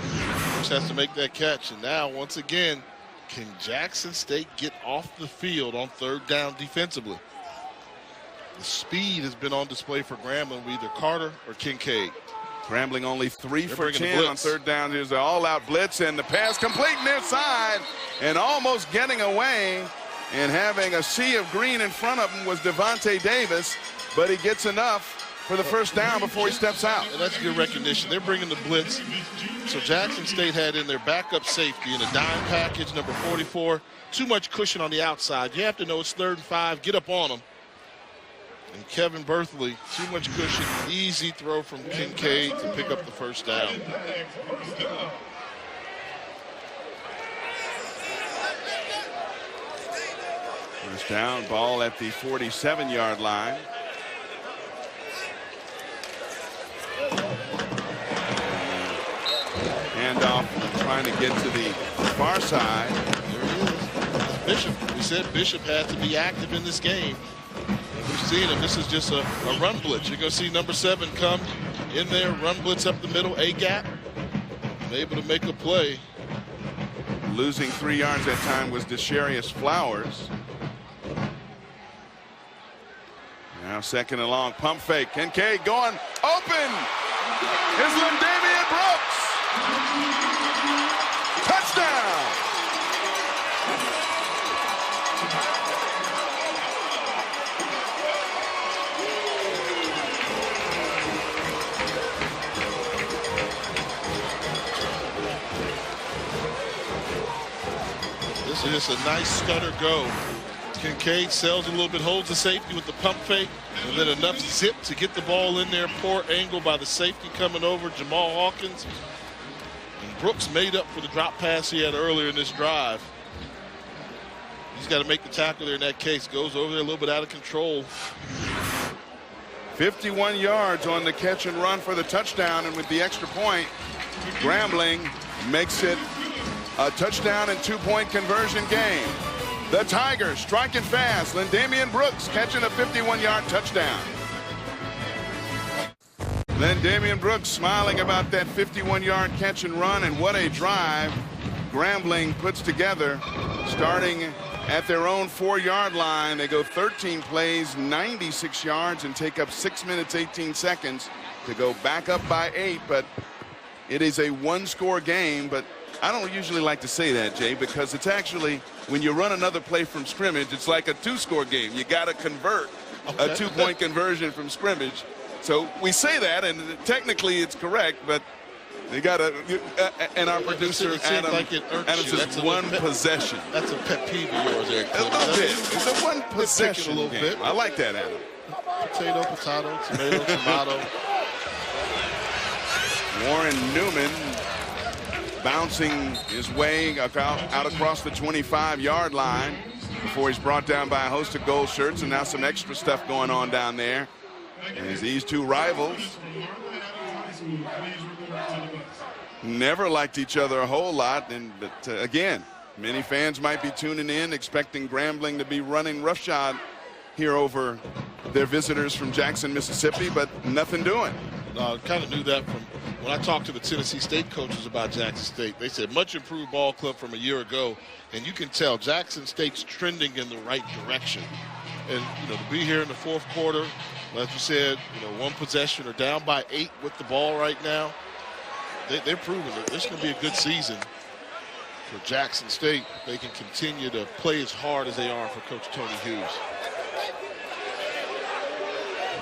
Brooks has to make that catch. And now, once again, can Jackson State get off the field on 3rd down defensively? The speed has been on display for Grambling with either Carter or Kincaid. Grambling only 3 for 10 on third down. Here's an all-out blitz, and the pass complete near side, and almost getting away and having a sea of green in front of him was Devontae Davis, but he gets enough for the first down before he steps out. And that's good recognition. They're bringing the blitz. So Jackson State had in their backup safety in a dime package, number 44. Too much cushion on the outside. You have to know it's 3rd and 5. Get up on them. And Kevin Berthley, too much cushion. Easy throw from Kincaid to pick up the first down. First down, ball at the 47-yard line. Handoff, trying to get to the far side. There he is. Bishop. We said Bishop had to be active in this game. We've seen him. This is just a run blitz. You're going to see number 7 come in there, run blitz up the middle, A-gap, and able to make a play. Losing 3 yards that time was Desharius Flowers. Now 2nd and long, pump fake. Kincaid going open. Here's Lindamian Brooks. Touchdown. This is just a nice stutter go. Kincaid sells a little bit, holds the safety with the pump fake, and then enough zip to get the ball in there. Poor angle by the safety coming over, Jamal Hawkins. And Brooks made up for the drop pass he had earlier in this drive. He's got to make the tackle there in that case. Goes over there a little bit out of control. 51 yards on the catch and run for the touchdown, and with the extra point, Grambling makes it a touchdown and 2-point conversion game. The Tigers striking fast. Lindamian Brooks catching a 51-yard touchdown. Lindamian Brooks smiling about that 51-yard catch and run, and what a drive Grambling puts together. Starting at their own 4-yard line, they go 13 plays, 96 yards, and take up 6 minutes, 18 seconds to go back up by 8. But it is a 1-score game, but I don't usually like to say that, Jay, because it's actually, when you run another play from scrimmage, it's like a 2-score game. You got to convert a 2-point conversion from scrimmage. So we say that, and technically it's correct, but they got to, and our producer, Adam, like Adam says one possession. That's a pet peeve of yours there, Cliff. A little bit. It's a one possession a little game. bit. I like that, Adam. Potato, potato, tomato, tomato. Warren Newman bouncing his way out across the 25-yard line before he's brought down by a host of gold shirts, and now some extra stuff going on down there as these two rivals never liked each other a whole lot. But again, many fans might be tuning in expecting Grambling to be running roughshod here over their visitors from Jackson, Mississippi, but nothing doing. I kind of knew that from when I talked to the Tennessee State coaches about Jackson State. They said much improved ball club from a year ago, and you can tell Jackson State's trending in the right direction. And to be here in the 4th quarter, like you said, one possession or down by 8 with the ball right now, they're proving that this is going to be a good season for Jackson State. They can continue to play as hard as they are for Coach Tony Hughes.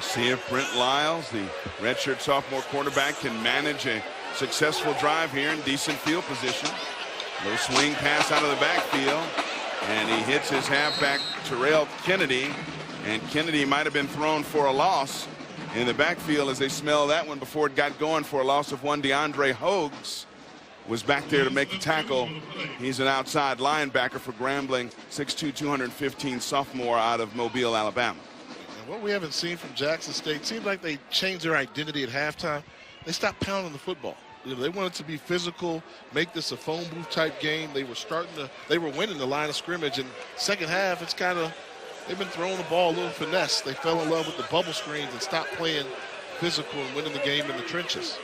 See if Brent Lyles, the redshirt sophomore quarterback, can manage a successful drive here in decent field position. Low swing pass out of the backfield, and he hits his halfback Terrell Kennedy, and Kennedy might have been thrown for a loss in the backfield as they smell that one before it got going for a loss of 1. DeAndre Hogues was back there to make the tackle. He's an outside linebacker for Grambling, 6'2", 215 sophomore out of Mobile, Alabama. What we haven't seen from Jackson State, seems like they changed their identity at halftime. They stopped pounding the football. They wanted to be physical, make this a phone booth type game. They were winning the line of scrimmage, and second half, it's kind of, they've been throwing the ball a little finesse. They fell in love with the bubble screens and stopped playing physical and winning the game in the trenches.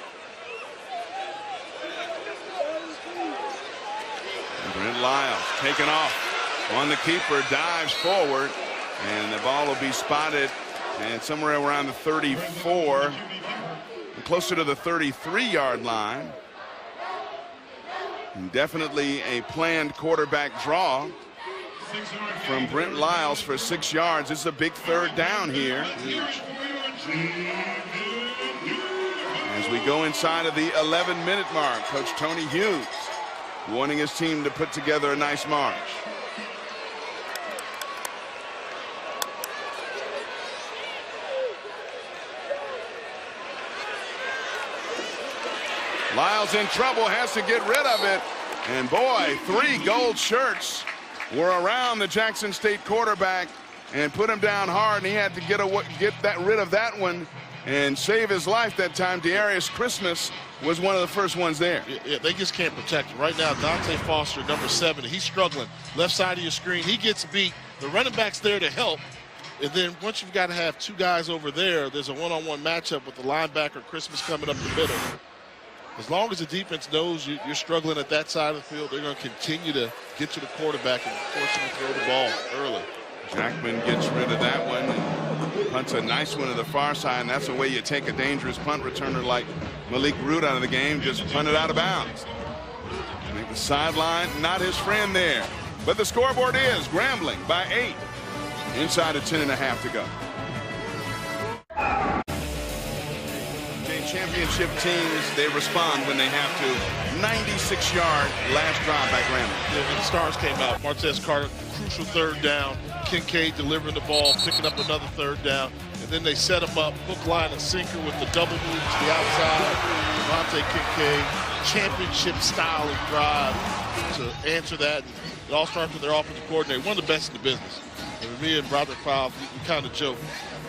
And Brent Lyles taken off on the keeper, dives forward, and the ball will be spotted and somewhere around the 34. closer to the 33-yard line. And definitely a planned quarterback draw from Brent Lyles for 6 yards. This is a big third down here. As we go inside of the 11-minute mark, Coach Tony Hughes wanting his team to put together a nice march. Lyles in trouble, has to get rid of it. And boy, 3 gold shirts were around the Jackson State quarterback and put him down hard, and he had to get rid of that one and save his life that time. Darius Christmas was one of the first ones there. Yeah, they just can't protect him. Right now, Dante Foster, number 7, he's struggling. Left side of your screen, he gets beat. The running back's there to help. And then once you've got to have 2 guys over there, there's a one-on-one matchup with the linebacker, Christmas, coming up the middle. As long as the defense knows you're struggling at that side of the field, they're going to continue to get to the quarterback and force him to throw the ball early. Jackman gets rid of that one and punts a nice one to the far side, and that's the way you take a dangerous punt returner like Malik Root out of the game. Just punt it out of bounds. I think the sideline, not his friend there. But the scoreboard is Grambling by 8. Inside of 10.5 to go. Championship teams, they respond when they have to. 96-yard last drive by Grambling. Yeah, when the stars came out, Martez Carter, crucial third down. Kincaid delivering the ball, picking up another third down. And then they set him up, hook, line, and sinker with the double move to the outside. Devontae Kincaid, championship-style drive to answer that. And it all starts with their offensive coordinator, one of the best in the business. And me and Broderick Fowle, we kind of joke.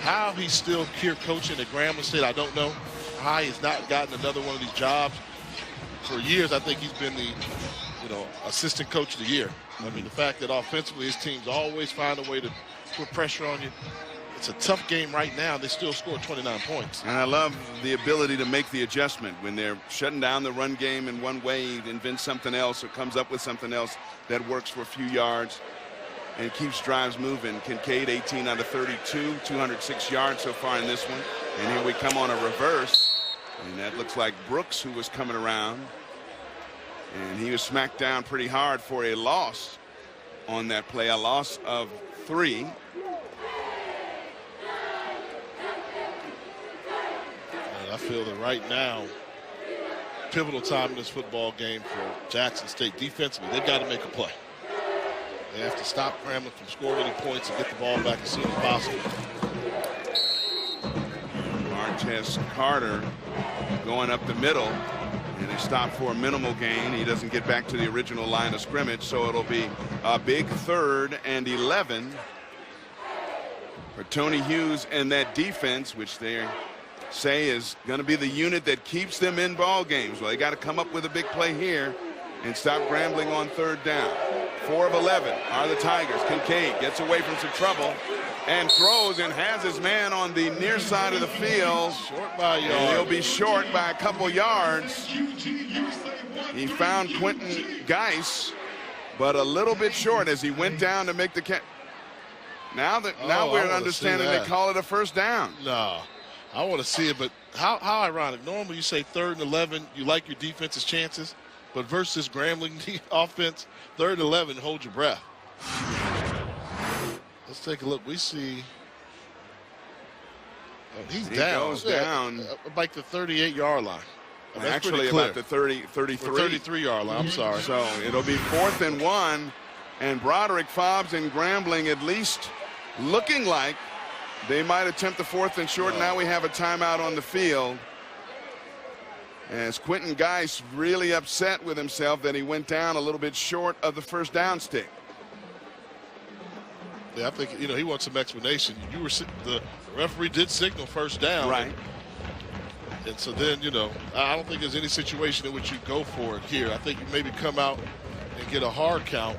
How he's still here coaching at Grambling State, I don't know. How he's not gotten another one of these jobs. For years, I think he's been the, assistant coach of the year. I mean, the fact that offensively his teams always find a way to put pressure on you. It's a tough game right now. They still scored 29 points. And I love the ability to make the adjustment when they're shutting down the run game in one way, invent something else or comes up with something else that works for a few yards and keeps drives moving. Kincaid, 18 out of 32, 206 yards so far in this one. And here we come on a reverse. And that looks like Brooks, who was coming around. And he was smacked down pretty hard for a loss on that play, a loss of 3. And I feel that right now, pivotal time in this football game for Jackson State defensively. They've got to make a play. They have to stop Grambling from scoring any points and get the ball back as soon as possible. Martez Carter going up the middle, and they stop for a minimal gain. He doesn't get back to the original line of scrimmage, so it'll be a big 3rd and 11 for Tony Hughes and that defense, which they say is going to be the unit that keeps them in ball games. Well, they got to come up with a big play here and stop Grambling on 3rd down. 4 of 11 are the Tigers. Kincaid gets away from some trouble and throws and has his man on the near side of the field. Short by a yard. And he'll be short by a couple yards. He found Quentin Geis, but a little bit short as he went down to make the catch. Now we're understanding they call it a 1st down. No, I want to see it, but how ironic. Normally you say 3rd and 11, you like your defense's chances, but versus Grambling offense, 3rd and 11, hold your breath. Let's take a look. We see he's down. He goes down. Like the 38-yard line. Actually about the 33. 33-yard line, I'm sorry. So it'll be 4th and 1, and Broderick Fobbs and Grambling at least looking like they might attempt the 4th and short. Now we have a timeout on the field. As Quentin Geis really upset with himself that he went down a little bit short of the 1st down stick. Yeah, I think, he wants some explanation. The referee did signal 1st down. Right. And so then, I don't think there's any situation in which you go for it here. I think you maybe come out and get a hard count.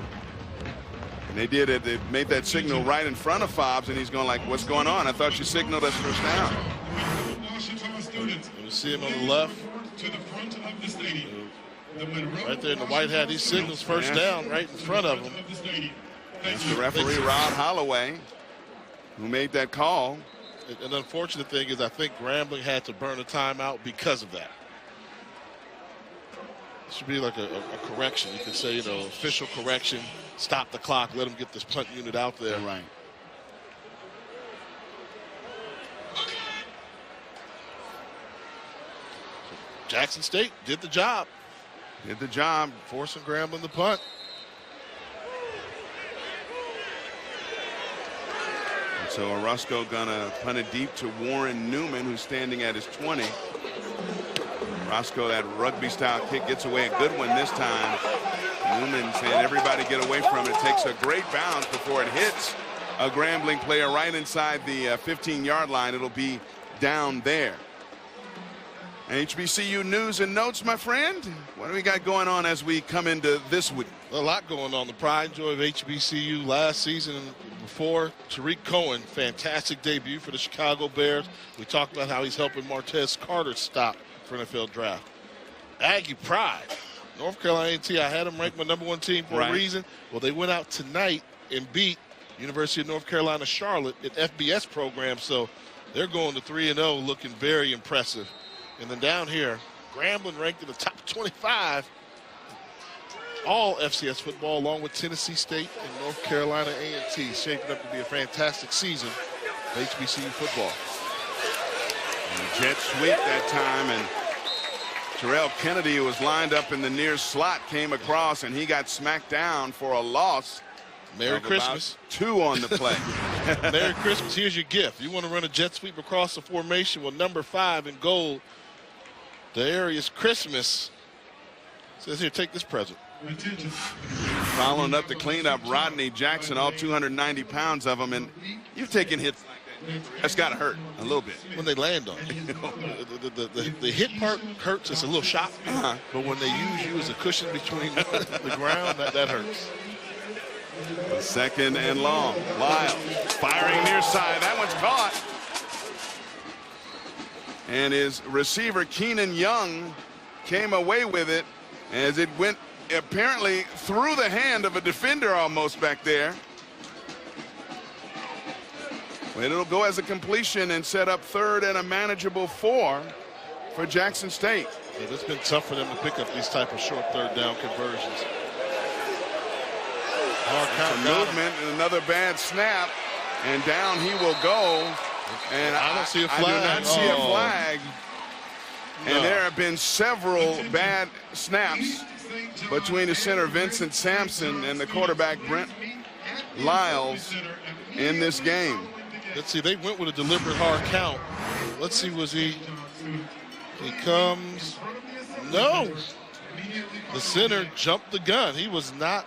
And they did it. They made that signal right in front of Fobbs, and he's going like, what's going on? I thought you signaled us 1st down. You see him on the left. Right there in the white hat, he signals 1st down right in front of him. That's the referee, Rod Holloway, who made that call. An unfortunate thing is I think Grambling had to burn a timeout because of that. It should be like a correction. You can say, you know, official correction, stop the clock, let them get this punt unit out there. Right. Jackson State did the job. Did the job. Forcing Grambling the punt. And so Orozco gonna punt it deep to Warren Newman, who's standing at his 20. Orozco, that rugby style kick, gets away a good one this time. Newman saying everybody get away from it. Takes a great bounce before it hits a Grambling player right inside the 15-yard line. It'll be down there. HBCU news and notes, my friend. What do we got going on as we come into this week? A lot going on. The pride and joy of HBCU last season and before. Tariq Cohen, fantastic debut for the Chicago Bears. We talked about how he's helping Martez Carter's stop for NFL draft. Aggie pride. North Carolina A&T, I had them ranked my #1 team for a reason. Well, they went out tonight and beat University of North Carolina Charlotte at FBS program, so they're going to 3-0, looking very impressive. And then down here, Grambling ranked in the top 25 all FCS football, along with Tennessee State and North Carolina A&T, shaping up to be a fantastic season of HBCU football. And jet sweep that time, and Terrell Kennedy, who was lined up in the near slot, came across, and he got smacked down for a loss. Merry Christmas. 2 on the play. Merry Christmas. Here's your gift. You want to run a jet sweep across the formation with number 5 in gold. The area's Christmas. Says here, take this present. Following up the cleanup, Rodney Jackson, all 290 pounds of him, and you've taken hits. That's got to hurt a little bit. When they land on it. The hit part hurts. It's a little shock. But when they use you as a cushion between the ground, that hurts. Second and long. Lyle firing near side. That one's caught. And his receiver, Keenan Young, came away with it as it went apparently through the hand of a defender almost back there. But it'll go as a completion and set up 3rd and a manageable 4 for Jackson State. Yeah, it's been tough for them to pick up these type of short 3rd down conversions. Movement and another bad snap, and down he will go. And I don't see a flag. I do not see a flag. No. And there have been several bad snaps between the center Vincent Sampson and the quarterback Brent Lyles in this game. Let's see, they went with a deliberate hard count. Let's see, was he comes, no. The center jumped the gun. He was not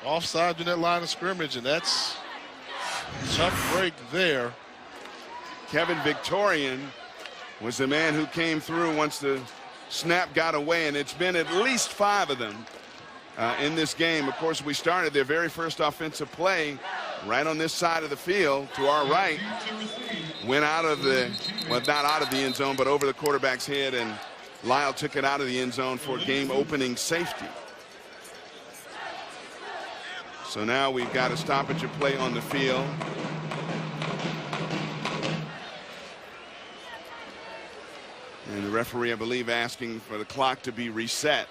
offside in that line of scrimmage, and that's a tough break there. Kevin Victorian was the man who came through once the snap got away, and it's been at least 5 of them in this game. Of course, we started their very first offensive play right on this side of the field to our right. Went out of the, well, not out of the end zone, but over the quarterback's head, and Lyle took it out of the end zone for game-opening safety. So now we've got a stoppage of play on the field. And the referee, I believe, asking for the clock to be reset.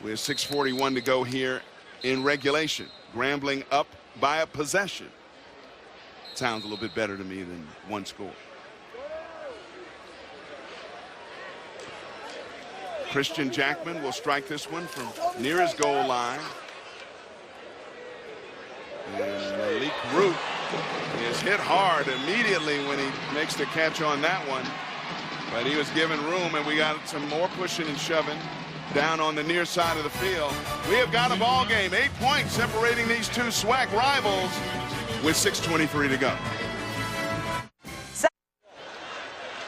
With 6:41 to go here in regulation. Grambling up by a possession. Sounds a little bit better to me than one score. Christian Jackman will strike this one from near his goal line. And Malik Root is hit hard immediately when he makes the catch on that one. But he was given room, and we got some more pushing and shoving down on the near side of the field. We have got a ball game, 8 points separating these two SWAC rivals with 6:23 to go.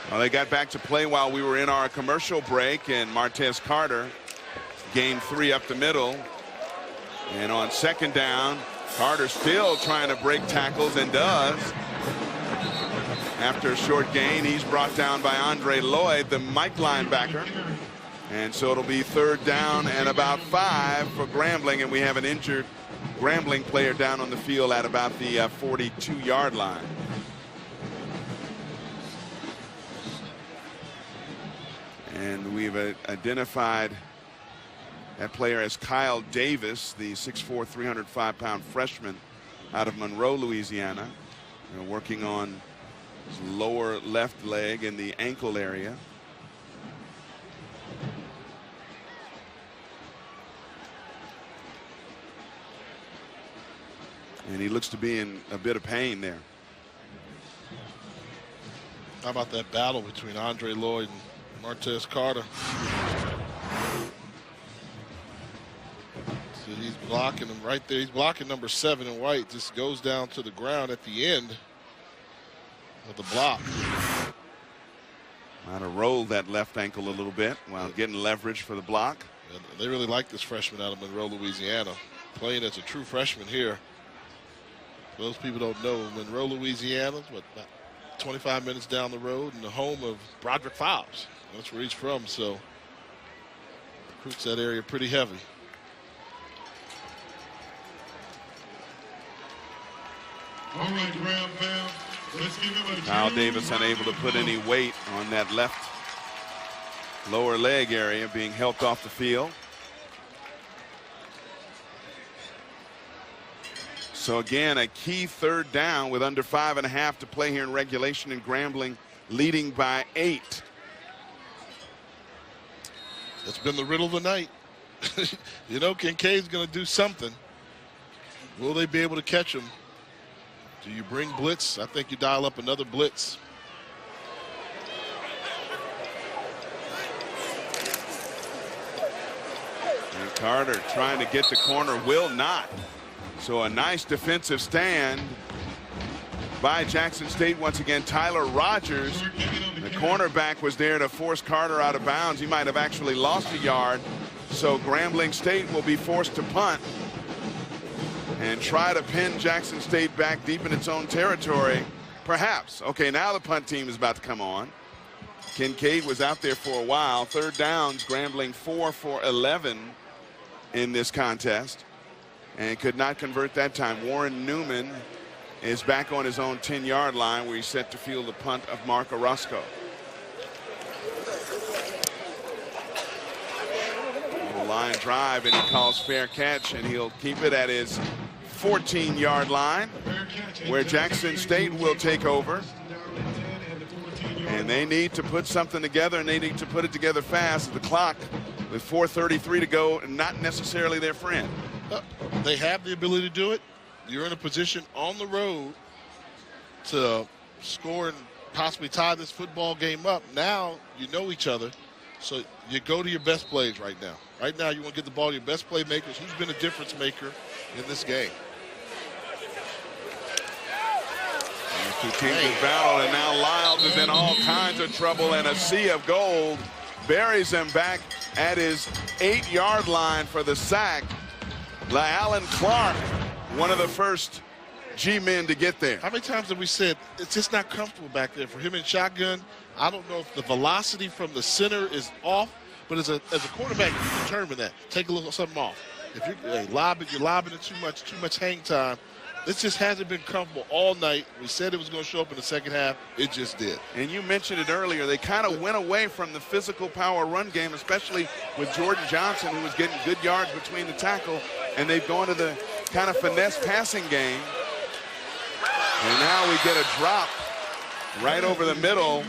Well, they got back to play while we were in our commercial break, and Martez Carter gained 3 up the middle. And on second down, Carter still trying to break tackles, and does. After a short gain, he's brought down by Andre Lloyd, the Mike linebacker. And so it'll be 3rd down and about 5 for Grambling, and we have an injured Grambling player down on the field at about the 42-yard line. And we've identified that player as Kyle Davis, the 6'4", 305-pound freshman out of Monroe, Louisiana. Working on his lower left leg in the ankle area. And he looks to be in a bit of pain there. How about that battle between Andre Lloyd and Martez Carter? So he's blocking him right there. He's blocking number 7 in white. Just goes down to the ground at the end of the block. Might have rolled that left ankle a little bit while getting leverage for the block. And they really like this freshman out of Monroe, Louisiana, playing as a true freshman here. Those people don't know, Monroe, Louisiana, what, about 25 minutes down the road, and the home of Broderick Fowles. That's where he's from, so recruits that area pretty heavy. All right, Graham fam, let's give him a Kyle Davis unable to put any weight on that left lower leg area, being helped off the field. So again, a key third down with under 5.5 to play here in regulation, and Grambling leading by 8. That's been the riddle of the night. You know, Kincaid's going to do something. Will they be able to catch him? Do you bring blitz? I think you dial up another blitz. And Carter trying to get the corner, will not. So a nice defensive stand by Jackson State. Once again, Tyler Rogers, the cornerback, was there to force Carter out of bounds. He might have actually lost a yard. So Grambling State will be forced to punt and try to pin Jackson State back deep in its own territory. Perhaps. Okay, now the punt team is about to come on. Kincaid was out there for a while. Third downs, Grambling 4 for 11 in this contest, and could not convert that time. Warren Newman is back on his own 10-yard line, where he's set to field the punt of Mark Orozco. Line drive, and he calls fair catch, and he'll keep it at his 14-yard line, where Jackson State will take over. And they need to put something together, and they need to put it together fast. The clock with 4:33 to go, and not necessarily their friend. They have the ability to do it. You're in a position on the road to score and possibly tie this football game up. Now you know each other, so you go to your best plays right now. Right now you want to get the ball to your best playmakers. Who's been a difference maker in this game? Two teams in battle, and now Lyles is in all kinds of trouble, and a sea of gold buries him back at his 8-yard line for the sack. Allen Clark, one of the first G-men to get there. How many times have we said it's just not comfortable back there for him in shotgun? I don't know if the velocity from the center is off, but as a quarterback, you determine that. Take a little something off. If you're lobbing it too much hang time. This just hasn't been comfortable all night. We said it was going to show up in the second half. It just did. And you mentioned it earlier. They kind of went away from the physical power run game, especially with Jordan Johnson, who was getting good yards between the tackle. And they've gone to the kind of finesse passing game. And now we get a drop right over the middle,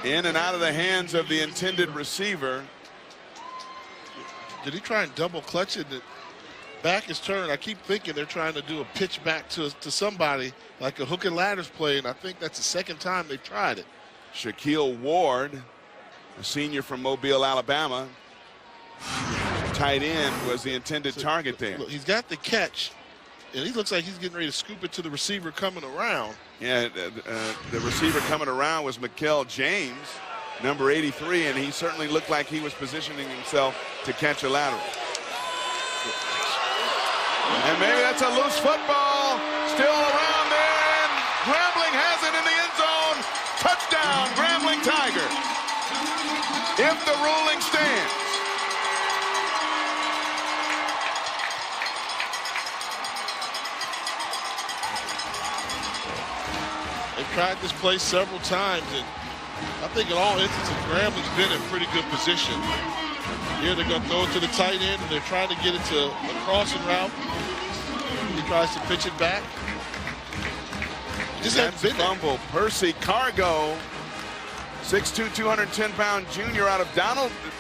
in and out of the hands of the intended receiver. Did he try and double clutch it? Back is turned. I keep thinking they're trying to do a pitch back to somebody like a hook and ladders play, and I think that's the second time they've tried it. Shaquille Ward, a senior from Mobile, Alabama, tight end, was the intended target there. Look, he's got the catch, and he looks like he's getting ready to scoop it to the receiver coming around. Yeah, the receiver coming around was Mikel James, number 83, and he certainly looked like he was positioning himself to catch a lateral. And maybe that's a loose football. Still around there, and Grambling has it in the end zone. Touchdown, Grambling Tigers. If the ruling stands. They've tried this play several times, and I think in all instances, Grambling's been in pretty good position. Here they're going to throw it to the tight end, and they're trying to get it to a crossing route. He tries to pitch it back. Just hasn't been fumble. Percy Cargo, 6'2", 210-pound junior out of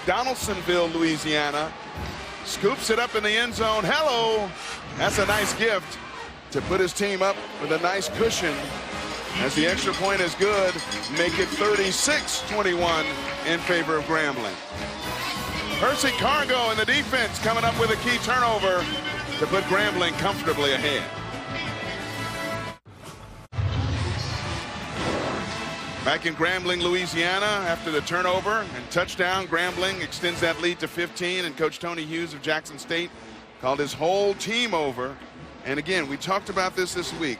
Donaldsonville, Louisiana. Scoops it up in the end zone. Hello. That's a nice gift to put his team up with a nice cushion. As the extra point is good, make it 36-21 in favor of Grambling. Percy Cargo and the defense coming up with a key turnover to put Grambling comfortably ahead. Back in Grambling, Louisiana, after the turnover and touchdown, Grambling extends that lead to 15, and Coach Tony Hughes of Jackson State called his whole team over. And again, we talked about this week.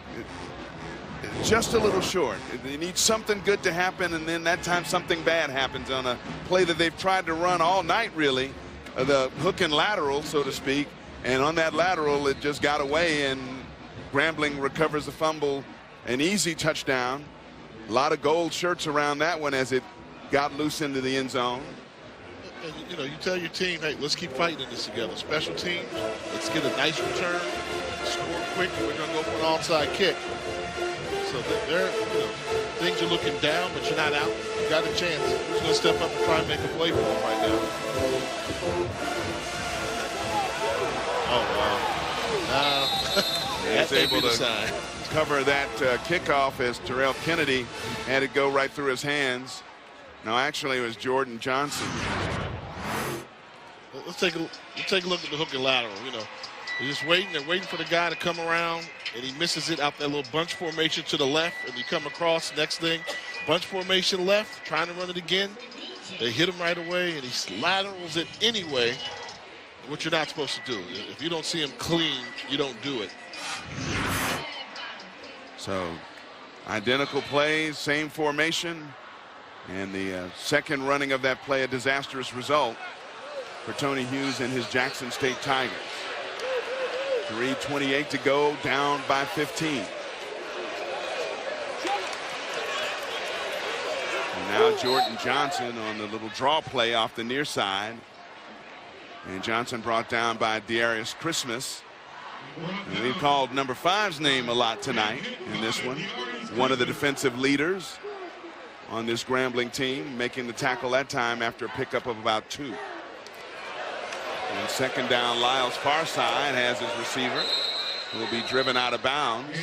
Just a little short. They need something good to happen, and then that time something bad happens on a play that they've tried to run all night, really, the hook and lateral, so to speak. And on that lateral, it just got away, and Grambling recovers the fumble, an easy touchdown. A lot of gold shirts around that one as it got loose into the end zone. And, you know, you tell your team, hey, let's keep fighting in this together. Special teams, let's get a nice return, score quick, and we're going to go for an onside kick. So they're, you know, things are looking down, but you're not out. You got a chance. Who's going to step up and try and make a play for them right now? Oh, wow. He's able to cover that kickoff as Terrell Kennedy had it go right through his hands. No, actually, it was Jordan Johnson. Let's take a look at the hook and lateral. You know, they're just waiting. They're waiting for the guy to come around, and he misses it out that little bunch formation to the left, and you come across. Next thing, bunch formation left, trying to run it again. They hit him right away, and he laterals it anyway, what you're not supposed to do. If you don't see him clean, you don't do it. So, identical plays, same formation, and the second running of that play, a disastrous result for Tony Hughes and his Jackson State Tigers. 3:28 to go, down by 15. And now Jordan Johnson on the little draw play off the near side. And Johnson brought down by Darius Christmas. And we've called number 5's name a lot tonight in this one. One of the defensive leaders on this Grambling team, making the tackle that time after a pickup of about 2. And second down, Lyles far side has his receiver, who will be driven out of bounds.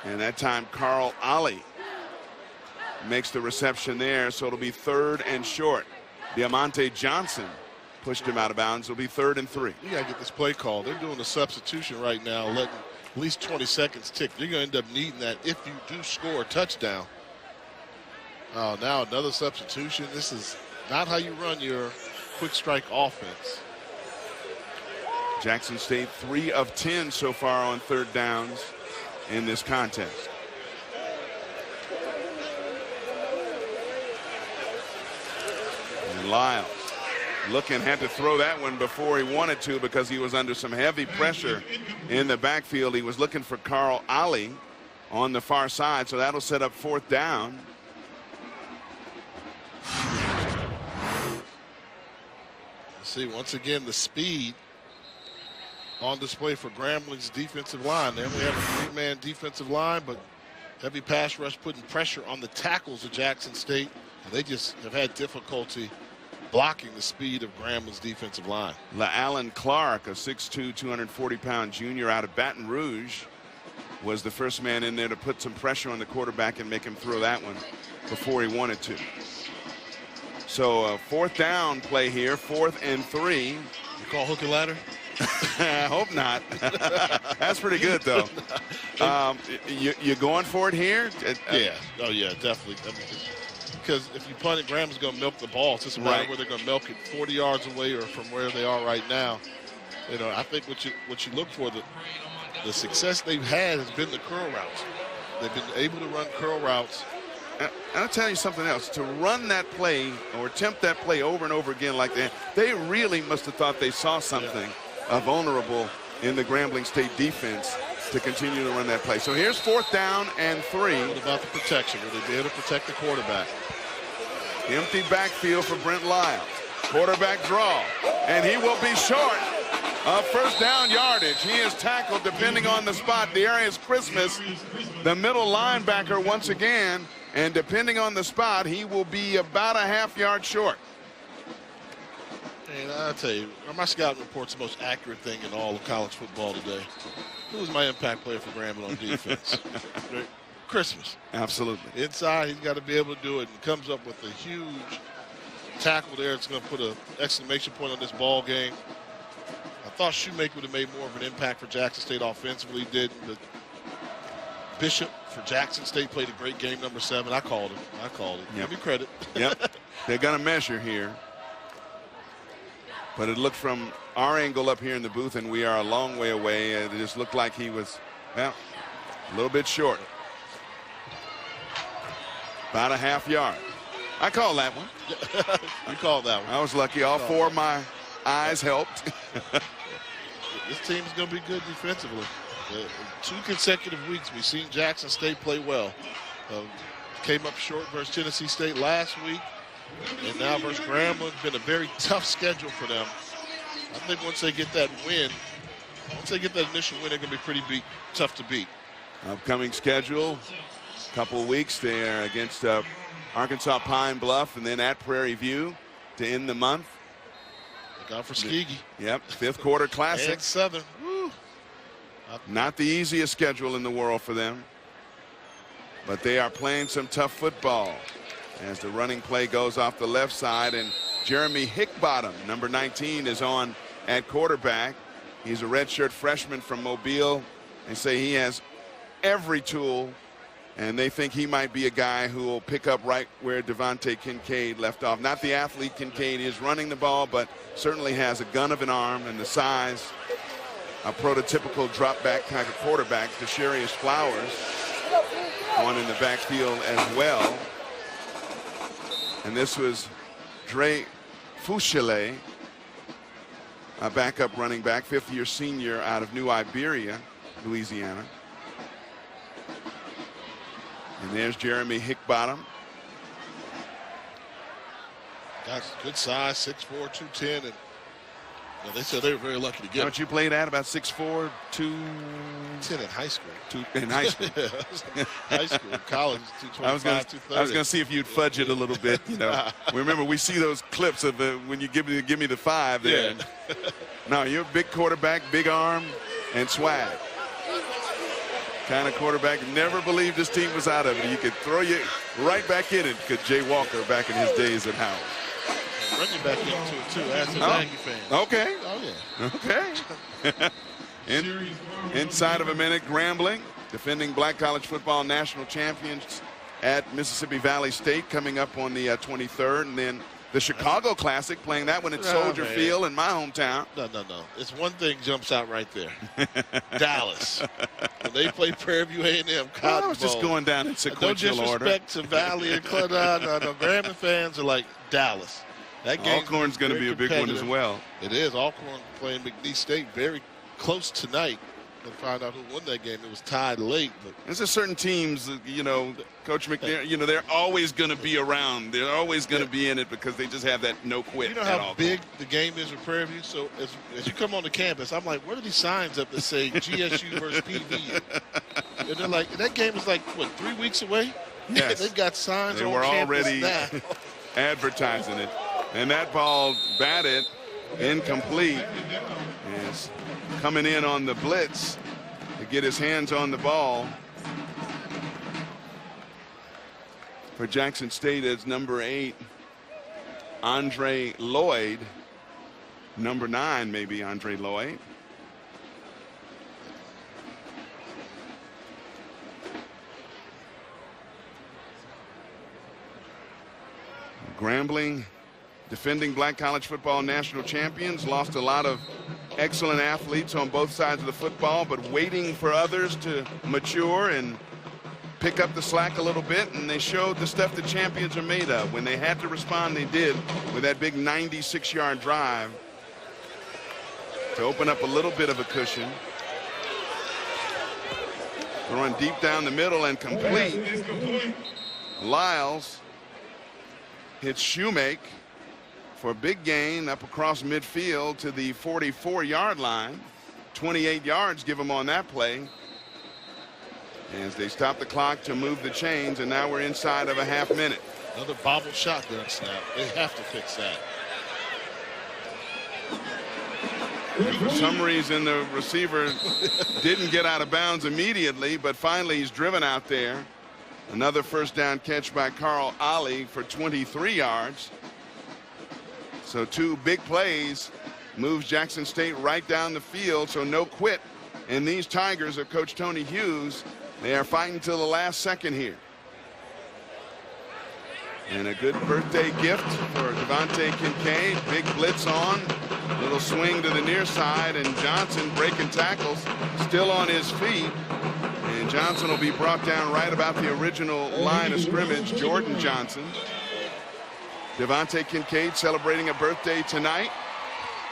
And that time Carl Ollie makes the reception there, so it'll be 3rd and short. Diamante Johnson pushed him out of bounds. It'll be 3rd and 3. You got to get this play call. They're doing a substitution right now, letting at least 20 seconds tick. You're going to end up needing that if you do score a touchdown. Oh, now another substitution. This is not how you run your quick strike offense. Jackson State 3 of 10 so far on 3rd downs in this contest. And Lyles looking, had to throw that one before he wanted to because he was under some heavy pressure in the backfield. He was looking for Carl Ollie on the far side, so that'll set up 4th down. See, once again, the speed on display for Grambling's defensive line. There we have a 3-man defensive line, but heavy pass rush putting pressure on the tackles of Jackson State, and they just have had difficulty blocking the speed of Grambling's defensive line. LaAllen Clark, a 6'2", 240-pound junior out of Baton Rouge, was the first man in there to put some pressure on the quarterback and make him throw that one before he wanted to. So a 4th down play here, 4th and 3. You call hook and ladder? I hope not. That's pretty good, though. You going for it here? Yeah. Oh, yeah, definitely. I mean, because if you punt it, Graham's going to milk the ball. It's just a matter of where they're going to milk it, 40 yards away or from where they are right now. You know, I think what you look for, the success they've had has been the curl routes. They've been able to run curl routes. I'll tell you something else. To run that play or attempt that play over and over again like that, they really must have thought they saw something vulnerable in the Grambling State defense to continue to run that play. So here's 4th down and 3. What about the protection? Will they be able to protect the quarterback? Empty backfield for Brent Lyles. Quarterback draw, and he will be short of 1st down yardage. He is tackled depending on the spot. Darius Christmas, the middle linebacker once again, and depending on the spot, he will be about a half-yard short. And I'll tell you, my scouting report's the most accurate thing in all of college football today. Who's my impact player for Grambling on defense? Christmas. Absolutely. Inside, he's got to be able to do it, and comes up with a huge tackle there. It's going to put an exclamation point on this ball game. I thought Shoemaker would have made more of an impact for Jackson State offensively. He did. But Bishop for Jackson State played a great game, number 7. I called it. Yep. Give me credit. Yep. They're going to measure here. But it looked from our angle up here in the booth, and we are a long way away. It just looked like he was, well, a little bit short. About a half-yard. I call that one. You called that one. I was lucky. All 4 of my eyes helped. This team's going to be good defensively. 2 consecutive weeks we've seen Jackson State play well. Came up short versus Tennessee State last week, and now versus Grambling. Been a very tough schedule for them. I think once they get that win, once they get that initial win, they're going to be pretty tough to beat. Upcoming schedule, couple of weeks there against Arkansas Pine Bluff, and then at Prairie View to end the month. Look out for Skeegee. Yep, 5th quarter classic. And 7. Woo. Not the easiest schedule in the world for them, but they are playing some tough football as the running play goes off the left side, and Jeremy Hickbottom, number 19, is on at quarterback. He's a redshirt freshman from Mobile. They say he has every tool, and they think he might be a guy who will pick up right where Devontae Kincaid left off. Not the athlete Kincaid is running the ball, but certainly has a gun of an arm and the size, a prototypical drop back kind of quarterback. Desharius Flowers on in the backfield as well. And this was Dre Fouchelet, a backup running back, 5th-year senior out of New Iberia, Louisiana. And there's Jeremy Hickbottom. Got good size, 6'4", 210, and they said they were very lucky to get him. What you played at, about 6'4", 210 in high school. In high school. High school, college, 225, I was 230. I was going to see if you'd fudge it a little bit. You know, remember we see those clips of when you give me the 5 there. Yeah. No, you're a big quarterback, big arm, and swag. Kind of quarterback. Never believed this team was out of it. You could throw you right back in it. Could Jay Walker back in his days at Howard. Run you back into it too, as a Maggie fan. Okay. Oh yeah. Okay. Inside of a minute, Grambling, defending Black College Football national champions at Mississippi Valley State, coming up on the 23rd, and then the Chicago Classic, playing that one at Soldier Field in my hometown. No. It's one thing jumps out right there. Dallas. When they play Prairie View A&M, Cotton I was just Bowl. going down in sequential order. No disrespect to Valley and Clinton. No. Grambling fans are like Dallas. That game's Alcorn's going to be a big one as well. It is. Alcorn playing McNeese State very close tonight. We'll find out who won that game. It was tied late. But there's a certain teams, you know, Coach McNair, you know, they're always going to be around. They're always going to be in it because they just have that no quit. You know how big the game is with Prairie View? So as you come on the campus, I'm like, what are these signs up that say GSU versus PV? And they're like, that game is like, what, 3 weeks away? Yes. They've got signs they on were campus already now. advertising it. And that ball batted, incomplete, is coming in on the blitz to get his hands on the ball. For Jackson State, it's number 8, Andre Lloyd. Number 9, maybe Andre Lloyd. Grambling, defending Black College Football national champions, lost a lot of excellent athletes on both sides of the football, but waiting for others to mature and pick up the slack a little bit, and they showed the stuff that champions are made of. When they had to respond, they did with that big 96-yard drive to open up a little bit of a cushion. Throwing deep down the middle and complete. Lyles hits Shoemake for a big gain up across midfield to the 44-yard line. 28 yards give him on that play. As they stop the clock to move the chains, and now we're inside of a half minute. Another bobble shotgun snap. They have to fix that. And for some reason, the receiver didn't get out of bounds immediately, but finally he's driven out there. Another first down catch by Carl Ali for 23 yards. So 2 big plays moves Jackson State right down the field, so no quit. And these Tigers of Coach Tony Hughes, they are fighting till the last second here. And a good birthday gift for Devontae Kincaid. Big blitz on. Little swing to the near side, and Johnson breaking tackles, still on his feet. And Johnson will be brought down right about the original line of scrimmage, Jordan Johnson. Devontae Kincaid celebrating a birthday tonight.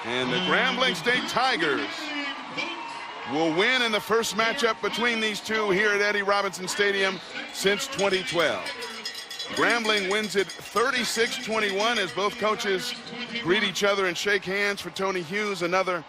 And the Grambling State Tigers will win in the first matchup between these two here at Eddie Robinson Stadium since 2012. Grambling wins it 36-21 as both coaches greet each other and shake hands. For Tony Hughes, another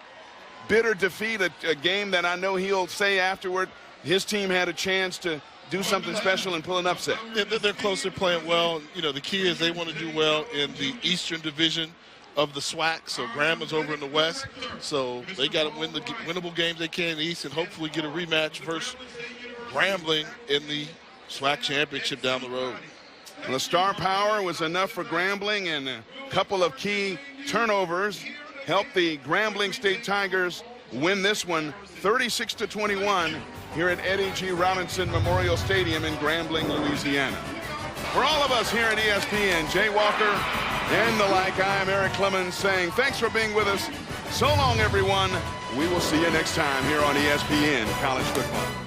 bitter defeat, a game that I know he'll say afterward his team had a chance to do something special and pull an upset. They're close, they're playing well. You know, the key is they want to do well in the Eastern Division of the SWAC, so Grambling's over in the West, so they got to win the winnable games they can in the East and hopefully get a rematch versus Grambling in the SWAC championship down the road. Well, the star power was enough for Grambling, and a couple of key turnovers helped the Grambling State Tigers win this one 36-21 here at Eddie G. Robinson Memorial Stadium in Grambling, Louisiana. For all of us here at ESPN, Jay Walker and the like, I am Eric Clemens saying thanks for being with us. So long, everyone. We will see you next time here on ESPN College Football.